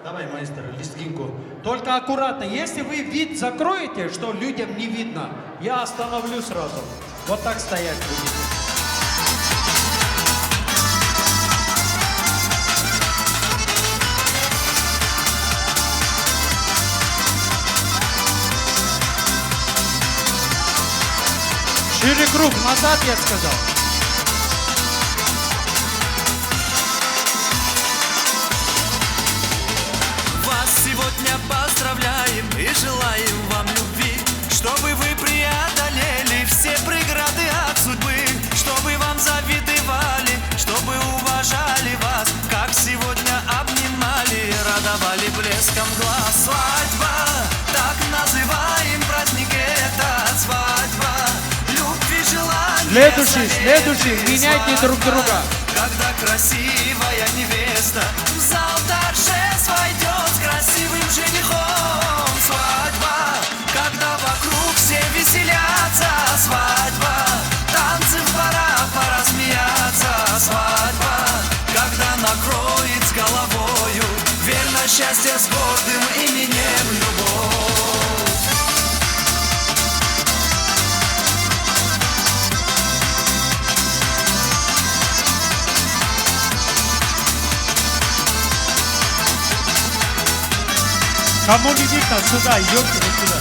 Давай, маэстро, листинку. Только аккуратно. Если вы вид закроете, что людям не видно, я остановлю сразу. Вот так стоять будете. Шире круг, назад, я сказал.
Вас сегодня поздравляем и желаем вам любви, чтобы вы преодолели все преграды от судьбы, чтобы вам завидовали, чтобы уважали вас, как сегодня обнимали, радовали блеском глаз. Свадьба, так называем праздник этот, свадьба, любви, желания.
Следующий, меняйте друг друга.
Когда красивая невеста в зал торжеств войдет с красивым женихом. Свадьба, когда вокруг
верно счастье с гордым именем любовь.
Кому не видно, сюда, идемте вот сюда.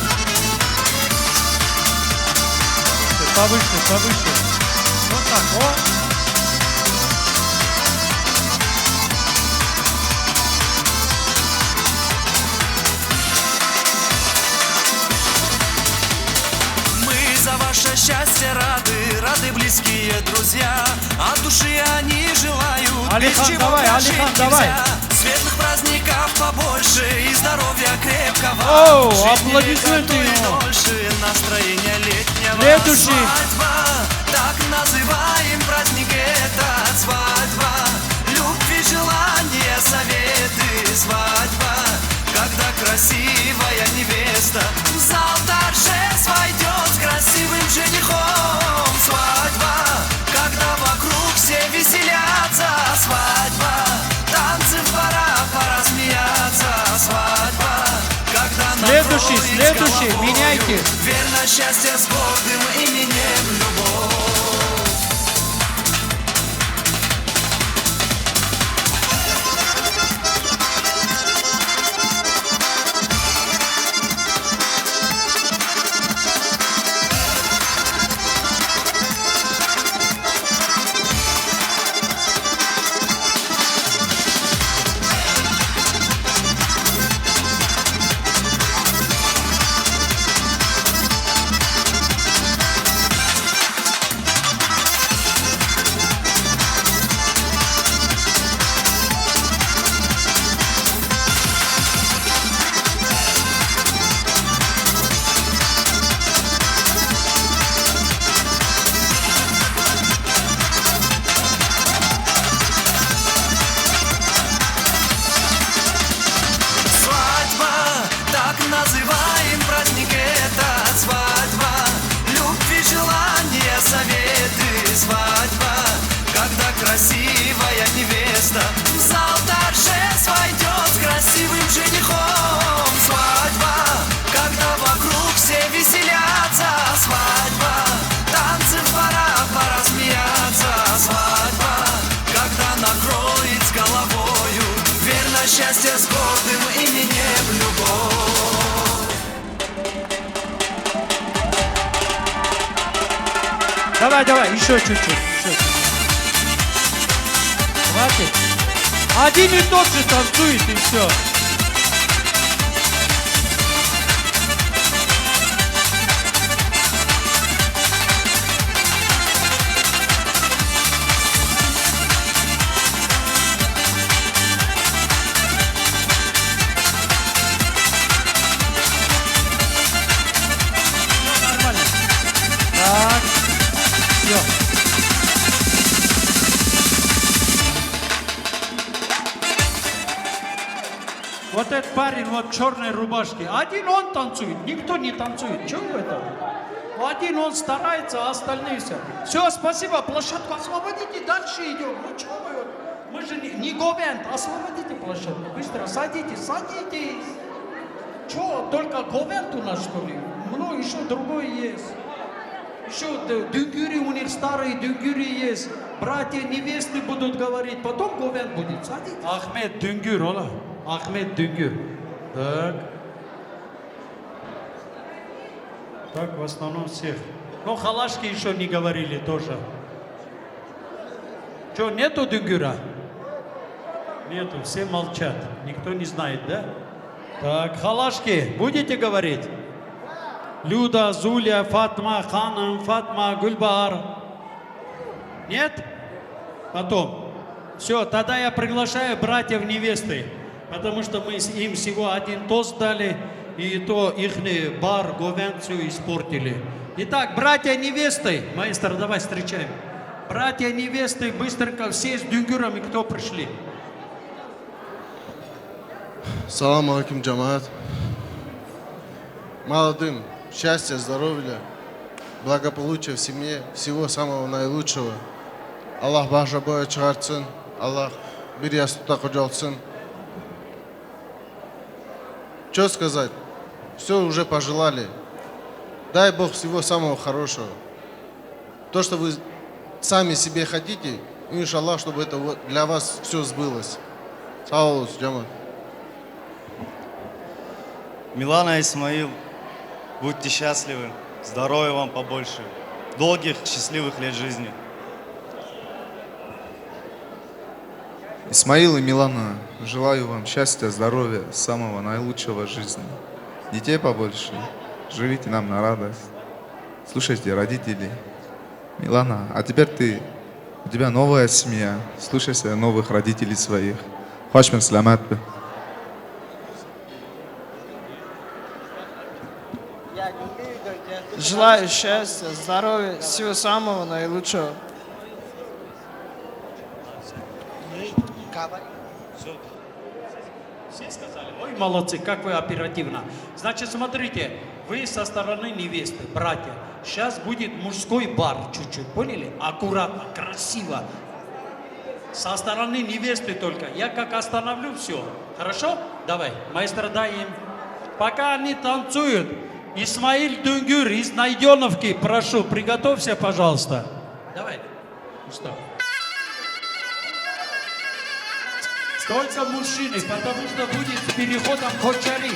Повыше, повыше. Вот так, вот.
Мы за ваше счастье рады близкие друзья. От души они желают,
Алихан,
без чего
давай,
прожить
Алихан,
нельзя.
давай.
Светлых праздников побольше и здоровья крепкого.
Оу,
Жизни
аплодисменты
легко и
ему.
дольше, настроение летнего.
Следующий.
Свадьба, так называем праздник этот. Свадьба, любви, желания, советы. Свадьба, когда красивая невеста в зал торжеств войдет с красивым женихом. Свадьба, когда вокруг все веселятся. Свадьба, танцы в барах, пора смеяться. Свадьба, когда
Следующий, меняйте.
верно счастье с гордым именем любовь. Называем праздник этот. Свадьба, любви, желания, советы. Свадьба, когда красивая невеста в зал торжеств войдет с красивым женихом. Свадьба, когда вокруг все веселятся. Свадьба, танцы в барах, пора смеяться. Свадьба, когда накроет с головою верно счастье с гордым именем любовь.
Давай, еще чуть-чуть. Хватит. Один и тот же танцует, и все. Нормально. Так. Все. Вот этот парень вот в черной рубашке, один он танцует, никто не танцует. Чего это? Один он старается, а остальные все. Все, спасибо, площадку освободите, дальше идем. Ну что вы, мы же не говент, освободите площадку. Быстро садитесь. Что, только говент у нас что ли? Ну, еще другой есть. Еще дюнгюри у них старые дюнгюри есть. Братья, невесты будут говорить, потом говент будет. Садитесь. Ахмед Дюнгюр, ола. Ахмед Дюнгюр. Так, в основном всех. Но халашки еще не говорили тоже. Что, нету Дюнгюра? Нету, все молчат. Никто не знает, да? Так, халашки, будете говорить? Люда, Зуля, Фатма, Ханым, Фатма, Гульбар. Нет? Потом. Все, тогда я приглашаю братьев невесты, потому что мы им всего один тост дали, и то их бар, говенцию испортили. Итак, братья невесты, маэстро, давай встречаем. Братья невесты, быстренько все с дюнгюрами, кто пришли?
Салам алейкум, джамаат. Молодым счастья, здоровья, благополучия в семье, всего самого наилучшего. Аллах баша боя чыгарсын, Аллах bir yastıkta kocalsın. Что сказать? Все уже пожелали. Дай Бог всего самого хорошего. То, что вы сами себе хотите, иншаллах, чтобы это для вас все сбылось. Сау, Джамат.
Милана, Исмаил, будьте счастливы, здоровья вам побольше, долгих, счастливых лет жизни.
Исмаил и Милана, желаю вам счастья, здоровья, самого наилучшего в жизни. Детей побольше, живите нам на радость. Слушайте родителей. Милана, а теперь у тебя новая семья. Слушайся новых родителей своих. Хочешь сламат.
Желаю счастья, здоровья, всего самого наилучшего.
Все сказали, ой, молодцы, как вы оперативно. Значит, смотрите, вы со стороны невесты, братья. Сейчас будет мужской бар чуть-чуть, поняли? Аккуратно, красиво. Со стороны невесты только. Я как остановлю, все. Хорошо? Давай, маэстро, дай им. Пока они танцуют, Исмаил Дунгюр из Найденовки, прошу, приготовься, пожалуйста. Давай. Ну что? Только мужчины, потому что будет с переходом Кочари.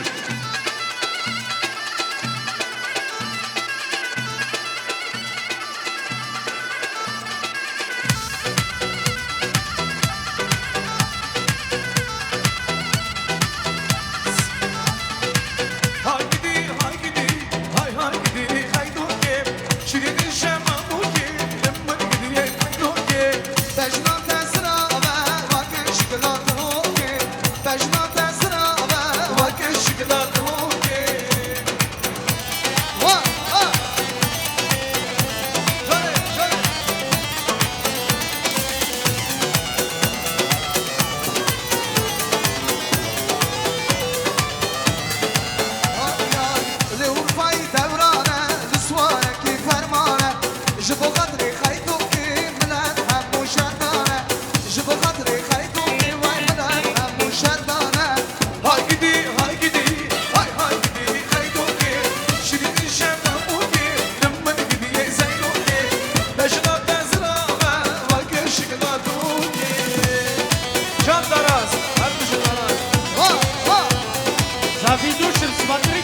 Заведущим, смотрите.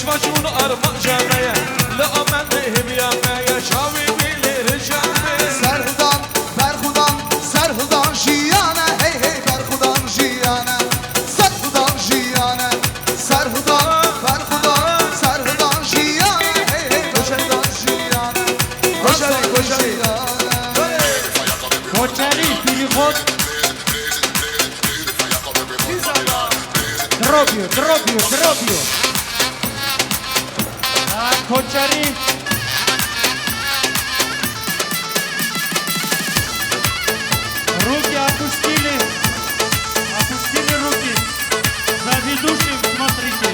وشون ارما جمعه لامن هم یامه شاوی بیلی رجمه
سرخودان برخودان سرخودان جیانه هی هی برخودان جیانه سرخودان جیانه سرخودان برخودان سرخودان جیانه هی هی برخودان جیانه
کجایی
Koçeri, Filipot. Dropio. Koçeri. Руки опустили руки. За ведущим смотрите.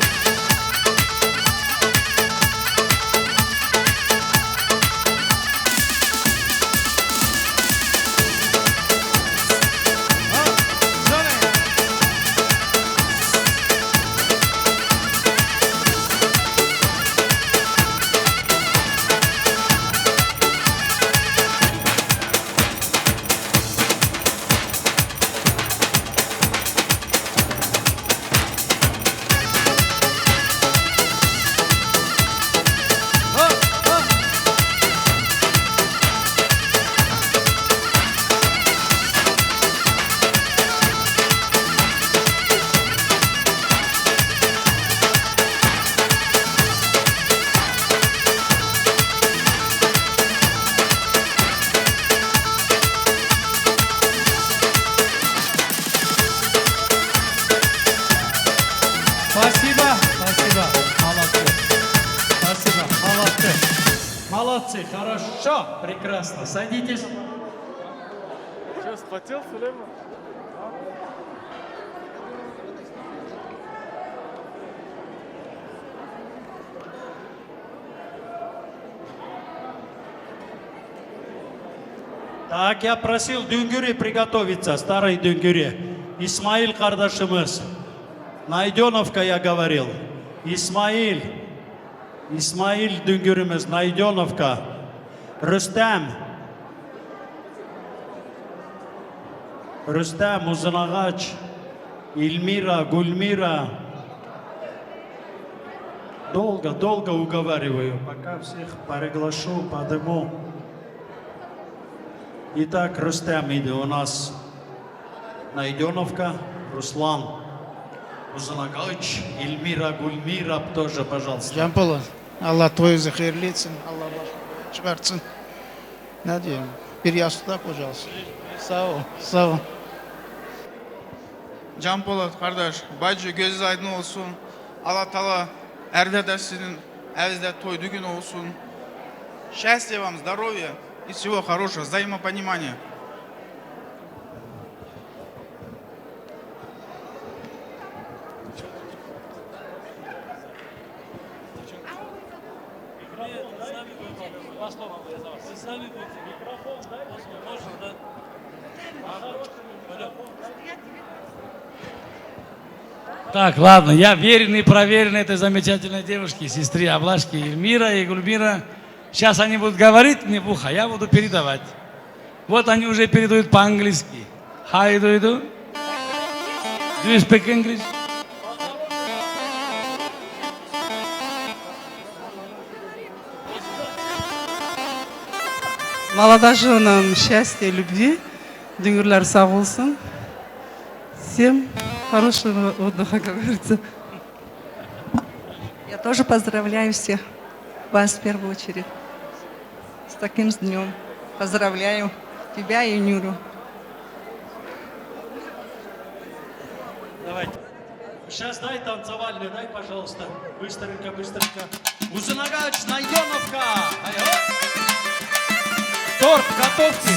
Молодцы, хорошо, прекрасно. Садитесь.
Что, спотел Сулейман?
Так, я просил Дүнгюри приготовиться, старый Дүнгюри. Исмаил Кардашимыз. Найденовка я говорил. Исмаил Дүнгюримыз, Найденовка. Рустам, Узынагач, Ильмира, Гульмира. Долго уговариваю, пока всех приглашу, подыму. Итак, Рустам иди у нас. Найденовка, Руслан, Узынагач, Ильмира, Гульмира тоже, пожалуйста.
Жампола, Аллах тойыңызды хейірлетсін, Аллах башқа шығартсын. Надеем, bir yastıkta kocalsın. Sağ ol.
Can Polat kardeş, bacı gözü aydın olsun. Allah Teala erde sizin evinizde toy düğün olsun. Счастья вам, здоровья и всего хорошего, взаимопонимания.
Так, ладно, я веренный и проверенный этой замечательной девушке, сестре Аблашки Эльмира и Гульмира. Сейчас они будут говорить мне в ухо, я буду передавать. Вот они уже передают по-английски. How do you do? Do you speak English?
Молодоженам счастья, любви, Дүнгюрлер сау болсын. Всем хорошего отдыха, как говорится. Я тоже поздравляю всех, вас в первую очередь, с таким днем. Поздравляю тебя и Нюру.
Давайте. Сейчас дай танцевальный, дай, пожалуйста. Быстренько. Узынагач, Найденовка. Торт, готовьте.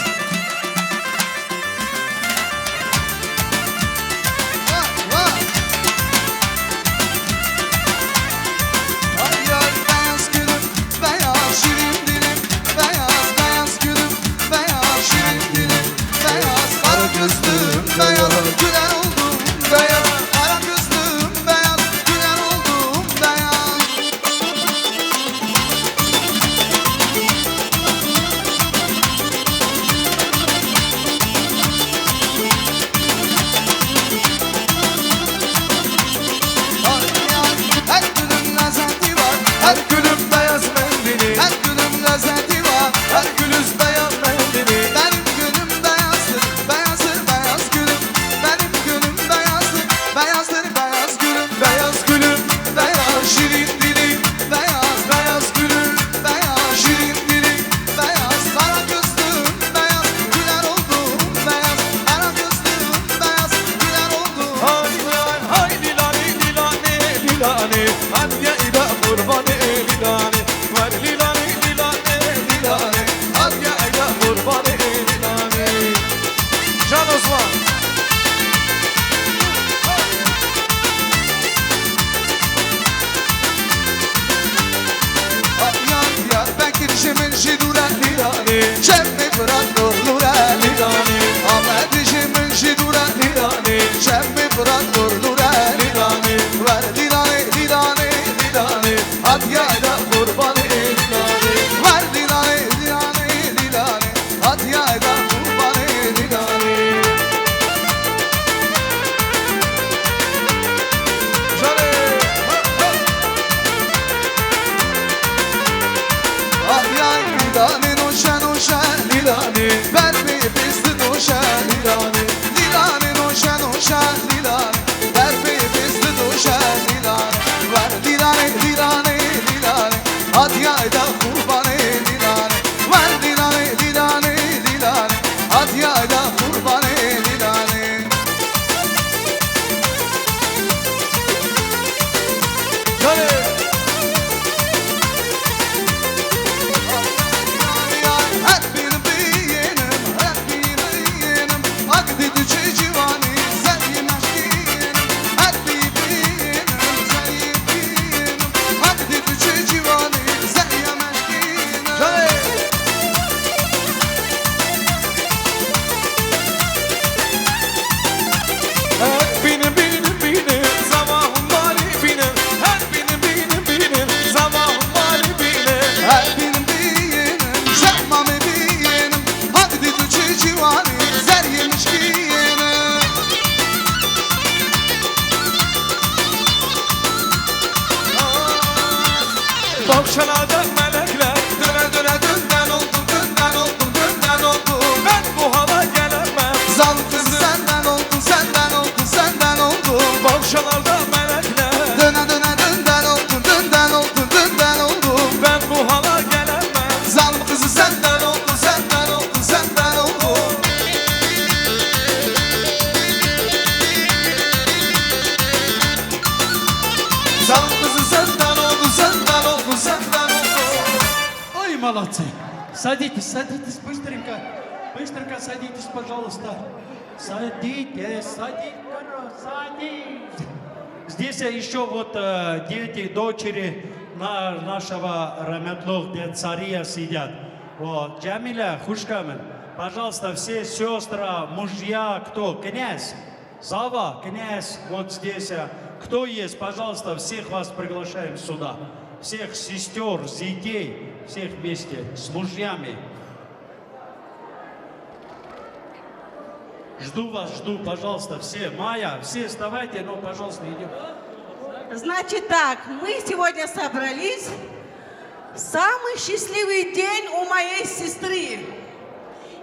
Gözlüm beyaz, gülen oldum beyaz. Kara gözlüm beyaz, gülen oldum beyaz. Hep bir benim, hep bir benim. Akdi tüçü civani, zeyim aşkinim. Hep bir benim, zeyim benim. Akdi tüçü civani, zeyim aşkinim.
Benim zamanım var benim. Her benim zamanım var benim.
Her benim benim, şahmamı benim. Akdi tüçü civani, zeyim aşkinim.
Bahçelerde melekler döne döne dünden oldu, dünden oldu, dünden oldu. Ben bu hala gelemem.
Zal kızı senden oldun, senden oldun, senden oldun.
Bahçelerde melekler
Döne döne dünden oldun, dünden oldun, dünden oldun.
ben bu hala gelemem.
Zal kızı senden oldun, senden oldun, senden oldun. Zal kızı senden oldun, senden oldun, senden oldun.
Ой, молодцы. Садитесь, садитесь, быстренько. Быстренько садитесь, пожалуйста. Садитесь, садитесь. Здесь еще вот дети, дочери нашего Рамятлох, дед Цария сидят. Вот, Джамиля, Хушкамен, пожалуйста, все сестры, мужья, кто? Князь, Сава, князь, вот здесь. Кто есть, пожалуйста, всех вас приглашаем сюда. Всех сестер, детей, всех вместе, с мужьями. Жду вас, жду, пожалуйста, все. Майя, все вставайте, ну, пожалуйста, идем.
Значит так, мы сегодня собрались в самый счастливый день у моей сестры.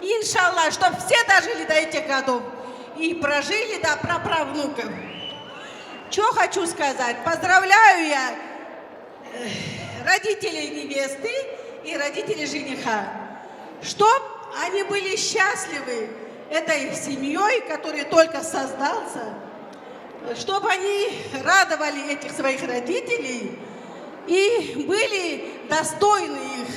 Иншаллах, чтобы все дожили до этих годов и прожили до праправнуков. Что хочу сказать? Поздравляю я родителей невесты и родителей жениха. Чтоб они были счастливы этой семьей, который только создался, чтобы они радовали этих своих родителей и были достойны их.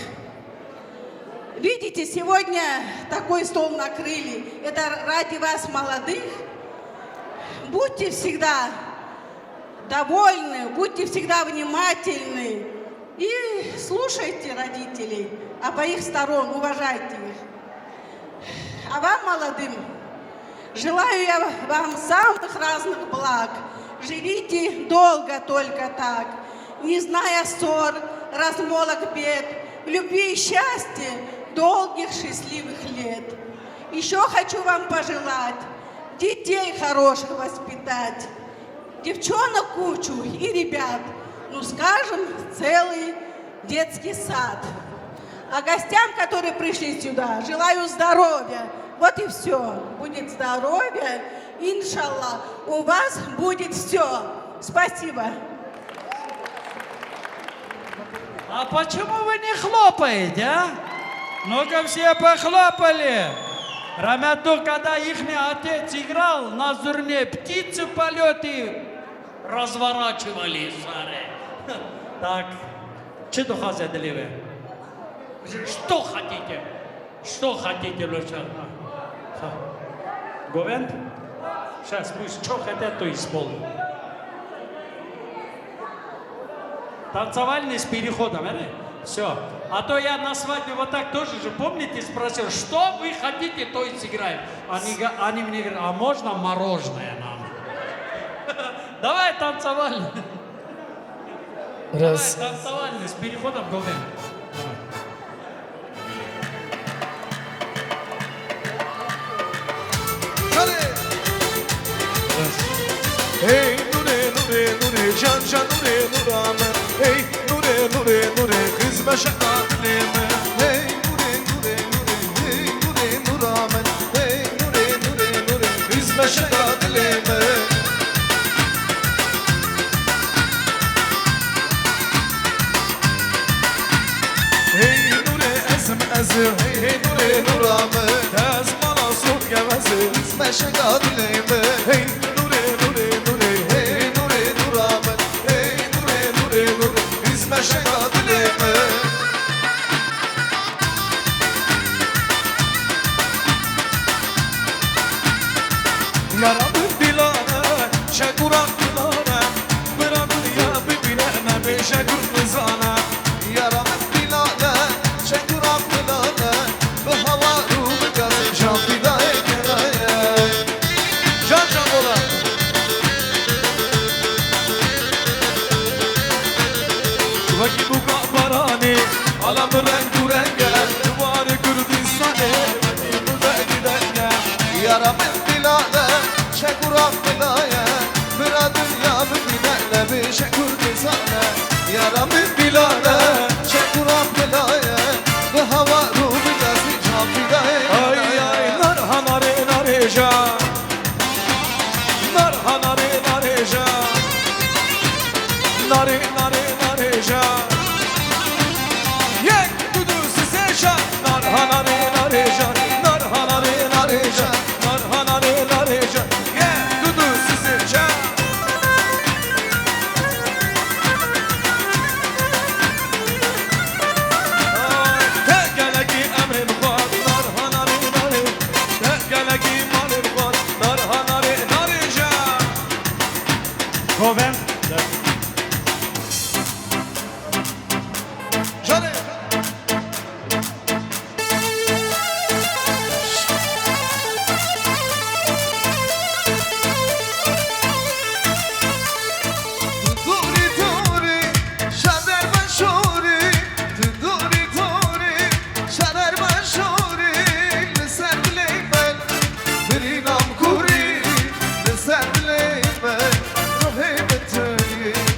Видите, сегодня такой стол накрыли. Это ради вас, молодых. Будьте всегда довольны, будьте всегда внимательны и слушайте родителей обоих сторон, уважайте их. А вам, молодым, желаю я вам самых разных благ. Живите долго только так, не зная ссор, размолок бед, в любви и счастье долгих счастливых лет. Еще хочу вам пожелать детей хороших воспитать, девчонок кучу и ребят, ну скажем, целый детский сад. А гостям, которые пришли сюда, желаю здоровья. Вот и все. Будет здоровье, иншаллах. У вас будет все. Спасибо.
А почему вы не хлопаете, а? Ну-ка все похлопали. Рамяту, когда их отец играл, на зурне птицы полеты разворачивали. Так, что хотели вы? Что хотите? Что хотите лучше? Говент? Сейчас пусть что хотят, то исполнят. Танцевальный с переходом, все. А то я на свадьбе вот так тоже же, помните, спросил, что вы хотите, то и сыграем. Они мне говорят, а можно мороженое нам? Давай танцевальный.
Раз.
Давай танцевальный с переходом в говент.
Hey nure nure nure can can nure nurame. Hey nure nure nure kız başa dileme.
Hey nure nure nure, hey nure nuramen. Hey nure nure nure,
kız başa dileme. Hey nure ezm ezm hey nure nurame. Ez bana sok geveze kız başa dileme. Hey nure nure nure hey nure nuramen. Hey nure nure شکا دلمه Yaramın dilane, şekurak dilane Bırak dünya bibine, ne bir şekur kızana Yaramın dilane, şekurak dilane Bu hava ruhu gazı, can fidaya keraya Can can ola Vaki bu kaparani, alam rengu renge Duvarı Kürdistan'e, vaki bu da gidenge Yaramın dilane şekurak dilaya Bıra dünya bibine ne bir şekur kızana Yaramın dilane şekurak dilaya Bu hava ruhu gazı can fidaya Ay ay narhanare nareja Narhanare nareja Nare nare nareja Yek dudu size şan Narhanare nareja Narhanare nareja Narhanare nareja Yek dudu size şan Tek geleki emrin var Narhanare nare Tek geleki malin var Narhanare nareja
Goven.
Canım Duri duri şader başuri Duri duri şader başuri Leser bileymen bir inam kuri Leser bileymen ruhi beteri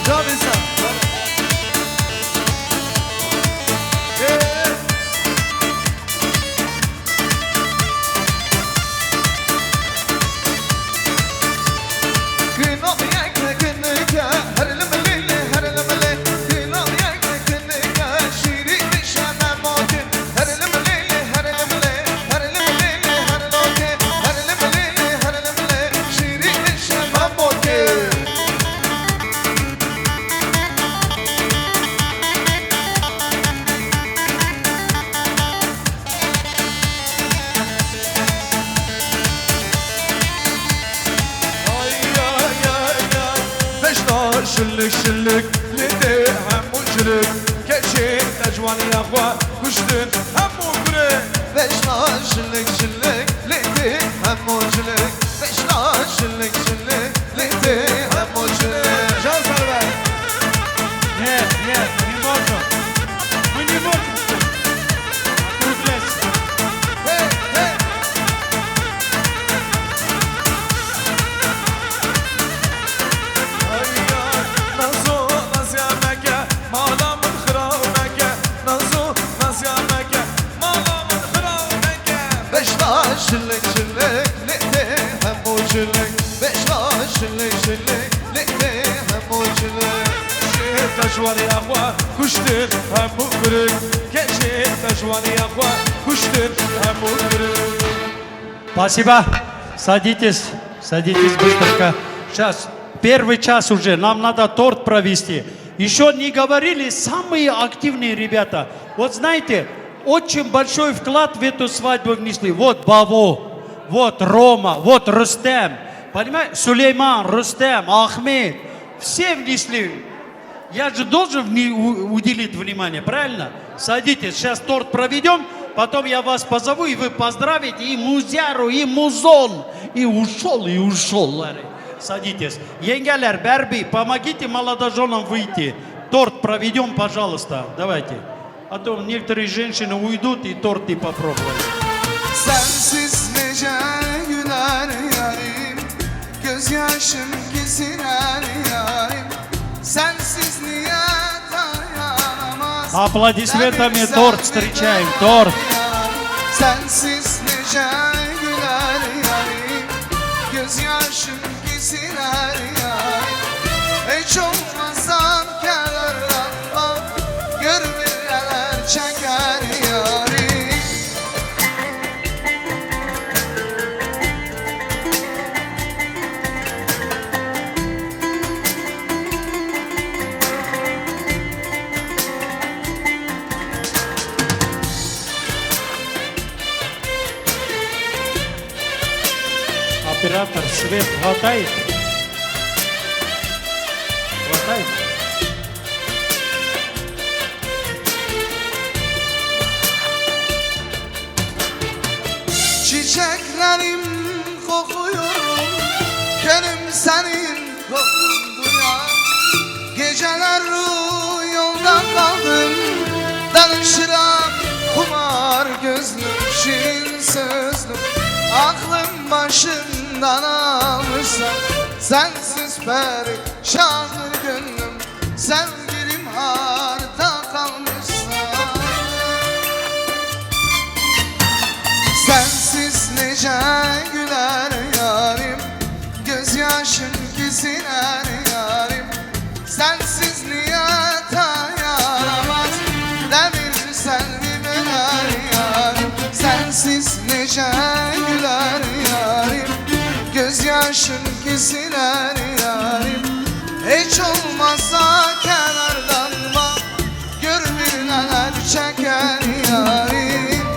Javisa. شلك شلك لدي هم وجلك كشيت أجواني يا أخوة كشتن هم وقرك بشنا شلك شلك لدي هم وجلك بشنا شلك شلك لدي هم وجلك جان سلوى
Нет, нет, не можем. Мы не можем. Округляйся.
شلك شلك لقدي هم وجلك بشرا شلك شلك لقدي هم وجلك كشيت أجواني يا أخوة كشتن هم وقرك كشيت أجواني يا أخوة كشتن هم وقرك.
Спасибо. Садитесь, садитесь быстренько. Сейчас, первый час уже, нам надо торт провести. Еще не говорили самые активные ребята. Вот знаете, очень большой вклад в эту свадьбу внесли. Вот Баво, вот Рома, вот Рустем. Понимаете? Сулейман, Рустем, Ахмед. Все внесли. Я же должен уделить внимание, правильно? Садитесь, сейчас торт проведем. Потом я вас позову, и вы поздравите и Музяру, и Музон. И ушел. Садитесь. Енгелер, Берби, помогите молодоженам выйти. Торт проведем, пожалуйста. Давайте. А то некоторые женщины уйдут и торт не попробуют.
Sensiz nece güler yarim, gözyaşım kesiler yarim. Sensiz niye dayanamaz.
Аплодисментами торт встречаем. Торт.
Sensiz nece güler yarim, gözyaşım kesiler yarim. Hiç olmazsam kenarlanma, görmeler çeker yarim.
Оператор, свет хватает? Хватает?
Çiçeklerim kokuyorum, gönlüm senin kokun duyar. Geceler yolda kaldım, danışıram kumar gözlüm, şirin sözlüm. Aklım başımdan alırsa, sensiz perişandır gönlüm. Sevgilim harda kalmışsa, sensiz nece güler yarim, gözyaşım kesiler yarim. Sensiz niye dayanamaz, demir selvime yarim. Sensiz nece güler yarim, gözyaşım kesiler yarim. Hiç olmazsa kenardan bak, gör bir neler çeker yarim.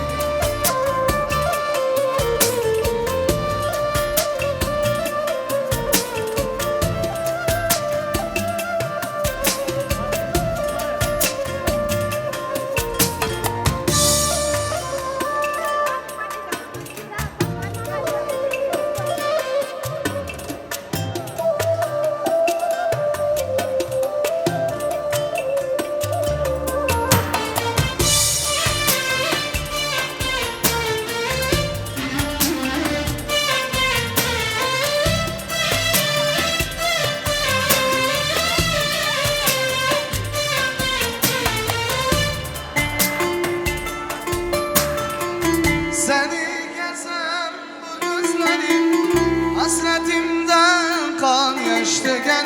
giderken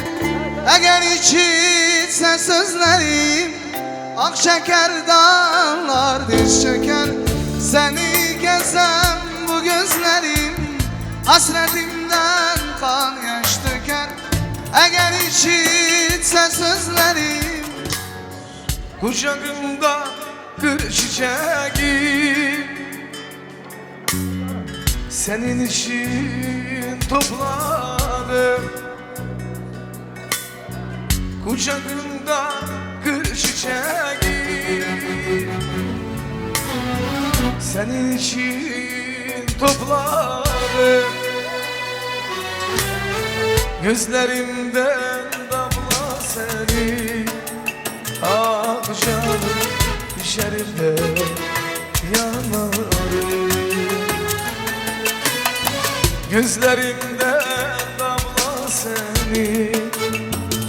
eğer içitse sözlerim ak şeker dağlar diz çöker seni gezem bu gözlerim hasretimden kan yaş döker eğer içitse sözlerim
Kucağımda kır çiçeği senin için topladım Kucağımda kır çiçeği senin için topladım Gözlerimden damla seni ah canım düşerimde yanarım Gözlerimden damla seni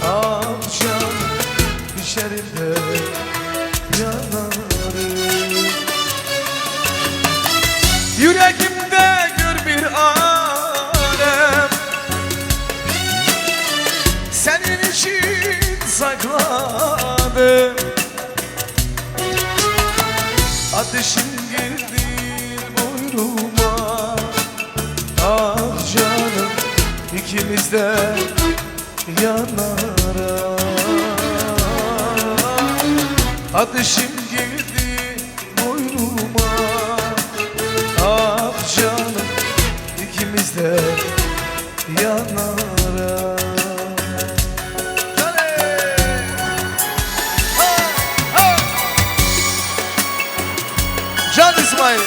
ah canım düşerimde yanarım Yüreğimde gör bir alem senin için sakladım Ateşin girdi boynuma ah canım ikimiz de yanara Ateşin girdi boynuma ah canım ikimiz de yanara Can İsmail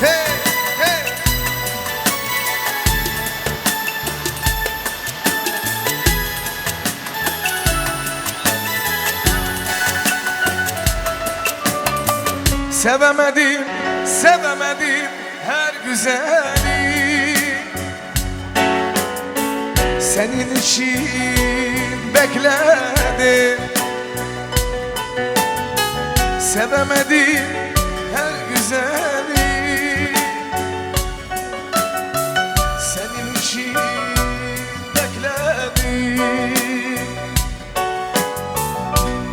Hey hey Sevemedim, sevemedim her güzeli Senin için bekledim Sevemedim her güzeli Senin için bekledim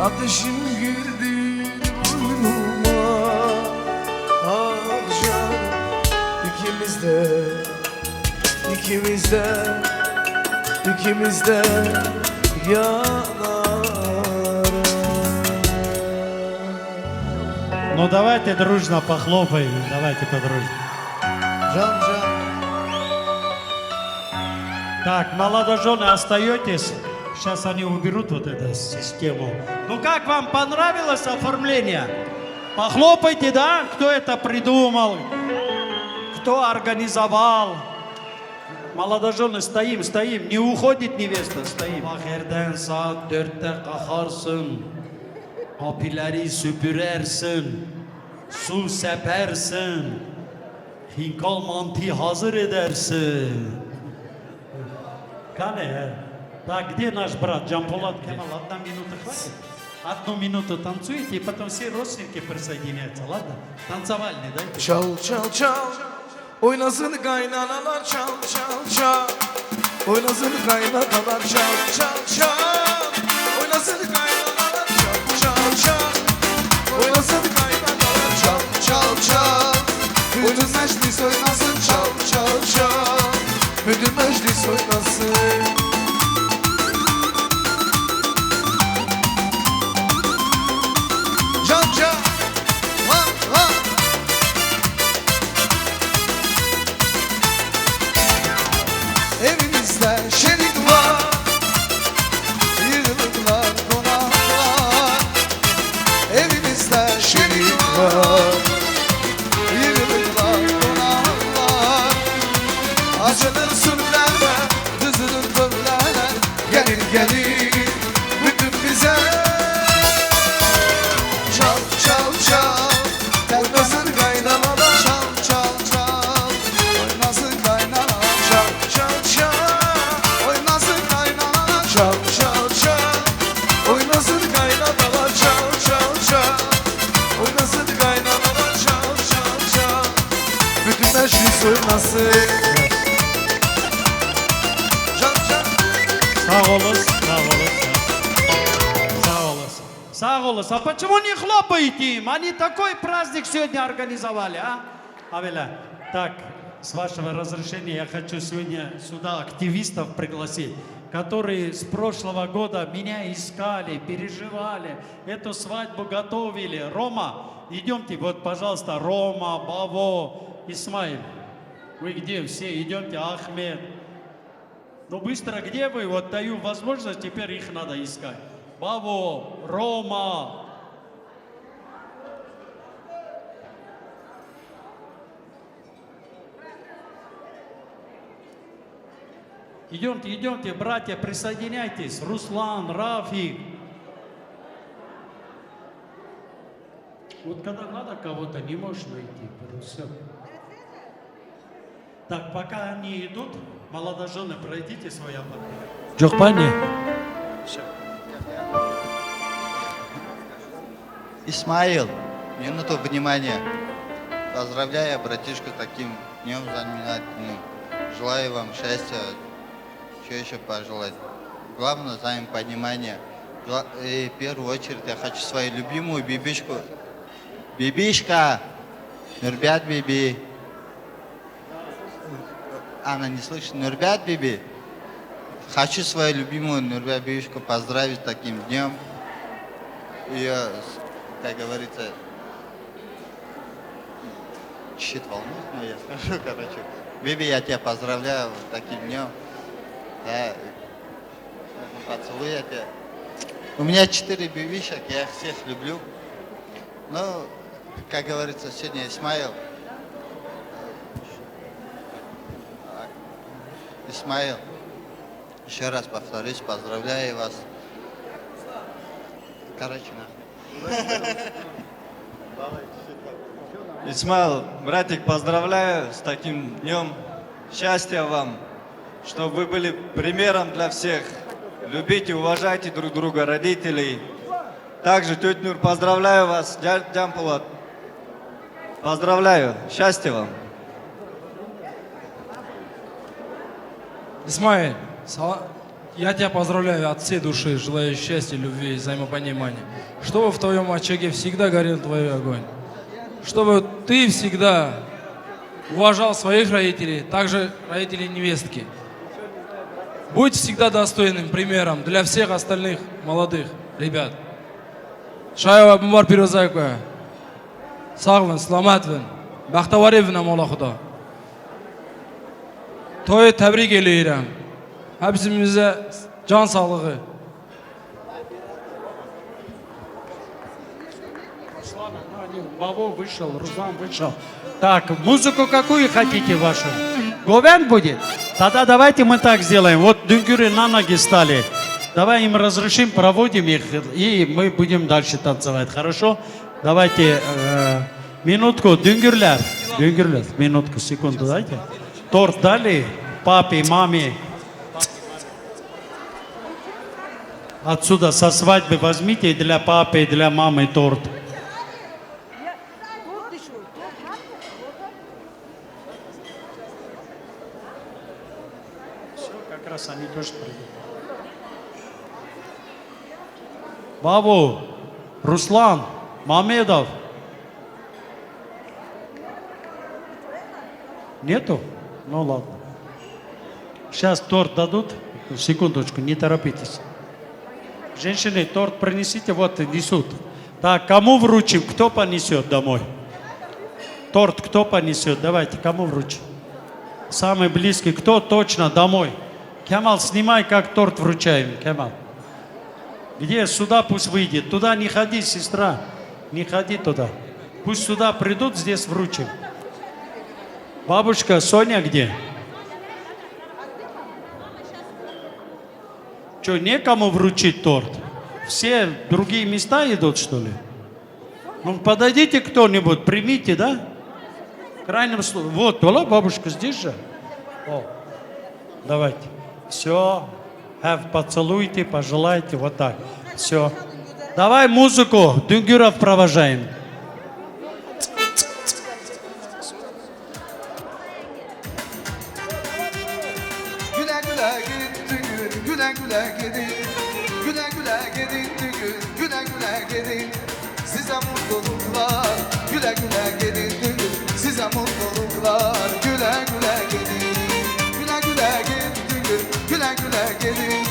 Ateşim girdi boynuma ah canım ikimiz de
Ну давайте дружно похлопаем, давайте подружно.
Жан, Жан.
Так, молодожены, остаетесь? Сейчас они уберут вот эту систему. Ну как вам понравилось оформление? Похлопайте, да? Кто это придумал? Кто организовал? Молодожены, стоим, не уходит невеста, стоим. Ahirden saat 4'te kalkarsın, apileri süpürersin, su sepersin, hinkal mantı hazır edersin. Кане, так, где наш брат Джамполат Кемал? Одна минута хватит? Одну минуту танцуете, и потом все родственники присоединяются, ладно? Танцевальный, да?
Çal çal çal Oynasın kaynanalar çal çal çal Oynasın kaynanalar çal çal çal Oynasın kaynanalar çal çal çal Oynasın kaynanalar çal çal çal Bütün meclis oynasın çal çal çal Bütün meclis oynasın Çal çal Ha ha
Evimizde şerik var Yığılırlar konaklar Evimizde şerik var Yığılırlar konaklar Açılır sürülerle Düzülür bölülerle Gelir gelir bütün bize Çal çal çal Oynasın kaynanalar Çal çal çal Oynasın kaynanalar Çal çal çal Oynasın kaynanalar
Çal çal çal Oynasın kaynanalar çal çal çal Oynasın kaynanalar çal çal çal
olasın, sağ olasın. Sağ olasın. Sağ olasın. А почему не хлопаете им? Они такой праздник сегодня организовали, а? Авеля, так, с вашего разрешения я хочу сегодня сюда активистов пригласить, которые с прошлого года меня искали, переживали, эту свадьбу готовили. Рома, идемте, вот, пожалуйста, Рома, Баво, Исмаил. Вы где все? Идемте, Ахмед. Ну быстро, где вы? Вот даю возможность, теперь их надо искать. Баво, Рома. Идемте, идемте, братья, присоединяйтесь. Руслан, Рафик. Вот когда надо кого-то, не можешь найти. Все. Так, пока они идут, молодожены, пройдите свои аппараты. Джохпани.
Исмаил, минуту внимания. Поздравляю, братишка, таким днем знаменательным. Желаю вам счастья. Что еще пожелать? Главное, взаимопонимание. И в первую очередь я хочу свою любимую бибишку. Бибишка! Нурбят биби. Она не слышит. Нурбят биби. Хочу свою любимую Нурбят бибишку поздравить с таким днем. Ее, как говорится, чуть волнует, но я скажу, короче. Биби, я тебя поздравляю с таким днем. Да, поцелуй я тебя. У меня 4 бибишек, я их всех люблю. Ну, как говорится, сегодня Исмаил. Исмаил, еще раз повторюсь, поздравляю вас. Короче,
Исмаил, братик, поздравляю с таким днем. Счастья вам, чтобы вы были примером для всех. Любите, уважайте друг друга, родителей. Также, тетя Нюр, поздравляю вас, дядя Джампулат. Поздравляю, счастья вам.
Исмаил, я тебя поздравляю от всей души, желаю счастья, любви и взаимопонимания. Чтобы в твоем очаге всегда горел твой огонь. Чтобы ты всегда уважал своих родителей, также родителей невестки. Будь всегда достойным примером для всех остальных молодых ребят. Шайва Бумар Пирозайкуя. Сағвын, сламатвын, бақтаваревін амала Құда. Тойы тәбрик елейрем. Hepsimize can sağlığı.
Баво вышел, Руслан вышел. Так, музыку какую хотите вашу? Говен будет? Тогда давайте мы так сделаем. Вот дүнгюры на ноги стали. Давай им разрешим, проводим их, и мы будем дальше танцевать. Хорошо? Давайте минутку. Дүнгюрлер, минутку, секунду дайте. Торт дали папе, маме. Отсюда со свадьбы возьмите для папы и для мамы торт. Все, как раз они тоже придут. Бабу, Руслан, Мамедов. Нету? Ну ладно. Сейчас торт дадут. Секундочку, не торопитесь. Женщины, торт принесите, вот несут. Так, кому вручим? Кто понесет домой? Торт кто понесет? Давайте, кому вручим? Самый близкий, кто точно домой? Кемал, снимай, как торт вручаем, Кемал. Где? Сюда пусть выйдет. Туда не ходи, сестра. Не ходи туда. Пусть сюда придут, здесь вручим. Бабушка, Соня где? Что, некому вручить торт? Все в другие места идут, что ли? Ну, подойдите кто-нибудь, примите, да? В крайнем случае. Вот, бабушка здесь же. О, давайте. Все. Поцелуйте, пожелайте, вот так. Все. Давай музыку. Дүнгюров провожаем.
Güle güle gittin
düğün güle güle gidin. Güle güle gidin düğün güle güle gidin. Size mutluluklar güle güle gidin düğün. Size mutluluklar güle güle gidin. Güle güle gidin düğün güle güle gidin.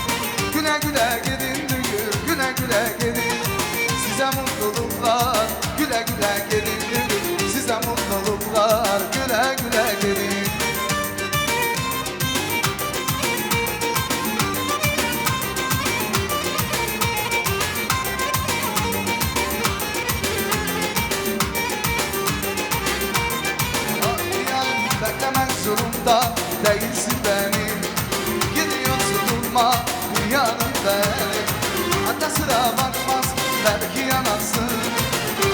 Güle güle gidin düğün güle güle gidin. Size mutluluklar güle güle gidin düğün. Size mutluluklar güle güle gidin. Beklemek zorunda değilsin beni. Gidiyorsun durma dünyanın beni. Hatta sıra bakmaz belki yanarsın.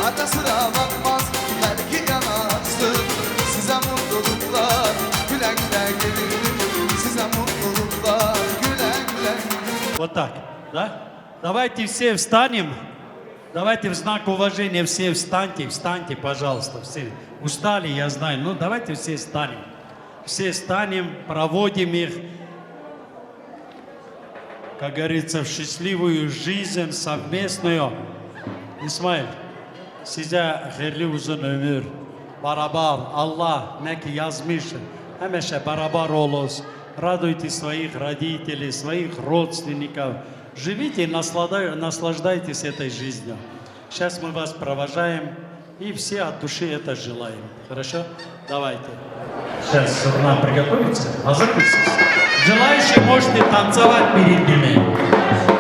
Hatta sıra bakmaz belki yanarsın. Size mutluluklar güle güle gelin. Size mutluluklar güle güle gelin.
Вот так, да? Давайте все встанем. Давайте в знак уважения все встаньте, встаньте, пожалуйста, все. Устали, я знаю, но давайте все встанем. Все встанем, проводим их, как говорится, в счастливую жизнь совместную. İsmail, size hayırlı uzun ömür, beraber Allah ne ki yazmış, hemşe beraber oluz. Радуйте своих родителей, своих родственников. Живите и наслаждайтесь этой жизнью. Сейчас мы вас провожаем и все от души это желаем. Хорошо? Давайте. Сейчас нам приготовиться. Желающие можете танцевать перед ними.